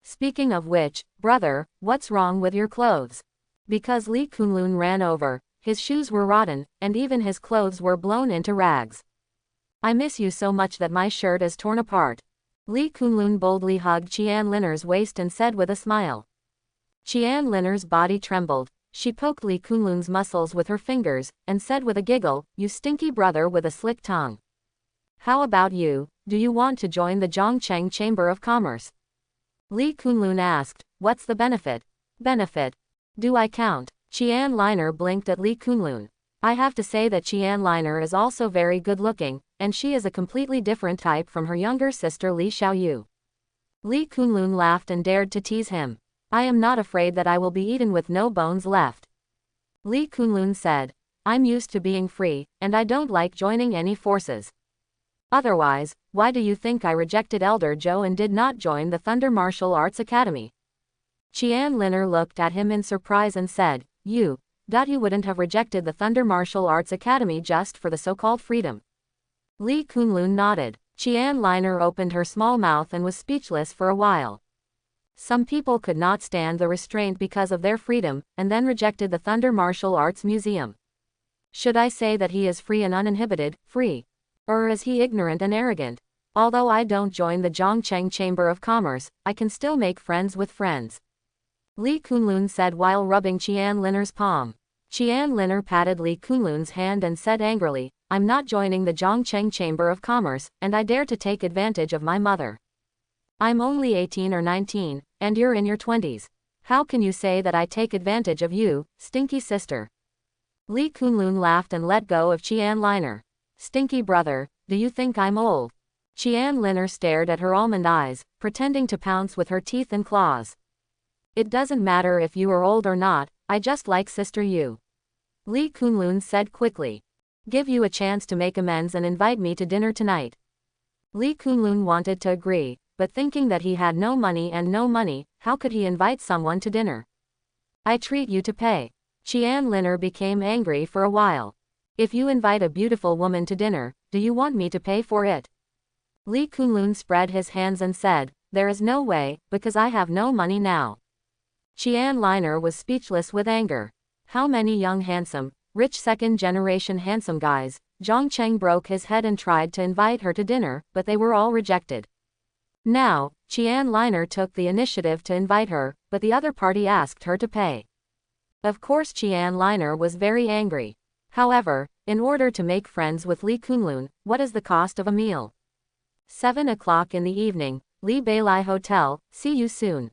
Speaking of which, brother, what's wrong with your clothes? Because Li Kunlun ran over, his shoes were rotten, and even his clothes were blown into rags. I miss you so much that my shirt is torn apart. Li Kunlun boldly hugged Qian Liner's waist and said with a smile. Qian Liner's body trembled. She poked Li Kunlun's muscles with her fingers, and said with a giggle, "You stinky brother with a slick tongue. How about you, do you want to join the Zhongcheng Chamber of Commerce?" Li Kunlun asked, "What's the benefit?" "Benefit? Do I count?" Qian Liner blinked at Li Kunlun. I have to say that Qian Liner is also very good-looking, and she is a completely different type from her younger sister Li Xiaoyu. Li Kunlun laughed and dared to tease him. "I am not afraid that I will be eaten with no bones left." Li Kunlun said, "I'm used to being free, and I don't like joining any forces. Otherwise, why do you think I rejected Elder Zhou and did not join the Thunder Martial Arts Academy?" Qian Liner looked at him in surprise and said, You wouldn't have rejected the Thunder Martial Arts Academy just for the so-called freedom." Li Kunlun nodded. Qian Liner opened her small mouth and was speechless for a while. Some people could not stand the restraint because of their freedom, and then rejected the Thunder Martial Arts Museum. Should I say that he is free and uninhibited, free? Or is he ignorant and arrogant? Although I don't join the Zhongcheng Chamber of Commerce, I can still make friends with friends. Li Kunlun said while rubbing Qian Liner's palm. Qian Liner patted Li Kunlun's hand and said angrily, "I'm not joining the Zhongcheng Chamber of Commerce, and I dare to take advantage of my mother. I'm only 18 or 19, and you're in your 20s. How can you say that I take advantage of you, stinky sister?" Li Kunlun laughed and let go of Qian Liner. "Stinky brother, do you think I'm old?" Qian Liner stared at her almond eyes, pretending to pounce with her teeth and claws. "It doesn't matter if you are old or not, I just like Sister Yu." Li Kunlun said quickly. "Give you a chance to make amends and invite me to dinner tonight." Li Kunlun wanted to agree, but thinking that he had no money, how could he invite someone to dinner? "I treat you to pay." Qian Liner became angry for a while. "If you invite a beautiful woman to dinner, do you want me to pay for it?" Li Kunlun spread his hands and said, "There is no way, because I have no money now." Qian Liner was speechless with anger. How many young rich second-generation handsome guys, Zhongcheng broke his head and tried to invite her to dinner, but they were all rejected. Now, Qian Liner took the initiative to invite her, but the other party asked her to pay. Of course Qian Liner was very angry. However, in order to make friends with Li Kunlun, what is the cost of a meal? 7 o'clock in the evening, Li Beilai Hotel, see you soon.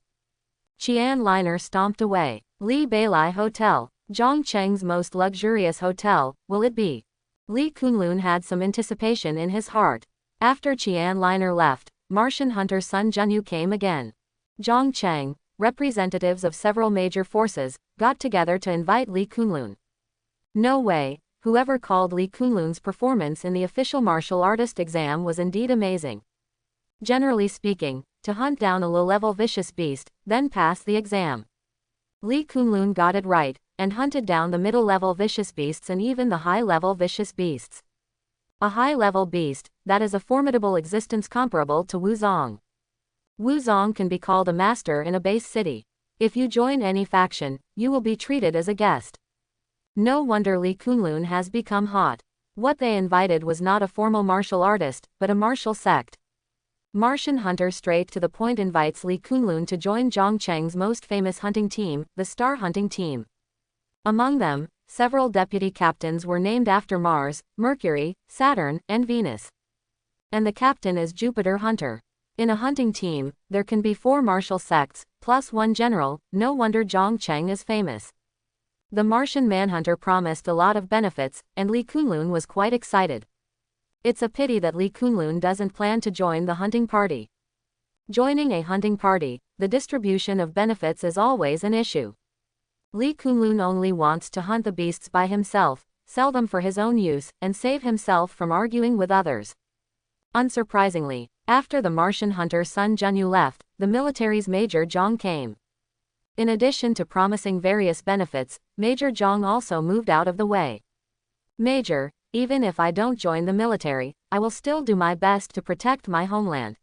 Qian Liner stomped away. Li Beilai Hotel, Zhongcheng's most luxurious hotel, will it be? Li Kunlun had some anticipation in his heart. After Qian Liner left, Martian hunter Sun Junyu came again. Zhongcheng, representatives of several major forces, got together to invite Li Kunlun. No way, whoever called Li Kunlun's performance in the official martial artist exam was indeed amazing. Generally speaking, to hunt down a low-level vicious beast, then pass the exam. Li Kunlun got it right, and hunted down the middle-level vicious beasts and even the high-level vicious beasts. A high-level beast, that is a formidable existence comparable to Wuzong. Wuzong can be called a master in a base city. If you join any faction, you will be treated as a guest. No wonder Li Kunlun has become hot. What they invited was not a formal martial artist, but a martial sect. Martian hunter straight to the point invites Li Kunlun to join Zhongcheng's most famous hunting team, the Star Hunting Team. Among them, several deputy captains were named after Mars, Mercury, Saturn, and Venus. And the captain is Jupiter Hunter. In a hunting team, there can be 4 martial sects, plus 1 general, no wonder Zhongcheng is famous. The Martian manhunter promised a lot of benefits, and Li Kunlun was quite excited. It's a pity that Li Kunlun doesn't plan to join the hunting party. Joining a hunting party, the distribution of benefits is always an issue. Li Kunlun only wants to hunt the beasts by himself, sell them for his own use, and save himself from arguing with others. Unsurprisingly, after the Martian hunter Sun Junyu left, the military's Major Zhang came. In addition to promising various benefits, Major Zhang also moved out of the way. Major, even if I don't join the military, I will still do my best to protect my homeland.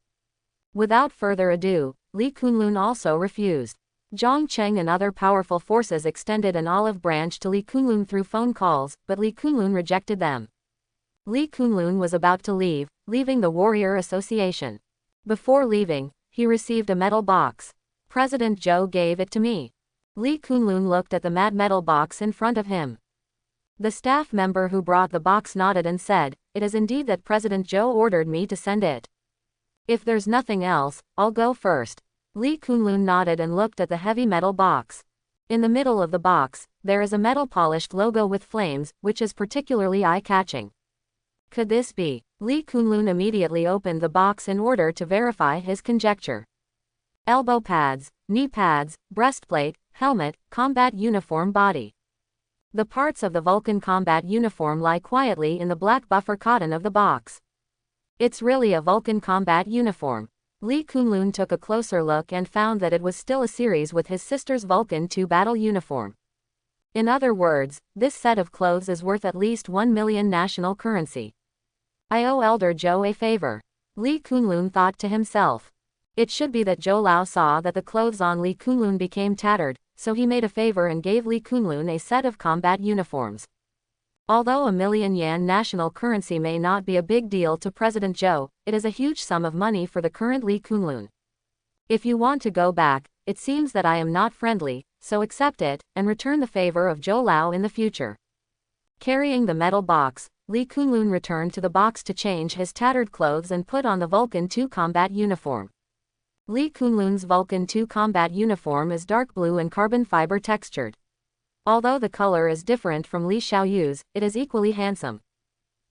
Without further ado, Li Kunlun also refused. Zhongcheng and other powerful forces extended an olive branch to Li Kunlun through phone calls, but Li Kunlun rejected them. Li Kunlun was about to leave, leaving the Warrior Association. Before leaving, he received a metal box. President Zhou gave it to me. Li Kunlun looked at the matte metal box in front of him. The staff member who brought the box nodded and said, "It is indeed that President Zhou ordered me to send it. If there's nothing else, I'll go first." Li Kunlun nodded and looked at the heavy metal box. In the middle of the box, there is a metal-polished logo with flames, which is particularly eye-catching. Could this be? Li Kunlun immediately opened the box in order to verify his conjecture. Elbow pads, knee pads, breastplate, helmet, combat uniform body. The parts of the Vulcan combat uniform lie quietly in the black buffer cotton of the box. It's really a Vulcan combat uniform. Li Kunlun took a closer look and found that it was still a series with his sister's Vulcan II battle uniform. In other words, this set of clothes is worth at least 1 million national currency. I owe Elder Zhou a favor. Li Kunlun thought to himself. It should be that Zhou Lao saw that the clothes on Li Kunlun became tattered, so he made a favor and gave Li Kunlun a set of combat uniforms. Although 1 million yuan national currency may not be a big deal to President Zhou, it is a huge sum of money for the current Li Kunlun. If you want to go back, it seems that I am not friendly, so accept it, and return the favor of Zhou Lao in the future. Carrying the metal box, Li Kunlun returned to the box to change his tattered clothes and put on the Vulcan II combat uniform. Li Kunlun's Vulcan II combat uniform is dark blue and carbon fiber textured. Although the color is different from Li Xiaoyu's, it is equally handsome.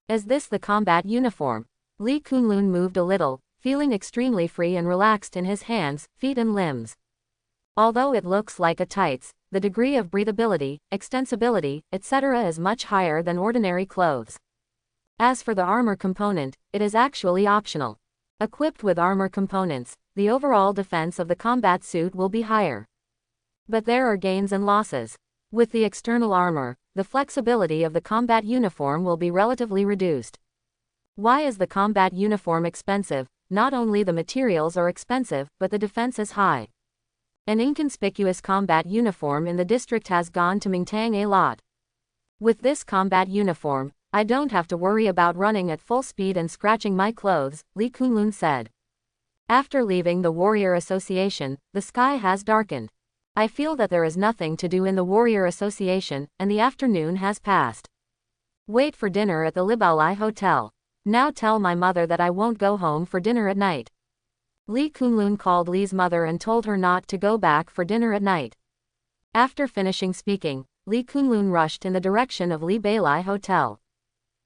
Is this the combat uniform? Li Kunlun moved a little, feeling extremely free and relaxed in his hands, feet and limbs. Although it looks like a tights, the degree of breathability, extensibility, etc. is much higher than ordinary clothes. As for the armor component, it is actually optional. Equipped with armor components, the overall defense of the combat suit will be higher. But there are gains and losses. With the external armor, the flexibility of the combat uniform will be relatively reduced. Why is the combat uniform expensive? Not only the materials are expensive, but the defense is high. An inconspicuous combat uniform in the district has gone to Mingtang a lot. With this combat uniform, I don't have to worry about running at full speed and scratching my clothes, Li Kunlun said. After leaving the Warrior Association, the sky has darkened. I feel that there is nothing to do in the Warrior Association, and the afternoon has passed. Wait for dinner at the Libaolai Hotel. Now tell my mother that I won't go home for dinner at night. Li Kunlun called Li's mother and told her not to go back for dinner at night. After finishing speaking, Li Kunlun rushed in the direction of Li Bailai Hotel.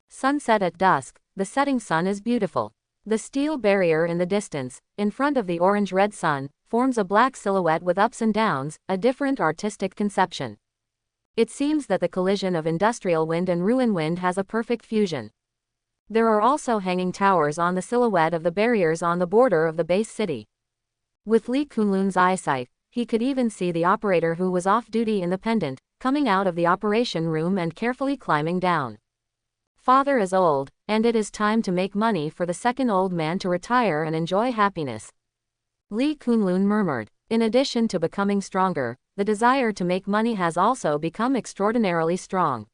Sunset at dusk, the setting sun is beautiful. The steel barrier in the distance, in front of the orange-red sun, forms a black silhouette with ups and downs, a different artistic conception. It seems that the collision of industrial wind and ruin wind has a perfect fusion. There are also hanging towers on the silhouette of the barriers on the border of the base city. With Li Kunlun's eyesight, he could even see the operator who was off duty in the pendant, coming out of the operation room and carefully climbing down. Father is old, and it is time to make money for the second old man to retire and enjoy happiness. Li Kunlun murmured. In addition to becoming stronger, the desire to make money has also become extraordinarily strong.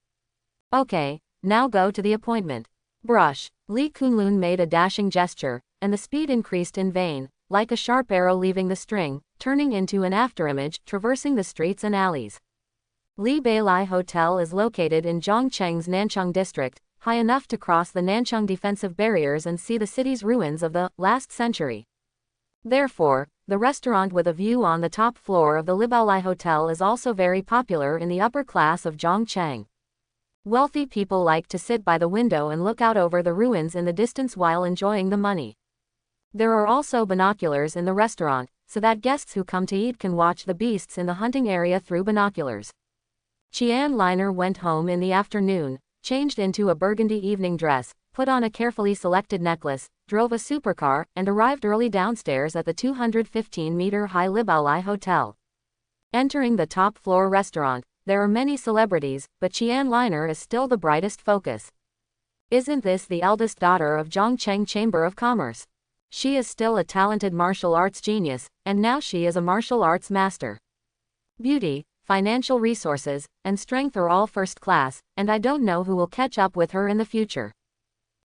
Okay, now go to the appointment. Brush. Li Kunlun made a dashing gesture, and the speed increased in vain, like a sharp arrow leaving the string, turning into an afterimage, traversing the streets and alleys. Li Bailai Hotel is located in Zhongcheng's Nanchang district, high enough to cross the Nanchang defensive barriers and see the city's ruins of the last century. Therefore, the restaurant with a view on the top floor of the Libaolai Hotel is also very popular in the upper class of Zhongcheng. Wealthy people like to sit by the window and look out over the ruins in the distance while enjoying the money. There are also binoculars in the restaurant, so that guests who come to eat can watch the beasts in the hunting area through binoculars. Qian Liner went home in the afternoon, changed into a burgundy evening dress, put on a carefully selected necklace, drove a supercar, and arrived early downstairs at the 215-meter-high Libaolai Hotel. Entering the top-floor restaurant, there are many celebrities, but Qian Liner is still the brightest focus. Isn't this the eldest daughter of Zhongcheng Chamber of Commerce? She is still a talented martial arts genius, and now she is a martial arts master. Beauty, financial resources, and strength are all first class, and I don't know who will catch up with her in the future.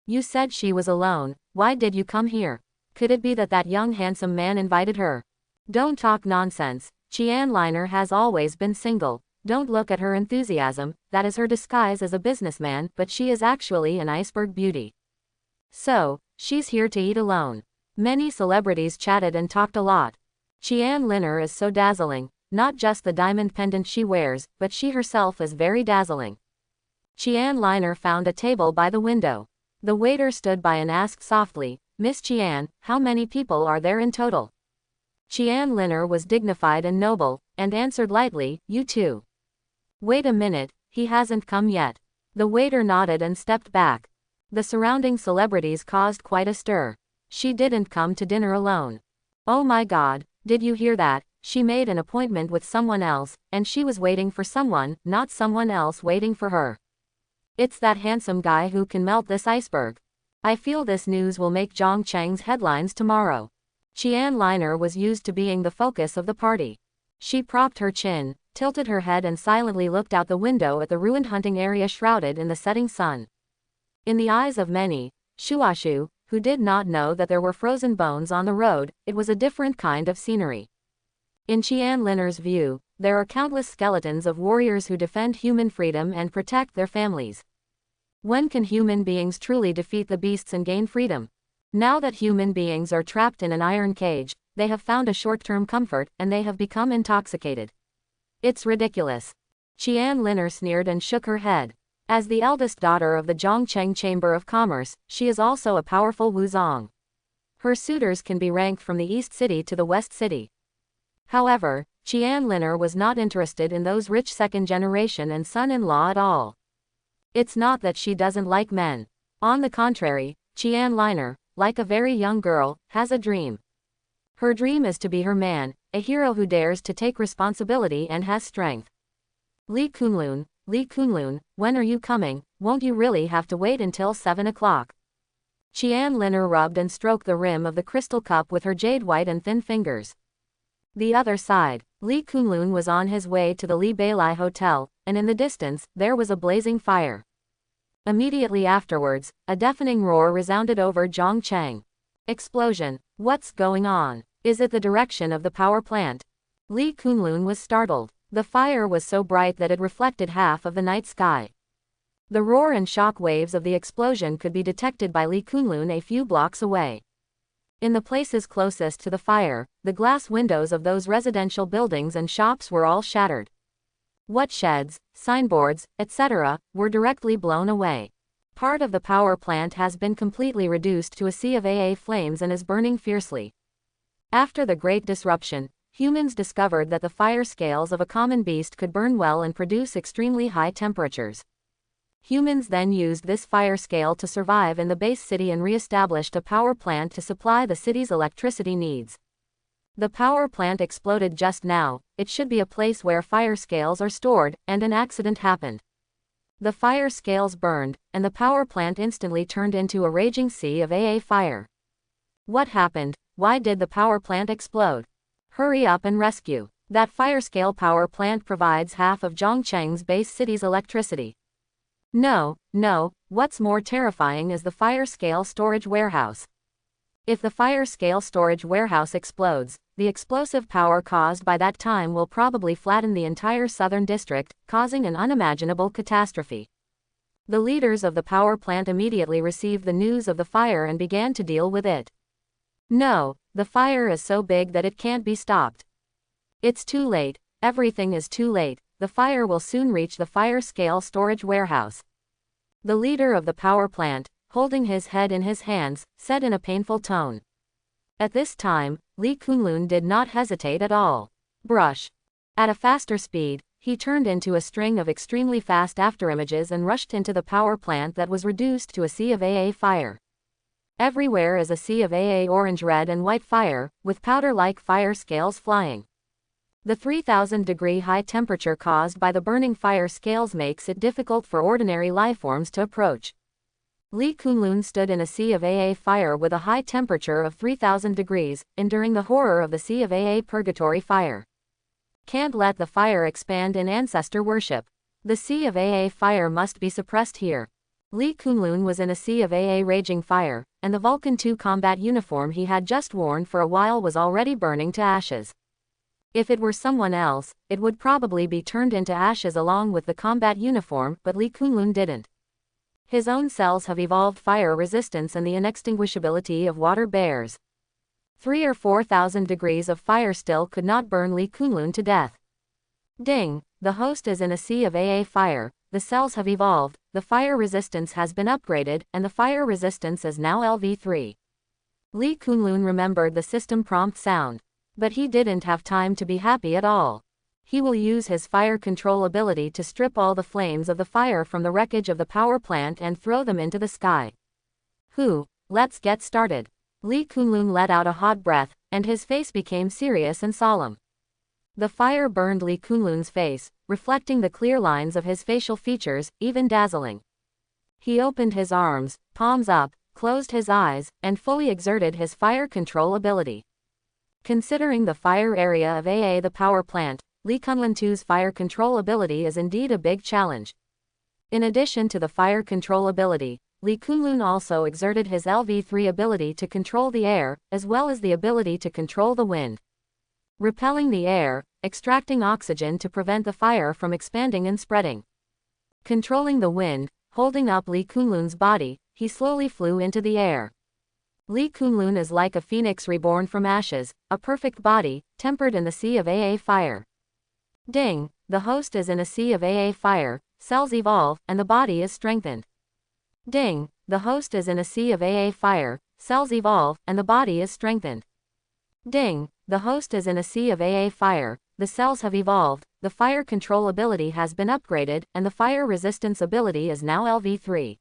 You said she was alone, why did you come here? Could it be that that young handsome man invited her? Don't talk nonsense, Qian Liner has always been single. Don't look at her enthusiasm, that is her disguise as a businessman, but she is actually an iceberg beauty. So, she's here to eat alone. Many celebrities chatted and talked a lot. Qian Liner is so dazzling, not just the diamond pendant she wears, but she herself is very dazzling. Qian Liner found a table by the window. The waiter stood by and asked softly, Miss Qian, how many people are there in total? Qian Liner was dignified and noble, and answered lightly, you too. Wait a minute, he hasn't come yet. The waiter nodded and stepped back. The surrounding celebrities caused quite a stir. She didn't come to dinner alone. Oh my God, did you hear that? She made an appointment with someone else, and she was waiting for someone, not someone else waiting for her. It's that handsome guy who can melt this iceberg. I feel this news will make Zhongcheng's headlines tomorrow. Qian Liner was used to being the focus of the party. She propped her chin, tilted her head and silently looked out the window at the ruined hunting area shrouded in the setting sun. In the eyes of many, Shuashu, who did not know that there were frozen bones on the road, it was a different kind of scenery. In Qian Liner's view, there are countless skeletons of warriors who defend human freedom and protect their families. When can human beings truly defeat the beasts and gain freedom? Now that human beings are trapped in an iron cage, they have found a short-term comfort, and they have become intoxicated. It's ridiculous. Qian Liner sneered and shook her head. As the eldest daughter of the Zhongcheng Chamber of Commerce, she is also a powerful Wuzong. Her suitors can be ranked from the East City to the West City. However, Qian Liner was not interested in those rich second-generation and son-in-law at all. It's not that she doesn't like men. On the contrary, Qian Liner, like a very young girl, has a dream. Her dream is to be her man, a hero who dares to take responsibility and has strength. Li Kunlun, when are you coming? Won't you really have to wait until 7 o'clock? Qian Liner rubbed and stroked the rim of the crystal cup with her jade-white and thin fingers. The other side, Li Kunlun was on his way to the Li Bailai Hotel, and in the distance, there was a blazing fire. Immediately afterwards, a deafening roar resounded over Zhongcheng. Explosion. What's going on? Is it the direction of the power plant? Lee Kunlun was startled. The fire was so bright that it reflected half of the night sky. The roar and shock waves of the explosion could be detected by Lee Kunlun a few blocks away. In the places closest to the fire, the glass windows of those residential buildings and shops were all shattered. What sheds, signboards, etc., were directly blown away. Part of the power plant has been completely reduced to a sea of AA flames and is burning fiercely. After the Great Disruption, humans discovered that the fire scales of a common beast could burn well and produce extremely high temperatures. Humans then used this fire scale to survive in the base city and re-established a power plant to supply the city's electricity needs. The power plant exploded just now. It should be a place where fire scales are stored, and an accident happened. The fire scales burned, and the power plant instantly turned into a raging sea of AA fire. What happened? Why did the power plant explode? Hurry up and rescue. That fire scale power plant provides half of Zhongcheng's base city's electricity. No, what's more terrifying is the fire scale storage warehouse. If the fire scale storage warehouse explodes, the explosive power caused by that time will probably flatten the entire southern district, causing an unimaginable catastrophe. The leaders of the power plant immediately received the news of the fire and began to deal with it. No, the fire is so big that it can't be stopped. It's too late, everything is too late, the fire will soon reach the fire scale storage warehouse. The leader of the power plant, holding his head in his hands, said in a painful tone. At this time, Lee Kunlun did not hesitate at all. Brush. At a faster speed, he turned into a string of extremely fast afterimages and rushed into the power plant that was reduced to a sea of AA fire. Everywhere is a sea of AA orange, red and white fire, with powder-like fire scales flying. The 3,000-degree high temperature caused by the burning fire scales makes it difficult for ordinary lifeforms to approach. Lee Kunlun stood in a sea of AA fire with a high temperature of 3,000 degrees, enduring the horror of the sea of AA purgatory fire. Can't let the fire expand in ancestor worship. The sea of AA fire must be suppressed here. Lee Kunlun was in a sea of AA raging fire, and the Vulcan II combat uniform he had just worn for a while was already burning to ashes. If it were someone else, it would probably be turned into ashes along with the combat uniform, but Lee Kunlun didn't. His own cells have evolved fire resistance and the inextinguishability of water bears. 3,000 or 4,000 degrees of fire still could not burn Lee Kunlun to death. Ding! The host is in a sea of AA fire, the cells have evolved, the fire resistance has been upgraded, and the fire resistance is now LV3. Lee Kunlun remembered the system prompt sound. But he didn't have time to be happy at all. He will use his fire control ability to strip all the flames of the fire from the wreckage of the power plant and throw them into the sky. Let's get started. Lee Kunlun let out a hot breath, and his face became serious and solemn. The fire burned Lee Kunlun's face, reflecting the clear lines of his facial features, even dazzling. He opened his arms, palms up, closed his eyes, and fully exerted his fire control ability. Considering the fire area of AA the power plant, Lee Kunlun II's fire control ability is indeed a big challenge. In addition to the fire control ability, Lee Kunlun also exerted his LV3 ability to control the air, as well as the ability to control the wind. Repelling the air, extracting oxygen to prevent the fire from expanding and spreading. Controlling the wind, holding up Lee Kunlun's body, he slowly flew into the air. Lee Kunlun is like a phoenix reborn from ashes, a perfect body, tempered in the sea of AA fire. Ding! The host is in a sea of AA fire, cells evolve, and the body is strengthened. Ding! The host is in a sea of AA fire, cells evolve, and the body is strengthened. Ding! The host is in a sea of AA fire, the cells have evolved, the fire control ability has been upgraded, and the fire resistance ability is now LV3.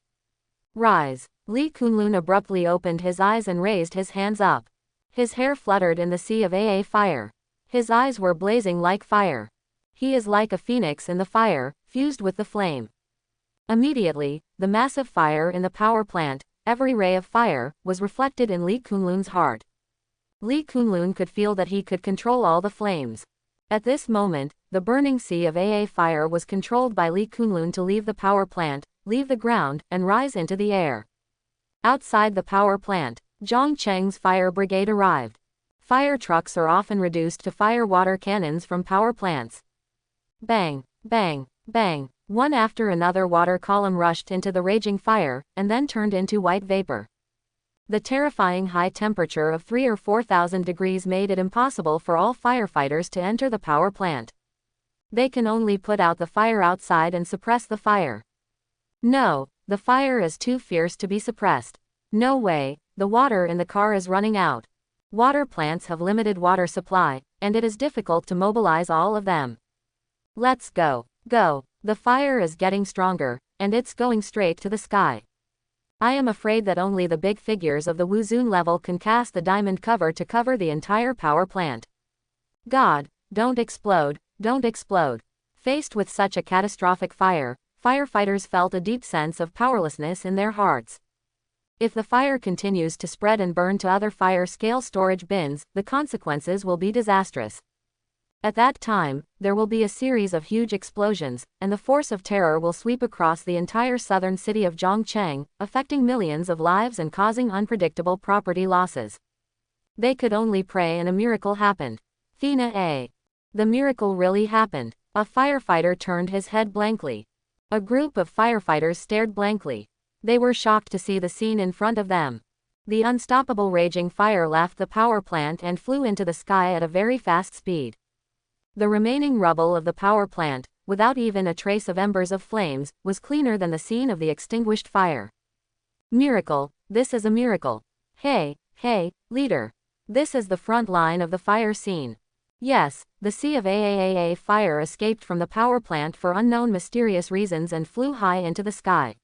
Rise! Lee Kunlun abruptly opened his eyes and raised his hands up. His hair fluttered in the sea of AA fire. His eyes were blazing like fire. He is like a phoenix in the fire, fused with the flame. Immediately, the massive fire in the power plant, every ray of fire, was reflected in Lee Kunlun's heart. Lee Kunlun could feel that he could control all the flames. At this moment, the burning sea of AA fire was controlled by Lee Kunlun to leave the power plant, leave the ground, and rise into the air. Outside the power plant, Zhang Cheng's fire brigade arrived. Fire trucks are often reduced to fire water cannons from power plants. Bang, bang, bang. One after another water column rushed into the raging fire, and then turned into white vapor. The terrifying high temperature of 3,000 or 4,000 degrees made it impossible for all firefighters to enter the power plant. They can only put out the fire outside and suppress the fire. No, the fire is too fierce to be suppressed. No way, the water in the car is running out. Water plants have limited water supply, and it is difficult to mobilize all of them. Let's go, go. The fire is getting stronger, and it's going straight to the sky. I am afraid that only the big figures of the Wuzun level can cast the diamond cover to cover the entire power plant. God, don't explode, don't explode. Faced with such a catastrophic fire, firefighters felt a deep sense of powerlessness in their hearts. If the fire continues to spread and burn to other fire-scale storage bins, the consequences will be disastrous. At that time, there will be a series of huge explosions, and the force of terror will sweep across the entire southern city of Zhongcheng, affecting millions of lives and causing unpredictable property losses. They could only pray and a miracle happened. Thina A. The miracle really happened. A firefighter turned his head blankly. A group of firefighters stared blankly. They were shocked to see the scene in front of them. The unstoppable raging fire left the power plant and flew into the sky at a very fast speed. The remaining rubble of the power plant, without even a trace of embers of flames, was cleaner than the scene of the extinguished fire. Miracle, this is a miracle. Hey, hey, leader. This is the front line of the fire scene. Yes, the sea of AAAA fire escaped from the power plant for unknown mysterious reasons and flew high into the sky.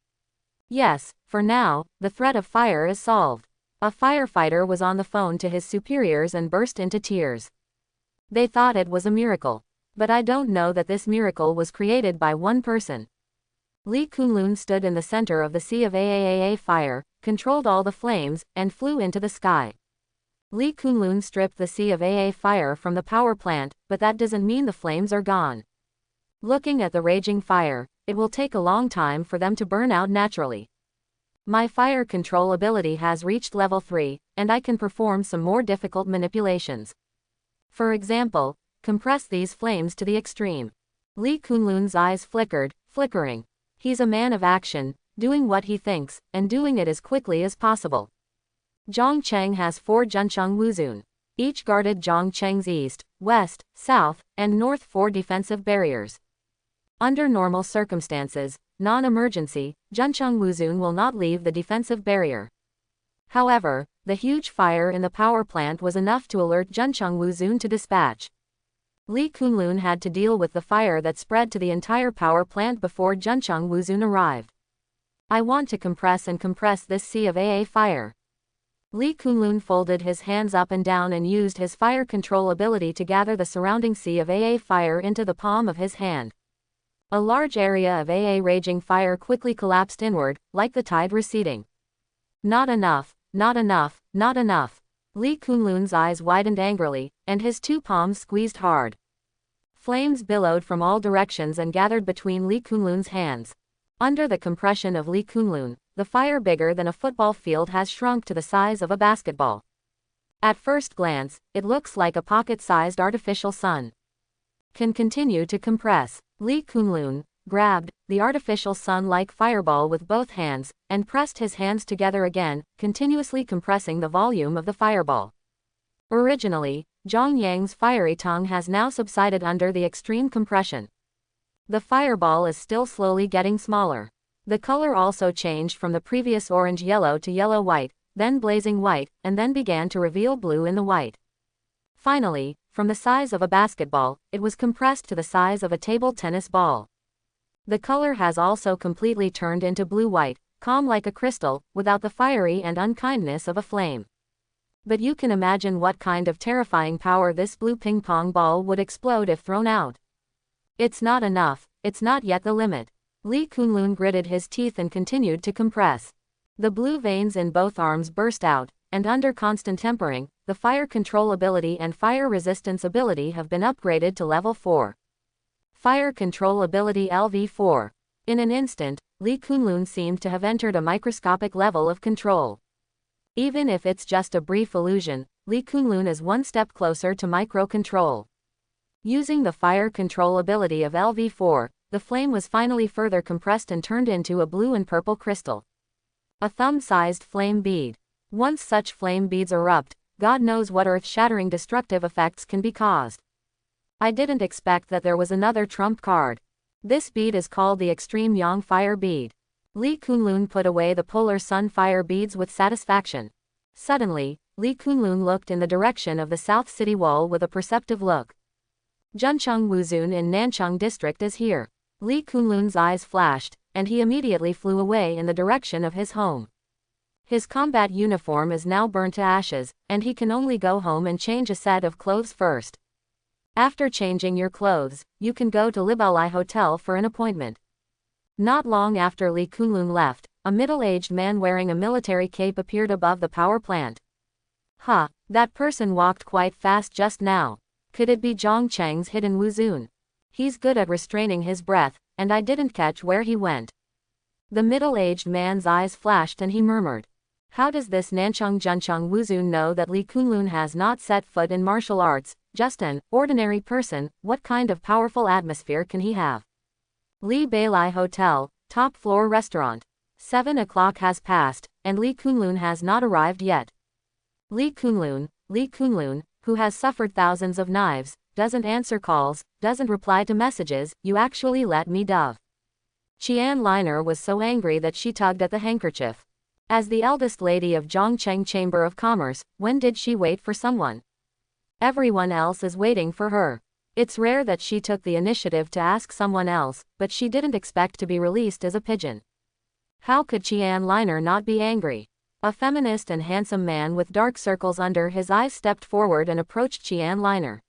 Yes, for now, the threat of fire is solved. A firefighter was on the phone to his superiors and burst into tears. They thought it was a miracle. But I don't know that this miracle was created by one person. Li Kunlun stood in the center of the sea of AAAA fire, controlled all the flames, and flew into the sky. Li Kunlun stripped the sea of AA fire from the power plant, but that doesn't mean the flames are gone. Looking at the raging fire, it will take a long time for them to burn out naturally. My fire control ability has reached level 3, and I can perform some more difficult manipulations. For example, compress these flames to the extreme. Li Kunlun's eyes flickered, flickering. He's a man of action, doing what he thinks, and doing it as quickly as possible. Zhongcheng has 4 Juncheng Wuzun. Each guarded Zhongcheng's east, west, south, and north 4 defensive barriers. Under normal circumstances, non-emergency, Juncheng Wuzun will not leave the defensive barrier. However, the huge fire in the power plant was enough to alert Juncheng Wuzun to dispatch. Li Kunlun had to deal with the fire that spread to the entire power plant before Juncheng Wuzun arrived. I want to compress this sea of AA fire. Li Kunlun folded his hands up and down and used his fire control ability to gather the surrounding sea of AA fire into the palm of his hand. A large area of AA raging fire quickly collapsed inward, like the tide receding. Not enough, not enough, not enough. Li Kunlun's eyes widened angrily, and his 2 palms squeezed hard. Flames billowed from all directions and gathered between Li Kunlun's hands. Under the compression of Li Kunlun, the fire bigger than a football field has shrunk to the size of a basketball. At first glance, it looks like a pocket-sized artificial sun. Can continue to compress. Li Kunlun grabbed the artificial sun-like fireball with both hands, and pressed his hands together again, continuously compressing the volume of the fireball. Originally, Zhang Yang's fiery tongue has now subsided under the extreme compression. The fireball is still slowly getting smaller. The color also changed from the previous orange-yellow to yellow-white, then blazing white, and then began to reveal blue in the white. Finally, from the size of a basketball, it was compressed to the size of a table tennis ball. The color has also completely turned into blue-white, calm like a crystal, without the fiery and unkindness of a flame. But you can imagine what kind of terrifying power this blue ping-pong ball would explode if thrown out. It's not enough, it's not yet the limit. Li Kunlun gritted his teeth and continued to compress. The blue veins in both arms burst out, and under constant tempering, the fire control ability and fire resistance ability have been upgraded to level 4. Fire control ability LV4. In an instant, Li Kunlun seemed to have entered a microscopic level of control. Even if it's just a brief illusion, Lee Kunlun is one step closer to micro-control. Using the fire control ability of LV4, the flame was finally further compressed and turned into a blue and purple crystal. A thumb-sized flame bead. Once such flame beads erupt, God knows what earth-shattering destructive effects can be caused. I didn't expect that there was another trump card. This bead is called the Extreme Yang Fire Bead. Lee Kunlun put away the Polar Sun fire beads with satisfaction. Suddenly, Lee Kunlun looked in the direction of the South City Wall with a perceptive look. Juncheng Wuzun in Nanchang District is here. Lee Kunlun's eyes flashed, and he immediately flew away in the direction of his home. His combat uniform is now burnt to ashes, and he can only go home and change a set of clothes first. After changing your clothes, you can go to Libalai Hotel for an appointment. Not long after Lee Kunlun left, a middle-aged man wearing a military cape appeared above the power plant. Huh, that person walked quite fast just now. Could it be Zhang Cheng's hidden Wuzun? He's good at restraining his breath, and I didn't catch where he went. The middle-aged man's eyes flashed and he murmured. How does this Nanchang Juncheng Wuzun know that Lee Kunlun has not set foot in martial arts? Just an ordinary person, what kind of powerful atmosphere can he have? Lee Beilai Hotel, top floor restaurant. 7 o'clock has passed, and Lee Kunlun has not arrived yet. Lee Kunlun, who has suffered thousands of knives, doesn't answer calls, doesn't reply to messages, you actually let me dove. Qian Liner was so angry that she tugged at the handkerchief. As the eldest lady of Zhongcheng Chamber of Commerce, when did she wait for someone? Everyone else is waiting for her. It's rare that she took the initiative to ask someone else, but she didn't expect to be released as a pigeon. How could Qian Liner not be angry? A feminist and handsome man with dark circles under his eyes stepped forward and approached Qian Liner.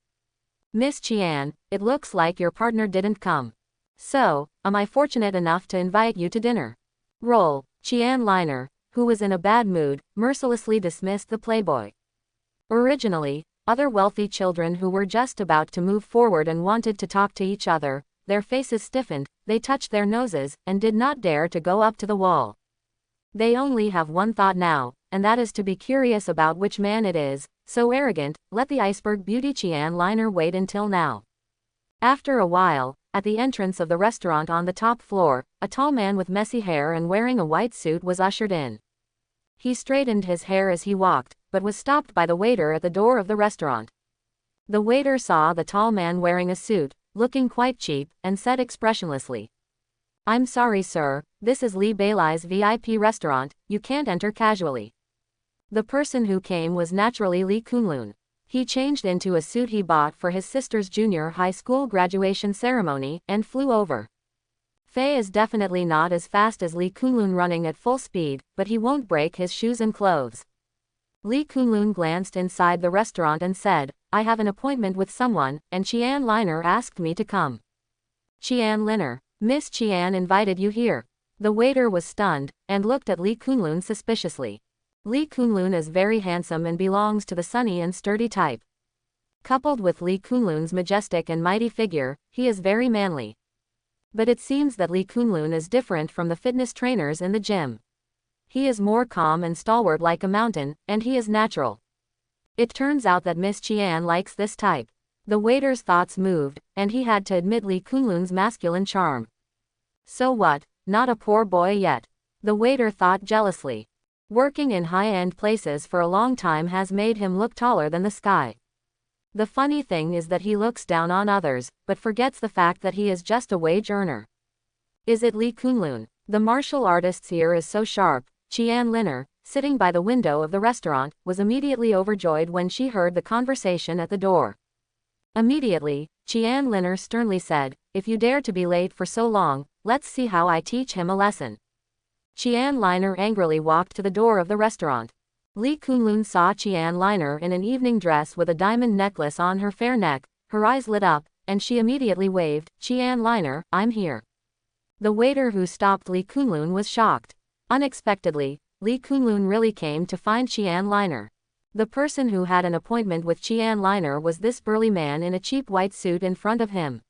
Miss Qian, it looks like your partner didn't come. So, am I fortunate enough to invite you to dinner? Roll. Qian Liner, who was in a bad mood, mercilessly dismissed the playboy. Originally, other wealthy children who were just about to move forward and wanted to talk to each other, their faces stiffened, they touched their noses, and did not dare to go up to the wall. They only have one thought now, and that is to be curious about which man it is, so arrogant, let the iceberg beauty Qian Liner wait until now. After a while, at the entrance of the restaurant on the top floor, a tall man with messy hair and wearing a white suit was ushered in. He straightened his hair as he walked, but was stopped by the waiter at the door of the restaurant. The waiter saw the tall man wearing a suit, looking quite cheap, and said expressionlessly, "I'm sorry sir, this is Lee Beilai's VIP restaurant, you can't enter casually." The person who came was naturally Lee Kunlun. He changed into a suit he bought for his sister's junior high school graduation ceremony, and flew over. Fei is definitely not as fast as Lee Kunlun running at full speed, but he won't break his shoes and clothes. Lee Kunlun glanced inside the restaurant and said, "I have an appointment with someone, and Qian Liner asked me to come." Qian Liner, Miss Qian invited you here. The waiter was stunned, and looked at Lee Kunlun suspiciously. Lee Kunlun is very handsome and belongs to the sunny and sturdy type. Coupled with Lee Kunlun's majestic and mighty figure, he is very manly. But it seems that Lee Kunlun is different from the fitness trainers in the gym. He is more calm and stalwart like a mountain, and he is natural. It turns out that Miss Qian likes this type. The waiter's thoughts moved, and he had to admit Lee Kunlun's masculine charm. So what, not a poor boy yet? The waiter thought jealously. Working in high-end places for a long time has made him look taller than the sky. The funny thing is that he looks down on others, but forgets the fact that he is just a wage earner. Is it Lee Kunlun? The martial artist's ear is so sharp. Qian Liner, sitting by the window of the restaurant, was immediately overjoyed when she heard the conversation at the door. Immediately, Qian Liner sternly said, "If you dare to be late for so long, let's see how I teach him a lesson." Qian Liner angrily walked to the door of the restaurant. Lee Kunlun saw Qian Liner in an evening dress with a diamond necklace on her fair neck, her eyes lit up, and she immediately waved, "Qian Liner, I'm here." The waiter who stopped Lee Kunlun was shocked. Unexpectedly, Lee Kunlun really came to find Qian Liner. The person who had an appointment with Qian Liner was this burly man in a cheap white suit in front of him.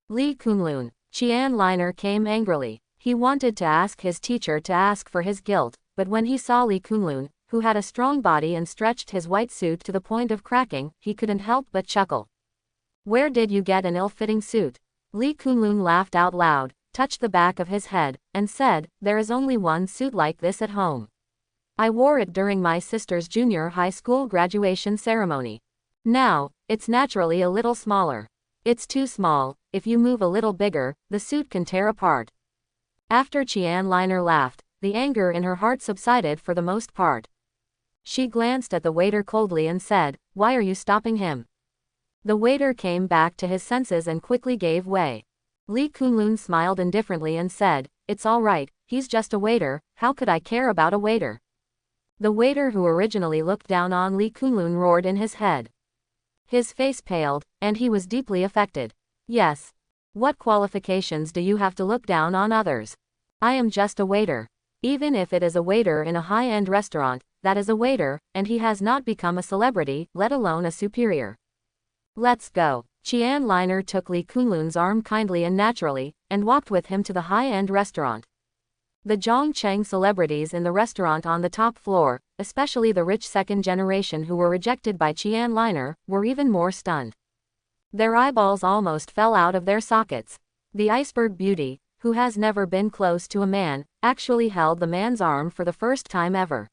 Lee Kunlun. Qian Liner came angrily. He wanted to ask his teacher to ask for his guilt, but when he saw Lee Kunlun, who had a strong body and stretched his white suit to the point of cracking, he couldn't help but chuckle. Where did you get an ill-fitting suit? Lee Kunlun laughed out loud, touched the back of his head, and said, there is only one suit like this at home. I wore it during my sister's junior high school graduation ceremony. Now, it's naturally a little smaller. It's too small. If you move a little bigger, the suit can tear apart. After Qian Liner laughed, the anger in her heart subsided for the most part. She glanced at the waiter coldly and said, why are you stopping him? The waiter came back to his senses and quickly gave way. Lee Kunlun smiled indifferently and said, it's all right, he's just a waiter, how could I care about a waiter? The waiter who originally looked down on Lee Kunlun roared in his head. His face paled, and he was deeply affected. Yes. What qualifications do you have to look down on others? I am just a waiter. Even if it is a waiter in a high-end restaurant, that is a waiter, and he has not become a celebrity, let alone a superior. Let's go. Qian Liner took Lee Kunlun's arm kindly and naturally, and walked with him to the high-end restaurant. The Zhongcheng celebrities in the restaurant on the top floor, especially the rich second generation who were rejected by Qian Liner, were even more stunned. Their eyeballs almost fell out of their sockets. The iceberg beauty, who has never been close to a man, actually held the man's arm for the first time ever.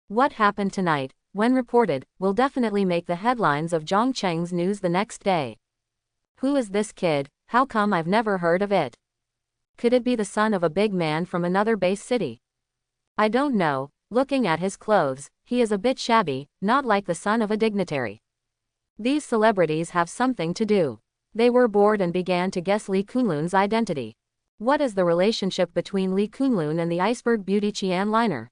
What happened tonight, when reported, will definitely make the headlines of Zhongcheng's news the next day. Who is this kid? How come I've never heard of it? Could it be the son of a big man from another base city? I don't know. Looking at his clothes, he is a bit shabby, not like the son of a dignitary. These celebrities have something to do. They were bored and began to guess Lee Kunlun's identity. What is the relationship between Lee Kunlun and the iceberg beauty Qian Liner?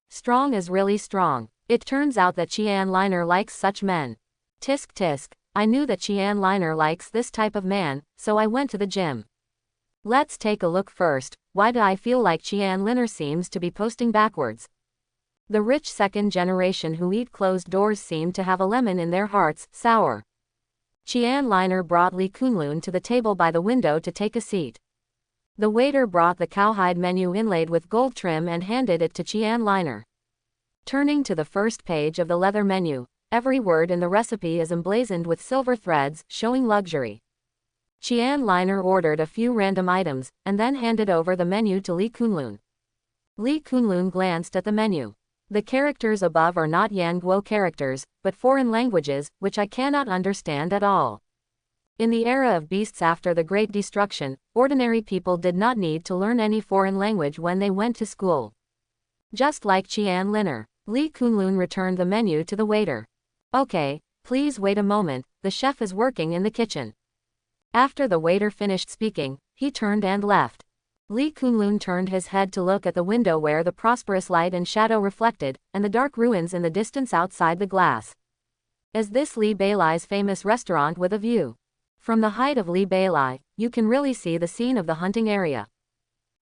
Strong is really strong. It turns out that Qian Liner likes such men. Tisk tisk, I knew that Qian Liner likes this type of man, so I went to the gym. Let's take a look first. Why do I feel like Qian Liner seems to be posting backwards? The rich second generation who eat closed doors seem to have a lemon in their hearts, sour. Qian Liner brought Lee Kunlun to the table by the window to take a seat. The waiter brought the cowhide menu inlaid with gold trim and handed it to Qian Liner. Turning to the first page of the leather menu, every word in the recipe is emblazoned with silver threads, showing luxury. Qian Liner ordered a few random items, and then handed over the menu to Lee Kunlun. Lee Kunlun glanced at the menu. The characters above are not Yanguo characters, but foreign languages, which I cannot understand at all. In the era of beasts after the Great Destruction, ordinary people did not need to learn any foreign language when they went to school. Just like Qian Liner, Lee Kunlun returned the menu to the waiter. Okay, please wait a moment, the chef is working in the kitchen. After the waiter finished speaking, he turned and left. Lee Kunlun turned his head to look at the window where the prosperous light and shadow reflected, and the dark ruins in the distance outside the glass. Is this Li Beilai's famous restaurant with a view? From the height of Li Beilai, you can really see the scene of the hunting area.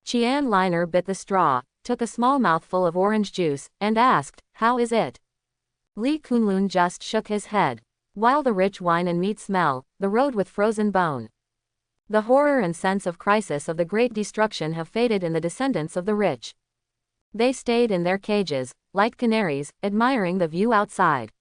Qian Liner bit the straw, took a small mouthful of orange juice, and asked, how is it? Lee Kunlun just shook his head. While the rich wine and meat smell, the road with frozen bone. The horror and sense of crisis of the Great Destruction have faded in the descendants of the rich. They stayed in their cages, like canaries, admiring the view outside.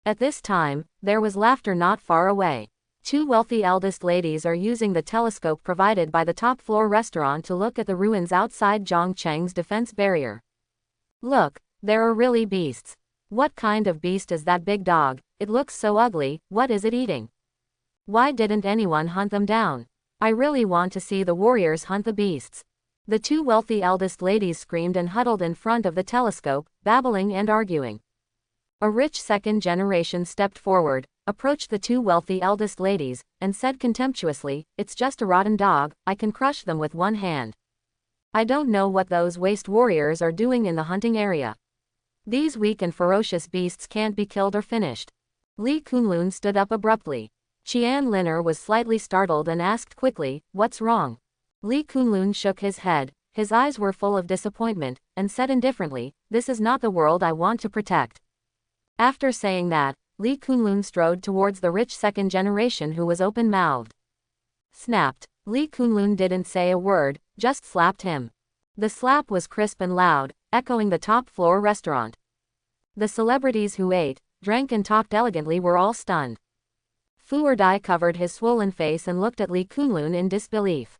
At this time, there was laughter not far away. Two wealthy eldest ladies are using the telescope provided by the top-floor restaurant to look at the ruins outside Zhongcheng's defense barrier. Look, there are really beasts. What kind of beast is that big dog? It looks so ugly, what is it eating? Why didn't anyone hunt them down? I really want to see the warriors hunt the beasts. The two wealthy eldest ladies screamed and huddled in front of the telescope, babbling and arguing. A rich second generation stepped forward, approached the two wealthy eldest ladies, and said contemptuously, it's just a rotten dog, I can crush them with one hand. I don't know what those waste warriors are doing in the hunting area. These weak and ferocious beasts can't be killed or finished. Lee Kunlun stood up abruptly. Qian Liner was slightly startled and asked quickly, what's wrong? Lee Kunlun shook his head, his eyes were full of disappointment, and said indifferently, this is not the world I want to protect. After saying that, Lee Kunlun strode towards the rich second generation who was open-mouthed. Snapped. Lee Kunlun didn't say a word, just slapped him. The slap was crisp and loud, echoing the top-floor restaurant. The celebrities who ate, drank and talked elegantly were all stunned. Fu Erdai covered his swollen face and looked at Li Kunlun in disbelief.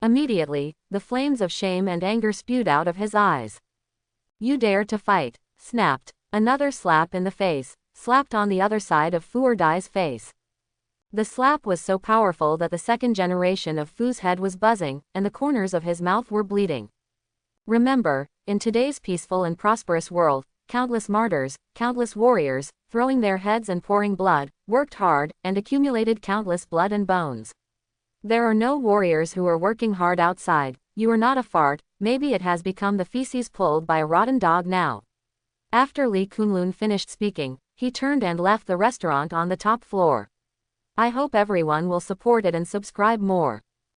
Immediately, the flames of shame and anger spewed out of his eyes. You dare to fight, snapped. Another slap in the face, slapped on the other side of Fu Erdai's face. The slap was so powerful that the second generation of Fu's head was buzzing, and the corners of his mouth were bleeding. Remember, in today's peaceful and prosperous world, countless martyrs, countless warriors, throwing their heads and pouring blood, worked hard, and accumulated countless blood and bones. There are no warriors who are working hard outside. You are not a fart, maybe it has become the feces pulled by a rotten dog now. After Li Kunlun finished speaking, he turned and left the restaurant on the top floor. I hope everyone will support it and subscribe more.